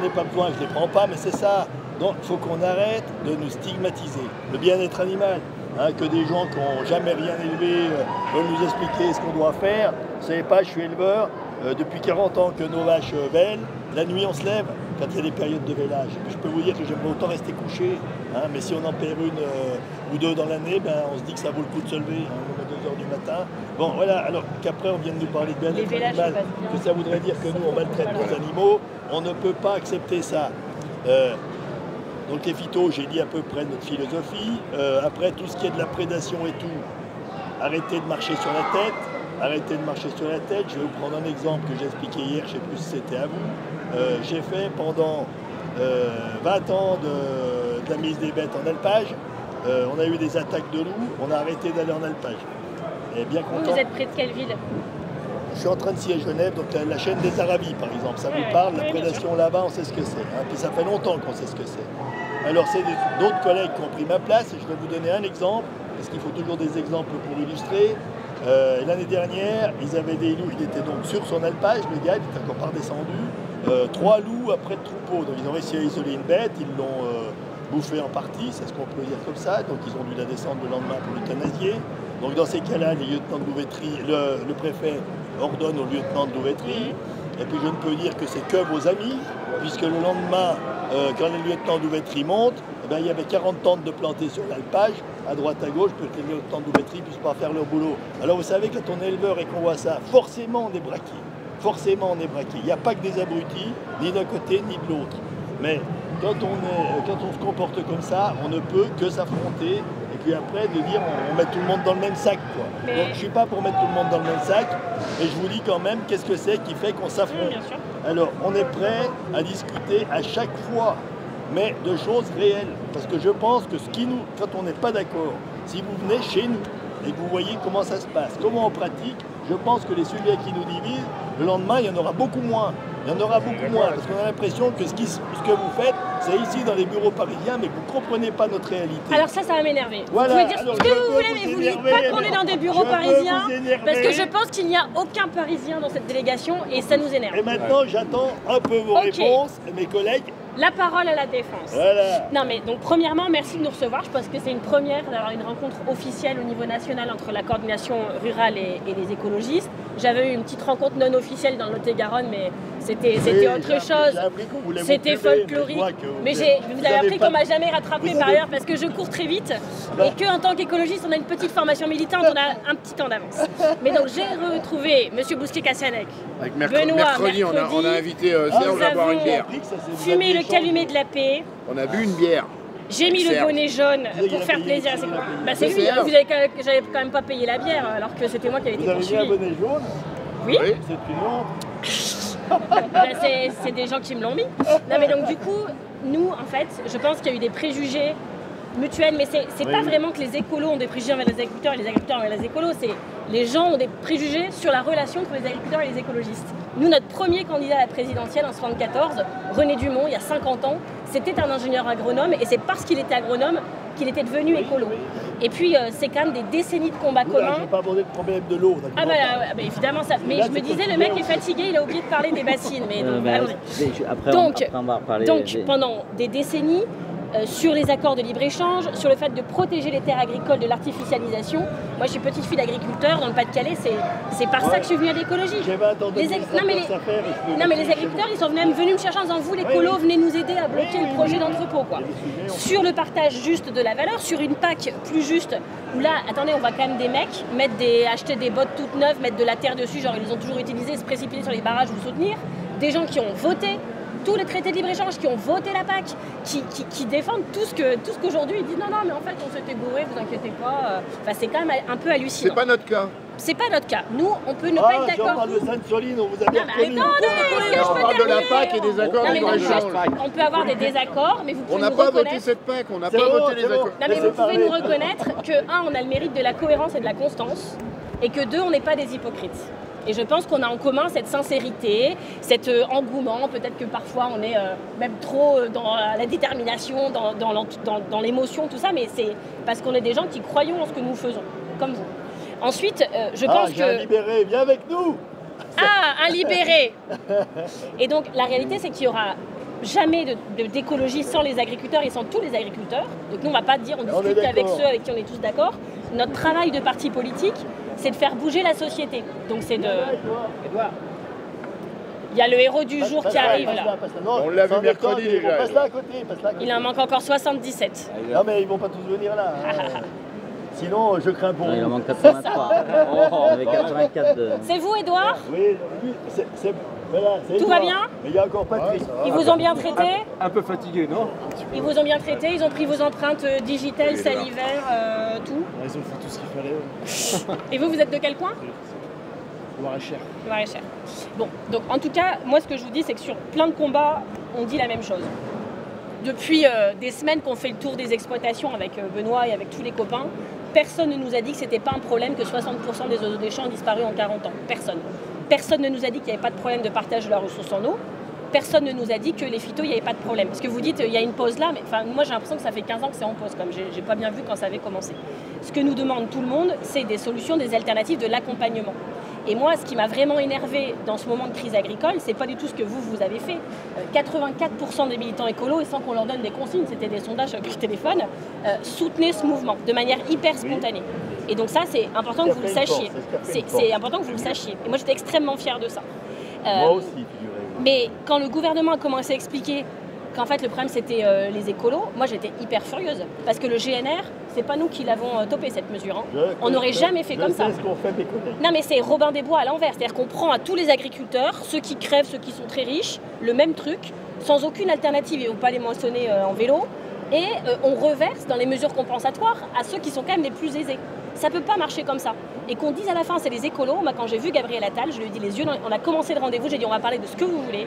ai pas besoin, je les prends pas, mais c'est ça. Donc il faut qu'on arrête de nous stigmatiser. Le bien-être animal. Hein, que des gens qui n'ont jamais rien élevé veulent nous expliquer ce qu'on doit faire. Vous savez pas, je suis éleveur. Depuis 40 ans que nos vaches vèlent, la nuit on se lève quand il y a des périodes de vélage. Je peux vous dire que j'aimerais autant rester couché, hein, mais si on en perd une ou deux dans l'année, ben, on se dit que ça vaut le coup de se lever à 2 h du matin. Bon voilà, alors qu'après on vient de nous parler de bien-être animal, que ça voudrait dire que nous on maltraite nos animaux, on ne peut pas accepter ça. Donc les phytos, j'ai dit à peu près notre philosophie. Après tout ce qui est de la prédation et tout, arrêtez de marcher sur la tête. Arrêtez de marcher sur la tête. Je vais vous prendre un exemple que j'ai expliqué hier, je ne sais plus si c'était à vous. J'ai fait pendant 20 ans de la mise des bêtes en alpage. On a eu des attaques de loups, on a arrêté d'aller en alpage. Et bien content. Vous êtes près de quelle ville? Je suis en train de scier à Genève, donc la chaîne des Arabies par exemple, ça vous parle, la prédation là-bas, on sait ce que c'est. Hein, puis ça fait longtemps qu'on sait ce que c'est. Alors c'est d'autres collègues qui ont pris ma place et je vais vous donner un exemple, parce qu'il faut toujours des exemples pour illustrer. L'année dernière, ils avaient des loups, il était donc sur son alpage, le gars, il était encore pas redescendu. 3 loups après le troupeau, donc ils ont réussi à isoler une bête, ils l'ont bouffé en partie, c'est ce qu'on peut dire comme ça, donc ils ont dû la descendre le lendemain pour l'euthanasier. Donc dans ces cas-là, les lieutenants de louveterie, le préfet ordonne aux lieutenants de louveterie, et puis je ne peux dire que c'est que vos amis, puisque le lendemain, quand les lieutenants de louveterie montent, eh bien, il y avait 40 tentes de plantées sur l'alpage, à droite à gauche, pour que les lieutenants de louveterie ne puissent pas faire leur boulot. Alors vous savez, quand on est éleveur et qu'on voit ça, forcément on est braqué. Forcément on est braqué. Il n'y a pas que des abrutis, ni d'un côté ni de l'autre. Mais quand on se comporte comme ça, on ne peut que s'affronter. Et puis après, de dire on met tout le monde dans le même sac, quoi. Donc je ne suis pas pour mettre tout le monde dans le même sac. Et je vous dis quand même, qu'est-ce que c'est qui fait qu'on s'affronte? Alors, on est prêt à discuter à chaque fois, mais de choses réelles. Parce que je pense que quand on n'est pas d'accord, si vous venez chez nous et que vous voyez comment ça se passe, comment on pratique, je pense que les sujets qui nous divisent, le lendemain, il y en aura beaucoup moins. Il y en aura beaucoup moins, parce qu'on a l'impression que ce que vous faites, c'est ici dans les bureaux parisiens, mais vous ne comprenez pas notre réalité. Alors ça va m'énerver. Voilà. Vous pouvez dire ce que vous voulez, mais vous ne dites pas qu'on est dans des bureaux parisiens, parce que je pense qu'il n'y a aucun Parisien dans cette délégation, et ça nous énerve. Et maintenant, j'attends un peu vos réponses, mes collègues. La parole à la défense. Voilà. Non mais donc premièrement, merci de nous recevoir. Je pense que c'est une première d'avoir une rencontre officielle au niveau national entre la coordination rurale et les écologistes. J'avais eu une petite rencontre non officielle dans le Lot-et-Garonne, mais c'était autre chose. C'était folklorique. Mais vous avez appris qu'on m'a jamais rattrapé par ailleurs parce que je cours très vite et qu'en tant qu'écologiste, on a une petite formation militante, on a un petit temps d'avance. Mais donc j'ai retrouvé M. Bousquet-Cassianec. Avec mercredi, on a invité Serge à boire une bière. Fumé le calumet de la paix. On a bu une bière. J'ai mis le bonnet jaune pour faire plaisir à ses copains. Bah c'est lui, j'avais quand même pas payé la bière alors que c'était moi qui avais été poursuivi. Vous avez mis un bonnet jaune? Oui. C'est une honte. C'est des gens qui me l'ont mis. Non mais donc du coup, nous en fait, je pense qu'il y a eu des préjugés mutuels, mais c'est pas vraiment que les écolos ont des préjugés envers les agriculteurs et les agriculteurs envers les écolos, c'est les gens ont des préjugés sur la relation entre les agriculteurs et les écologistes. Nous, notre premier candidat à la présidentielle en 1974, René Dumont, il y a 50 ans, c'était un ingénieur agronome et c'est parce qu'il était agronome qu'il était devenu écolo. Et puis, c'est quand même des décennies de combats communs. Je n'ai pas abordé le problème de l'eau. Ah bah évidemment, ça. Mais là, je me disais, le mec est fatigué, il a oublié de parler des bassines. Mais donc, donc pendant des décennies, sur les accords de libre-échange, sur le fait de protéger les terres agricoles de l'artificialisation. Moi, je suis petite fille d'agriculteur dans le Pas-de-Calais, c'est par ça que je suis venue à l'écologie. Non mais les agriculteurs, ils sont venus me chercher en disant, vous les colos, venez nous aider à bloquer le projet d'entrepôt, quoi. Sur le partage juste de la valeur, sur une PAC plus juste, où là, attendez, on voit quand même des mecs acheter des bottes toutes neuves, mettre de la terre dessus, genre ils les ont toujours utilisées, se précipiter sur les barrages ou soutenir. Des gens qui ont voté tous les traités de libre-échange, qui ont voté la PAC, qui défendent tout ce qu'aujourd'hui ils disent non, mais en fait on s'était gouré, vous inquiétez pas. Enfin, c'est quand même un peu hallucinant. C'est pas notre cas. C'est pas notre cas. Nous, on peut ne pas être d'accord. On parle de Sainte-Soline, on vous a bien reconnu. On parle de la PAC et des accords de libre-échange. On peut avoir des désaccords, mais vous pouvez nous reconnaître... On n'a pas voté cette PAC, on n'a pas voté les accords. Non, mais vous pouvez nous reconnaître que, un, on a le mérite de la cohérence et de la constance, et que deux, on n'est pas des hypocrites. Et je pense qu'on a en commun cette sincérité, cet engouement, peut-être que parfois on est même trop dans la détermination, dans l'émotion, tout ça, mais c'est parce qu'on est des gens qui croyons en ce que nous faisons, comme vous. Ensuite, je pense que... un libéré, viens avec nous. Ah, un libéré. Et donc la réalité, c'est qu'il n'y aura jamais d'écologie sans les agriculteurs et sans tous les agriculteurs. Donc nous, on ne va pas dire, on discute qu'avec ceux avec qui on est tous d'accord. Notre travail de parti politique, c'est de faire bouger la société. Donc c'est de... Il y a le héros du jour qui arrive là. On l'a vu mercredi déjà. Passe là à côté. Il en manque encore 77. Non mais ils vont pas tous venir là. Sinon, je crains pour vous. Il en manque 83. Il y avait 84 de... C'est vous, Edouard? Oui, voilà, tout va bien? Mais il y a encore Patrick. Ils vous ont bien traité? Un peu fatigué, non? Ils vous ont bien traité? Ils ont pris vos empreintes digitales, salivaires, tout? Ils ont fait tout ce qu'il fallait. Et vous êtes de quel coin? Loir-et-Cher. Loir-et-Cher. Bon, donc en tout cas, moi ce que je vous dis, c'est que sur plein de combats, on dit la même chose. Depuis des semaines qu'on fait le tour des exploitations avec Benoît et avec tous les copains, personne ne nous a dit que c'était pas un problème que 60% des oiseaux des champs ont disparu en 40 ans. Personne. Personne ne nous a dit qu'il n'y avait pas de problème de partage de la ressource en eau. personne ne nous a dit que les phytos, il n'y avait pas de problème. Parce que vous dites, il y a une pause là, mais moi j'ai l'impression que ça fait 15 ans que c'est en pause, comme j'ai pas bien vu quand ça avait commencé. Ce que nous demande tout le monde, c'est des solutions, des alternatives, de l'accompagnement. Et moi, ce qui m'a vraiment énervé dans ce moment de crise agricole, c'est pas du tout ce que vous avez fait. 84% des militants écolos, et sans qu'on leur donne des consignes, c'était des sondages par téléphone, soutenaient ce mouvement de manière hyper spontanée. Et donc ça, c'est important que vous le sachiez. C'est important que vous le sachiez. Et moi, j'étais extrêmement fière de ça. Moi aussi, figurez-vous. Mais quand le gouvernement a commencé à expliquer qu'en fait le problème c'était les écolos, moi j'étais hyper furieuse. Parce que le GNR, c'est pas nous qui l'avons topé cette mesure. Hein. On n'aurait jamais fait comme ça. Non mais c'est Robin des Bois à l'envers. C'est-à-dire qu'on prend à tous les agriculteurs, ceux qui crèvent, ceux qui sont très riches, le même truc, sans aucune alternative, ils ne vont pas les moissonner en vélo. Et on reverse dans les mesures compensatoires à ceux qui sont quand même les plus aisés. Ça ne peut pas marcher comme ça. Et qu'on dise à la fin, c'est les écolos. Moi, quand j'ai vu Gabriel Attal, je lui ai dit les yeux, on a commencé le rendez-vous, j'ai dit on va parler de ce que vous voulez.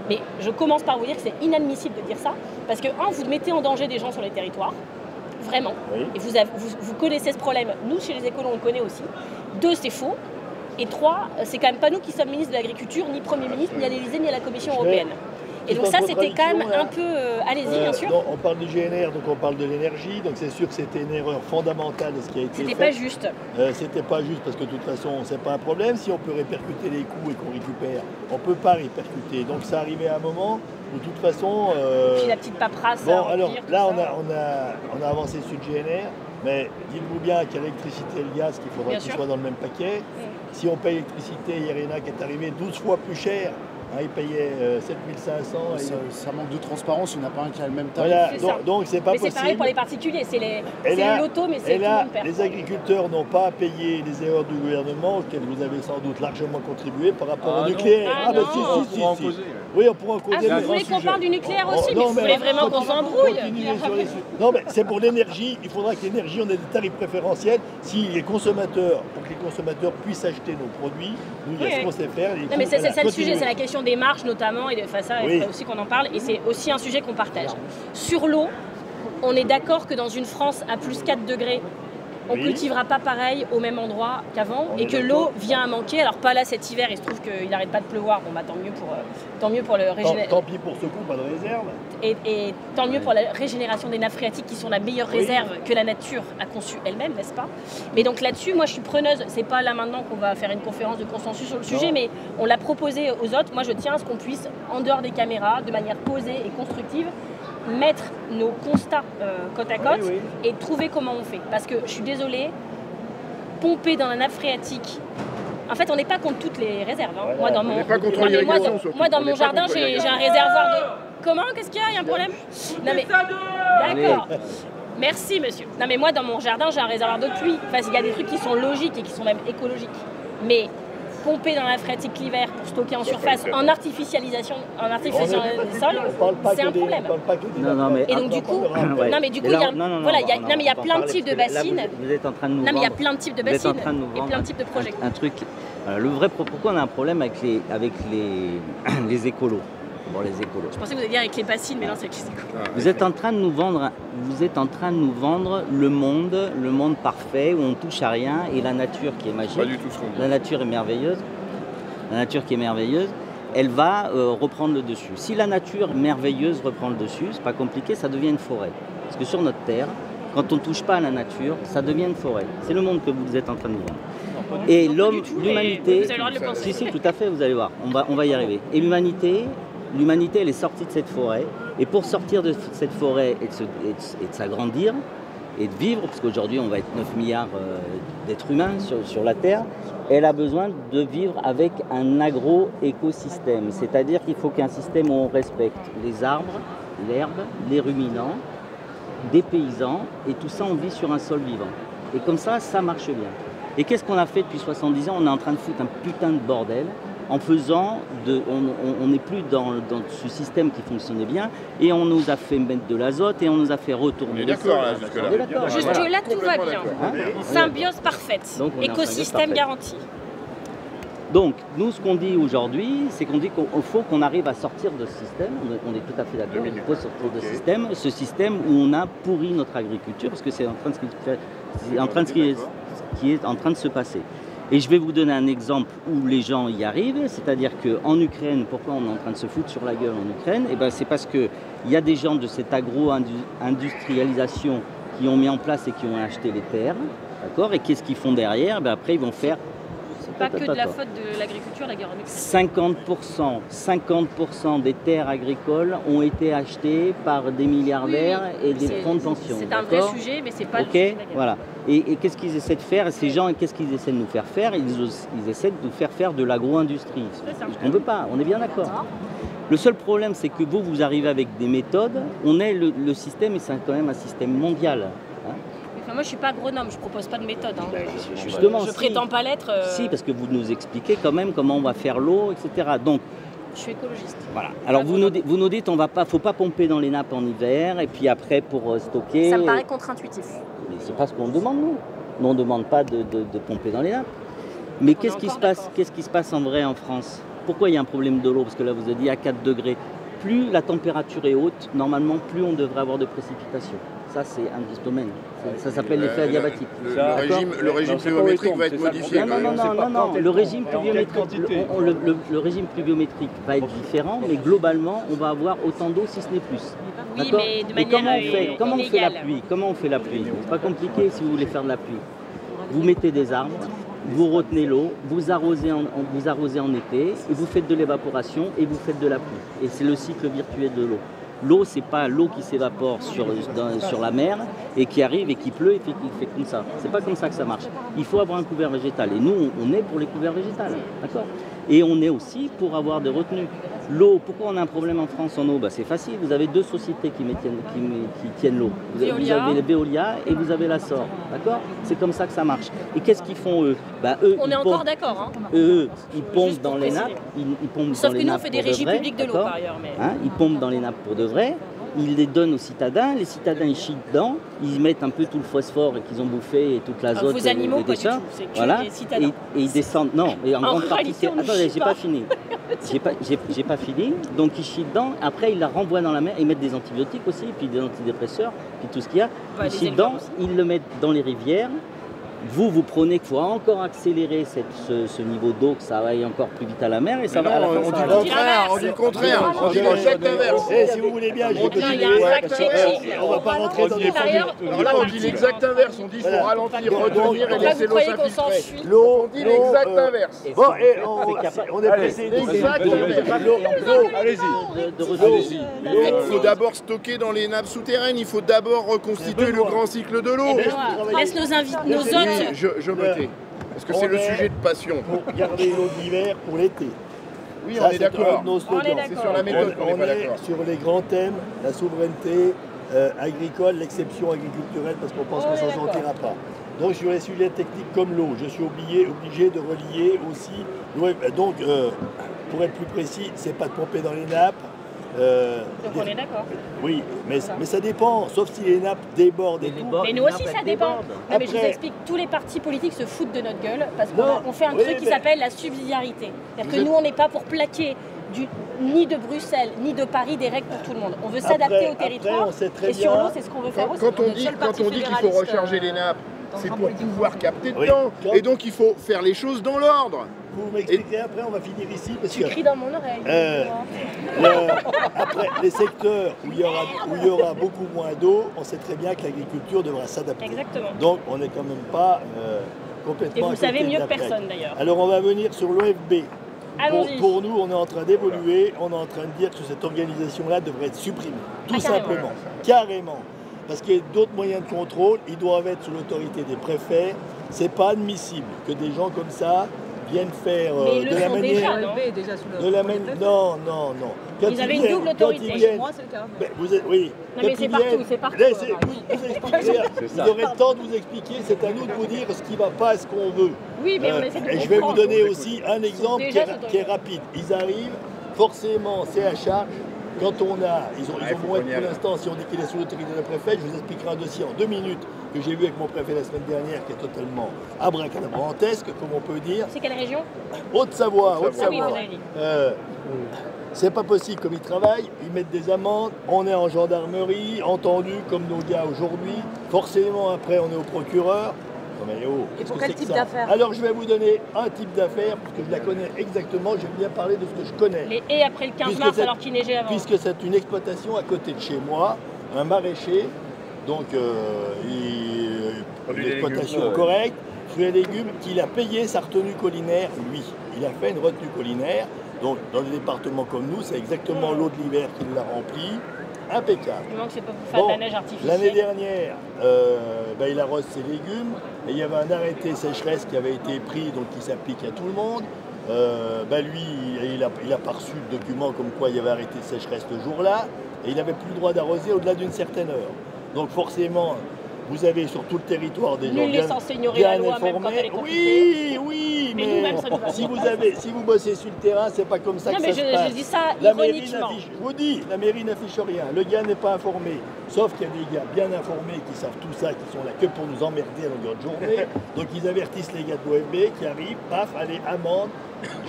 Mais je commence par vous dire que c'est inadmissible de dire ça. Parce que, un, vous mettez en danger des gens sur les territoires. Vraiment. Oui. Et vous connaissez ce problème. Nous, chez les écolos, on le connaît aussi. 2, c'est faux. Et 3, c'est quand même pas nous qui sommes ministres de l'Agriculture, ni Premier ministre, ni à l'Élysée, ni à la Commission européenne. Et donc ça, c'était quand même un peu... Allez-y, bien sûr. Non, on parle du GNR, donc on parle de l'énergie. Donc c'est sûr que c'était une erreur fondamentale de ce qui a été fait. C'était pas juste. C'était pas juste parce que de toute façon, c'est pas un problème. Si on peut répercuter les coûts et qu'on récupère, on peut pas répercuter. Donc ça arrivait à un moment où de toute façon... Puis la petite paperasse. Bon, alors là, on a avancé sur le GNR. Mais dites-vous bien qu'il y a l'électricité et le gaz qu'il faudra qu'ils soient dans le même paquet. Si on paye l'électricité, il y a Irina qui est arrivé 12 fois plus cher. Hein, il payait 7500. Ça manque de transparence, il n'y en a pas un qui a le même tarif. Voilà, donc c'est pas possible. Mais c'est pareil pour les particuliers, c'est l'auto, mais c'est tout le monde perd. Les agriculteurs n'ont pas à payer les erreurs du gouvernement, auxquelles vous avez sans doute largement contribué par rapport au nucléaire. Si. Oui, on pourra en causer. Vous voulez qu'on parle du nucléaire aussi, mais vous voulez vraiment qu'on s'embrouille. Non, mais c'est pour l'énergie. Il faudra que l'énergie, on ait des tarifs préférentiels. Si les consommateurs, pour que les consommateurs puissent acheter nos produits, nous, il y a ce qu'on sait faire. Non, mais c'est ça le sujet, c'est la question des marges notamment, et ça, il faut aussi qu'on en parle, et c'est aussi un sujet qu'on partage. Sur l'eau, on est d'accord que dans une France à plus 4 degrés, on ne cultivera pas pareil au même endroit qu'avant, et que l'eau vient à manquer. Alors pas là cet hiver, il se trouve qu'il n'arrête pas de pleuvoir, bon bah tant mieux pour le régénération. Tant pis pour ce coup, pas de réserve. Et tant mieux pour la régénération des nappes phréatiques qui sont la meilleure réserve que la nature a conçue elle-même, n'est-ce pas? Mais donc là-dessus, moi je suis preneuse, c'est pas là maintenant qu'on va faire une conférence de consensus sur le sujet, mais on l'a proposé aux autres. Moi je tiens à ce qu'on puisse, en dehors des caméras, de manière posée et constructive, mettre nos constats côte à côte et trouver comment on fait. Parce que je suis désolée, pomper dans la nappe phréatique, en fait on n'est pas contre toutes les réserves. Hein. Moi dans mon jardin j'ai un réservoir de... Comment? Qu'est-ce qu'il y a? Il y a un problème? Non mais... D'accord. Merci monsieur. Non mais moi dans mon jardin j'ai un réservoir de pluie. Enfin il y a des trucs qui sont logiques et qui sont même écologiques. Mais pomper dans la phréatique l'hiver pour stocker en surface, en artificialisation des sols, c'est un problème. Et donc du coup, il y a plein de types de bassines. Vous êtes en train de nous vendre. Non mais il y a plein de types de bassines et plein de types de projets. Un truc. Le vrai pourquoi on a un problème avec les écolos. Bon, les écolos. Je pensais que vous alliez dire avec les bassines, mais non, c'est avec les écolos. Vous êtes en train de nous vendre, le monde parfait où on touche à rien et la nature qui est magique. Pas du tout ce qu'on dit. La nature est merveilleuse. La nature qui est merveilleuse, elle va reprendre le dessus. Si la nature merveilleuse reprend le dessus, c'est pas compliqué, ça devient une forêt. Parce que sur notre terre, quand on ne touche pas à la nature, ça devient une forêt. C'est le monde que vous êtes en train de nous vendre. Et l'homme, l'humanité, si, tout à fait, vous allez voir, on va y arriver. Et l'humanité, elle est sortie de cette forêt. Et pour sortir de cette forêt et de s'agrandir et de vivre, parce qu'aujourd'hui on va être 9 milliards d'êtres humains sur la Terre, elle a besoin de vivre avec un agro-écosystème. C'est-à-dire qu'il faut qu'un système où on respecte les arbres, l'herbe, les ruminants, des paysans, et tout ça on vit sur un sol vivant. Et comme ça, ça marche bien. Et qu'est-ce qu'on a fait depuis 70 ans? On est en train de foutre un putain de bordel en faisant on n'est plus dans ce système qui fonctionnait bien et on nous a fait mettre de l'azote et on nous a fait retourner. D'accord, jusque-là. Jusque-là, tout va bien. Symbiose parfaite. Écosystème garanti. Donc, nous, ce qu'on dit aujourd'hui, c'est qu'on dit qu'il faut qu'on arrive à sortir de ce système. On est tout à fait d'accord. Il faut sortir de ce système où on a pourri notre agriculture, parce que c'est qui est en train de se passer. Et je vais vous donner un exemple où les gens y arrivent, c'est-à-dire qu'en Ukraine, pourquoi on est en train de se foutre sur la gueule en Ukraine? Eh ben, c'est parce qu'il y a des gens de cette agro-industrialisation qui ont mis en place et qui ont acheté les terres, d'accord? Et qu'est-ce qu'ils font derrière? Ben, après, ils vont faire... Pas que de la faute de l'agriculture, la guerre en Ukraine. 50% des terres agricoles ont été achetées par des milliardaires et des fonds de pension. C'est un vrai sujet, mais c'est pas le sujet de la guerre. Voilà. Et qu'est-ce qu'ils essaient de faire? Ces gens, qu'est-ce qu'ils essaient de nous faire faire? Ils essaient de nous faire de l'agro-industrie. Ce qu'on ne veut pas, on est bien d'accord. Le seul problème, c'est que vous arrivez avec des méthodes. On est le système, et c'est quand même un système mondial. Hein. Enfin, moi, je ne suis pas agronome, je ne propose pas de méthode. Hein. Justement, je prétends pas l'être. Si, parce que vous nous expliquez quand même comment on va faire l'eau, etc. Donc, je suis écologiste. Voilà. Alors vous nous dites, faut pas pomper dans les nappes en hiver, et puis après pour stocker. Ça me paraît contre-intuitif. Mais c'est pas ce qu'on demande nous. Nous on ne demande pas de pomper dans les nappes. Mais qu'est-ce qui se passe en vrai en France? Pourquoi il y a un problème de l'eau? Parce que là vous avez dit à 4 degrés. Plus la température est haute, normalement plus on devrait avoir de précipitations. Ça c'est un des domaines. Ça s'appelle l'effet adiabatique. Le régime pluviométrique va être modifié. Non. Le régime pluviométrique va être différent, mais globalement on va avoir autant d'eau si ce n'est plus. Oui, mais de manière comment on fait la pluie? Comment on fait la pluie? C'est pas compliqué si vous voulez faire de la pluie. Vous mettez des arbres, vous retenez l'eau, vous arrosez en été, et vous faites de l'évaporation et vous faites de la pluie. Et c'est le cycle virtuel de l'eau. L'eau, c'est pas l'eau qui s'évapore sur la mer et qui arrive et qui pleut et qui fait comme ça. C'est pas comme ça que ça marche. Il faut avoir un couvert végétal. Et nous, on est pour les couverts végétales. D'accord? Et on est aussi pour avoir des retenues. L'eau, pourquoi on a un problème en France en eau? C'est facile, vous avez deux sociétés qui tiennent l'eau. Vous avez Veolia et vous avez la SOR. D'accord? C'est comme ça que ça marche. Et qu'est-ce qu'ils font eux? On est encore d'accord. Hein. Eux, ils pompent dans les nappes. Sauf que nous, on fait des régies publiques de l'eau par ailleurs. Mais... Hein, ils pompent dans les nappes pour de vrai. Ils les donnent aux citadins, les citadins ils chient dedans, ils mettent un peu tout le phosphore qu'ils ont bouffé et toute l'azote. Vos animaux, pas du tout, c'est que voilà. les citadins. Et ils descendent, non, et en grande partie, attendez, j'ai pas fini. J'ai pas fini, donc ils chient dedans, après ils la renvoient dans la mer, ils mettent des antibiotiques aussi, puis des antidépresseurs, puis tout ce qu'il y a. Ils chient dedans, ils le mettent dans les rivières. Vous prenez qu'il faut encore accélérer ce niveau d'eau, que ça aille encore plus vite à la mer et ça va à la fin. On dit le contraire, on dit l'exact inverse. Si vous voulez bien, je vais il y a un fact checking. On va pas rentrer dans des Alors là, on dit l'exact inverse, on dit qu'il faut ralentir, retenir et laisser l'eau s'infiltrer. L'eau, on dit l'exact inverse. Bon, on est pressé. Allez-y. Il faut d'abord stocker dans les nappes souterraines, il faut d'abord reconstituer le grand cycle de l'eau. Laisse nos hôtes. Je me tais. Parce que c'est le sujet de passion. Pour garder l'eau d'hiver pour l'été. Oui, on est d'accord. C'est sur la méthode qu'on est pas d'accord. Sur les grands thèmes, la souveraineté agricole, l'exception agriculturelle, parce qu'on pense qu'on ne s'en sortira pas. Donc sur les sujets techniques comme l'eau, je suis obligé de relier aussi. Donc, pour être plus précis, c'est pas de pomper dans les nappes. Donc on est d'accord. Oui, mais ça dépend, sauf si les nappes débordent et tout. Mais nous aussi ça dépend. Non, mais je vous explique, tous les partis politiques se foutent de notre gueule parce qu'on fait un truc qui s'appelle la subsidiarité. C'est-à-dire que nous on n'est pas pour plaquer ni de Bruxelles ni de Paris des règles pour tout le monde. On veut s'adapter au territoire et sur l'eau c'est ce qu'on veut faire aussi. Quand on dit qu'il faut recharger les nappes, c'est pour pouvoir capter dedans. Et donc il faut faire les choses dans l'ordre. Vous m'expliquez après, on va finir ici. Parce tu cries dans mon oreille. Après, les secteurs où il y aura beaucoup moins d'eau, on sait très bien que l'agriculture devra s'adapter. Exactement. Donc on n'est quand même pas complètement... Et vous savez mieux que personne d'ailleurs. Alors on va venir sur l'OFB. Allons-y. Pour nous, on est en train d'évoluer, on est en train de dire que cette organisation-là devrait être supprimée. Tout simplement. Carrément. Parce qu'il y a d'autres moyens de contrôle, ils doivent être sous l'autorité des préfets. C'est pas admissible que des gens comme ça viennent faire de la manière... Non. Quand vous avez une double autorité. Viennent, moi, c'est le cas. Oui. Non, mais c'est partout, c'est partout. Vous aurez le temps de vous expliquer, c'est à nous de vous dire ce qui ne va pas, ce qu'on veut. Oui, mais on essaie de comprendre. Et je vais vous donner aussi un exemple qui est rapide. Ils arrivent, forcément, c'est à charge. Quand ils vont être pour l'instant, si on dit qu'il est sous l'autorité de préfet, je vous expliquerai un dossier en 2 minutes que j'ai vu avec mon préfet la semaine dernière, qui est totalement abracadabrantesque, comme on peut dire. C'est quelle région? Haute-Savoie. Haute-Savoie. C'est pas possible comme ils travaillent, ils mettent des amendes, on est en gendarmerie, entendu comme nos gars aujourd'hui. Forcément, après, on est au procureur. Non mais oh, Et pour quel type d'affaires? Alors je vais vous donner un type d'affaires, parce que je la connais exactement, j'aime bien parler de ce que je connais. Les haies après le 15 mars alors qu'il neigeait avant. Puisque c'est une exploitation à côté de chez moi, un maraîcher, donc une exploitation correcte, fruits et légumes, qu'il a payé sa retenue collinaire, lui. Il a fait une retenue collinaire, donc dans les départements comme nous, c'est exactement l'eau de l'hiver qui l'a rempli. Impeccable. Du moment que c'est pas pour faire de la neige artificielle. L'année dernière, il arrose ses légumes et il y avait un arrêté sécheresse qui avait été pris, donc qui s'applique à tout le monde. Lui, il a pas reçu de document comme quoi il y avait arrêté sécheresse ce jour-là et il n'avait plus le droit d'arroser au-delà d'une certaine heure. Donc forcément, vous avez sur tout le territoire des gens bien informés. Oui, mais si vous bossez sur le terrain, c'est pas comme ça que ça se passe. Je dis ça ironiquement. Je vous dis, la mairie n'affiche rien. Le gars n'est pas informé. Sauf qu'il y a des gars bien informés qui savent tout ça, qui sont là que pour nous emmerder à longueur de journée. Donc ils avertissent les gars de l'OFB qui arrivent, paf, allez, amende,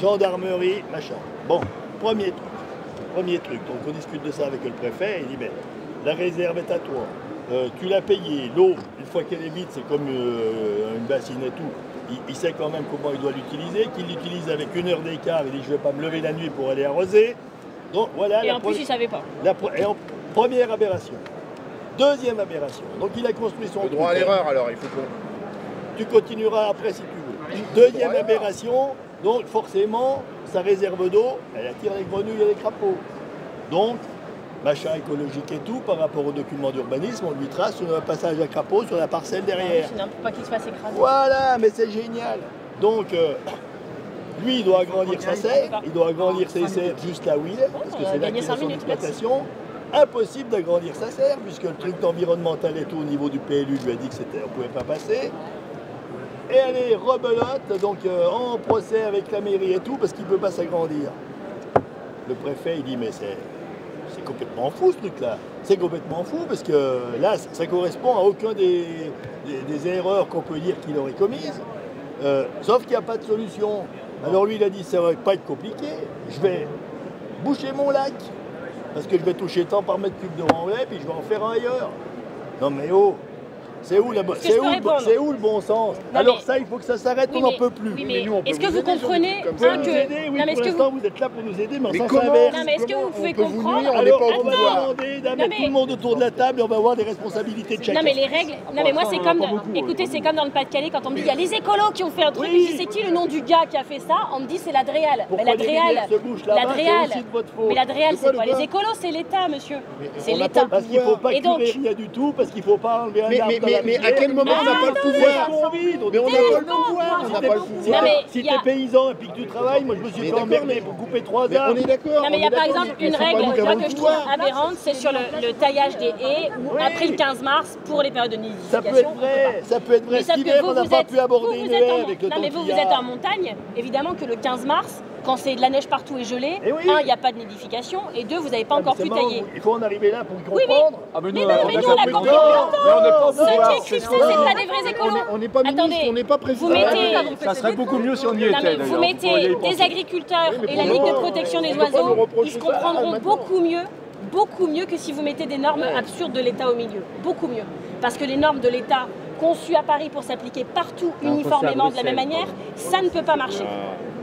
gendarmerie, machin. Bon, premier truc. Donc on discute de ça avec le préfet et il dit, ben, la réserve est à toi. Tu l'as payé, l'eau, une fois qu'elle est vide, c'est comme une bassine et tout. Il sait quand même comment il doit l'utiliser, qu'il l'utilise avec 1 heure d'écart, il dit je ne vais pas me lever la nuit pour aller arroser. Donc voilà. Et en plus, il ne savait pas. Première aberration. Deuxième aberration. Donc il a construit son... Le droit à l'erreur alors, il faut qu'on... Tu continueras après si tu veux. Deuxième aberration, donc forcément, sa réserve d'eau, elle attire les grenouilles et les crapauds. Donc, machin écologique et tout, par rapport aux documents d'urbanisme, on lui trace un passage à crapaud sur la parcelle derrière. Sinon, pour pas qu'il se fasse écraser. Voilà, mais c'est génial. Donc, lui, il doit agrandir sa serre, il doit agrandir ses serres juste là où il est, parce que c'est là qu'il a son exploitation. Impossible d'agrandir sa serre, puisque le truc environnemental et tout au niveau du PLU lui a dit que on ne pouvait pas passer. Et elle est rebelote, donc en procès avec la mairie et tout, parce qu'il ne peut pas s'agrandir. Le préfet, il dit, mais c'est complètement fou ce truc-là. C'est complètement fou parce que là, ça correspond à aucun des erreurs qu'on peut dire qu'il aurait commises. Sauf qu'il n'y a pas de solution. Alors lui, il a dit, ça ne va pas être compliqué. Je vais boucher mon lac parce que je vais toucher tant par mètre cube de renvoi puis je vais en faire un ailleurs. Non mais oh, c'est où, le bon sens? Alors ça, il faut que ça s'arrête, on n'en peut plus. Oui, mais est-ce que vous comprenez que... Oui, pour l'instant, vous êtes là pour nous aider, mais en sens inverse. Non, mais est-ce que vous pouvez comprendre? Alors, on va demander d'amener tout le monde autour de la table et on va avoir des responsabilités de chacun. Non, mais les règles... Non, mais moi, c'est comme... Écoutez, c'est comme dans le Pas-de-Calais, quand on me dit, il y a les écolos qui ont fait un truc, je dis, c'est qui le nom du gars qui a fait ça? On me dit, c'est l'Adréal. Mais l'Adréal... Mais l'Adréal, c'est quoi? Les écolos, c'est l'État, monsieur. C'est l'État. Parce qu'il ne faut pas couler rien du tout, parce qu'il ne faut pas enlever un arbre dans la mais à quel moment on n'a pas le pouvoir? Mais on n'a pas le pouvoir. On n'a pas le pouvoir. Si t'es paysan et puis que tu travailles, moi je me suis fait emmerder pour couper 3 arbres. On est d'accord. Non mais il y a par exemple une règle que je trouve aberrante, c'est sur le taillage des haies ou après le 15 mars pour les périodes de nidification. Ça peut être vrai, ça peut être vrai. Cet hiver, on n'a pas pu aborder une haie avec le Non mais vous êtes en montagne, évidemment que le 15 mars, quand c'est de la neige partout et gelé, un, il n'y a pas de nidification, et deux, vous n'avez pas encore pu tailler. Il faut en arriver là pour comprendre. Mais nous, on l'a compris longtemps. Ceux qui écrivent ça, c'est pas des vrais écolos. On n'est pas ministre, on n'est pas président. Ça serait beaucoup mieux si on y était d'ailleurs. Vous mettez des agriculteurs et la Ligue de protection des oiseaux, ils se comprendront beaucoup mieux que si vous mettez des normes absurdes de l'État au milieu. Beaucoup mieux. Parce que les normes de l'État conçues à Paris pour s'appliquer partout uniformément de la même manière, ça ne peut pas marcher.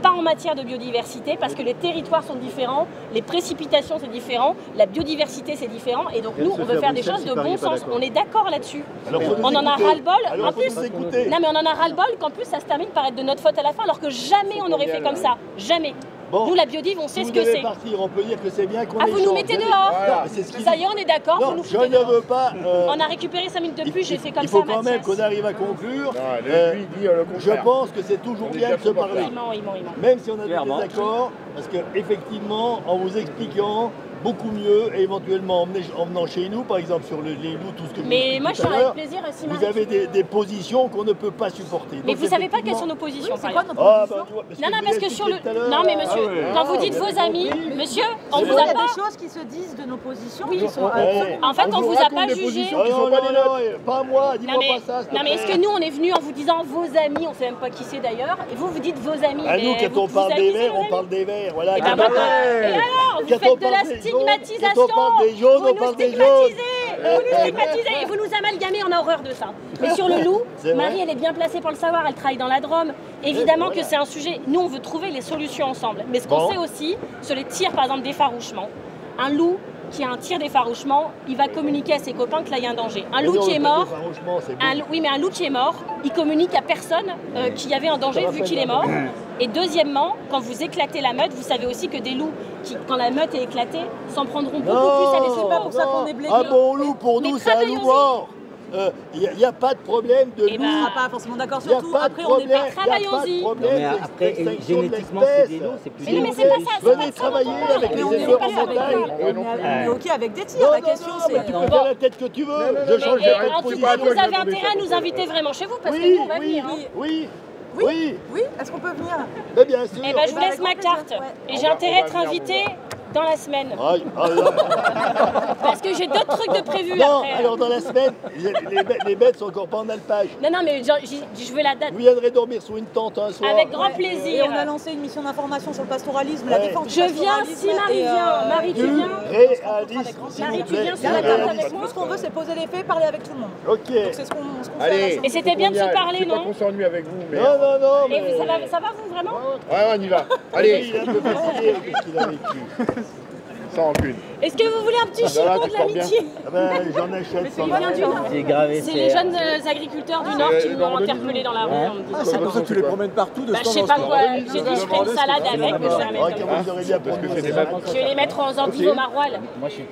Pas en matière de biodiversité, parce que les territoires sont différents, les précipitations c'est différent, la biodiversité c'est différent, et donc nous on veut faire des choses de bon sens. On est d'accord là-dessus. On en a ras-le-bol. En plus, non mais on en a ras-le-bol qu'en plus ça se termine par être de notre faute à la fin, alors que jamais on n'aurait fait comme ça. Jamais. Bon, nous, la biodive, on sait ce que c'est. On peut dire que c'est bien qu'on vous nous mettez dehors. Ça y est, on est d'accord. Non, je ne veux pas. On a récupéré 5 minutes de plus, j'ai fait comme ça. Il faut quand même qu'on arrive à conclure. Je pense que c'est toujours bien de se parler. Même si on a des désaccords, parce qu'effectivement, en vous expliquant beaucoup mieux, et éventuellement en venant chez nous, par exemple sur les loups, tout ce que vous Mais moi, je serais avec plaisir si vous avez des positions qu'on ne peut pas supporter. Mais vous savez pas quelles sont nos positions, par exemple. Non, parce que sur le... Non, mais monsieur, quand vous dites vos amis, monsieur, on vous a pas... Il y a des choses qui se disent de nos positions qui sont... En fait, on vous a pas jugé. Non, pas moi, dis-moi pas ça. Non, mais est-ce que nous, on est venus en vous disant vos amis, on sait même pas qui c'est d'ailleurs, et vous dites vos amis. À nous, quand on parle des verts, on parle des verts. Voilà. Et alors, vous faites de la stigmatisation. Quand on parle des jaunes, on parle des jaunes. nous stigmatisez et vous nous amalgamez, on a horreur de ça. Mais sur le loup, Marie, elle est bien placée pour le savoir, elle travaille dans la Drôme. Évidemment que c'est un sujet, nous on veut trouver les solutions ensemble. Mais ce qu'on sait aussi, sur les tirs par exemple d'effarouchement, un loup qui a un tir d'effarouchement, il va communiquer à ses copains que là il y a un danger. Un loup qui est mort, oui mais un loup qui est mort, il communique à personne qu'il y avait un danger vu qu'il est mort. Et deuxièmement, quand vous éclatez la meute, vous savez aussi que des loups, quand la meute est éclatée, s'en prendront beaucoup plus à des c'est pas pour ça qu'on est blessé. Un bon loup pour nous, c'est un loup mort. Il n'y a pas de problème de loup. On ne sera pas forcément d'accord sur tout. Après, on n'est pas. Travaillons-y. Mais après, génétiquement, c'est des loups, c'est plus mais c'est pas ça. Venez travailler avec les éleveurs en montagne. On est OK avec des tirs. La question, c'est. Tu peux faire la tête que tu veux. Je change de position. En tout cas, vous avez intérêt à nous inviter vraiment chez vous parce que nous, on va venir. Oui. Est-ce qu'on peut venir? Mais bien sûr. Eh ben, je vous laisse ma carte. Et j'ai intérêt à être invité dans la semaine. Parce que j'ai d'autres trucs de prévus non, après. alors dans la semaine, les bêtes sont encore pas en alpage. Non, mais je veux la date. Vous viendrez dormir sur une tente un soir. Avec grand plaisir. Et on a lancé une mission d'information sur le pastoralisme, la défense du pastoralisme. Je viens si Marie vient. Marie, tu viens. Marie, tu viens sur la table avec moi. Tout ce qu'on veut, c'est poser les faits, parler avec tout le monde. Ok. Donc c'est ce qu'on fait. Et c'était bien de se parler, non? On s'ennuie avec vous. Mais... Non. Et ça va vous vraiment? Ouais, on y va. Allez. Il est un peu fatigué avec ce qu'il a vécu. Sans rancune. Est-ce que vous voulez un petit chicon de l'amitié? J'en achète. C'est les jeunes agriculteurs du Nord qui m'ont interpellé dans la rue. C'est pour ça que tu les promènes partout de je sais pas quoi. J'ai dit je ferai une salade avec, mais je vais la mettre. Je Je vais les mettre aux endives au maroilles. Moi, je suis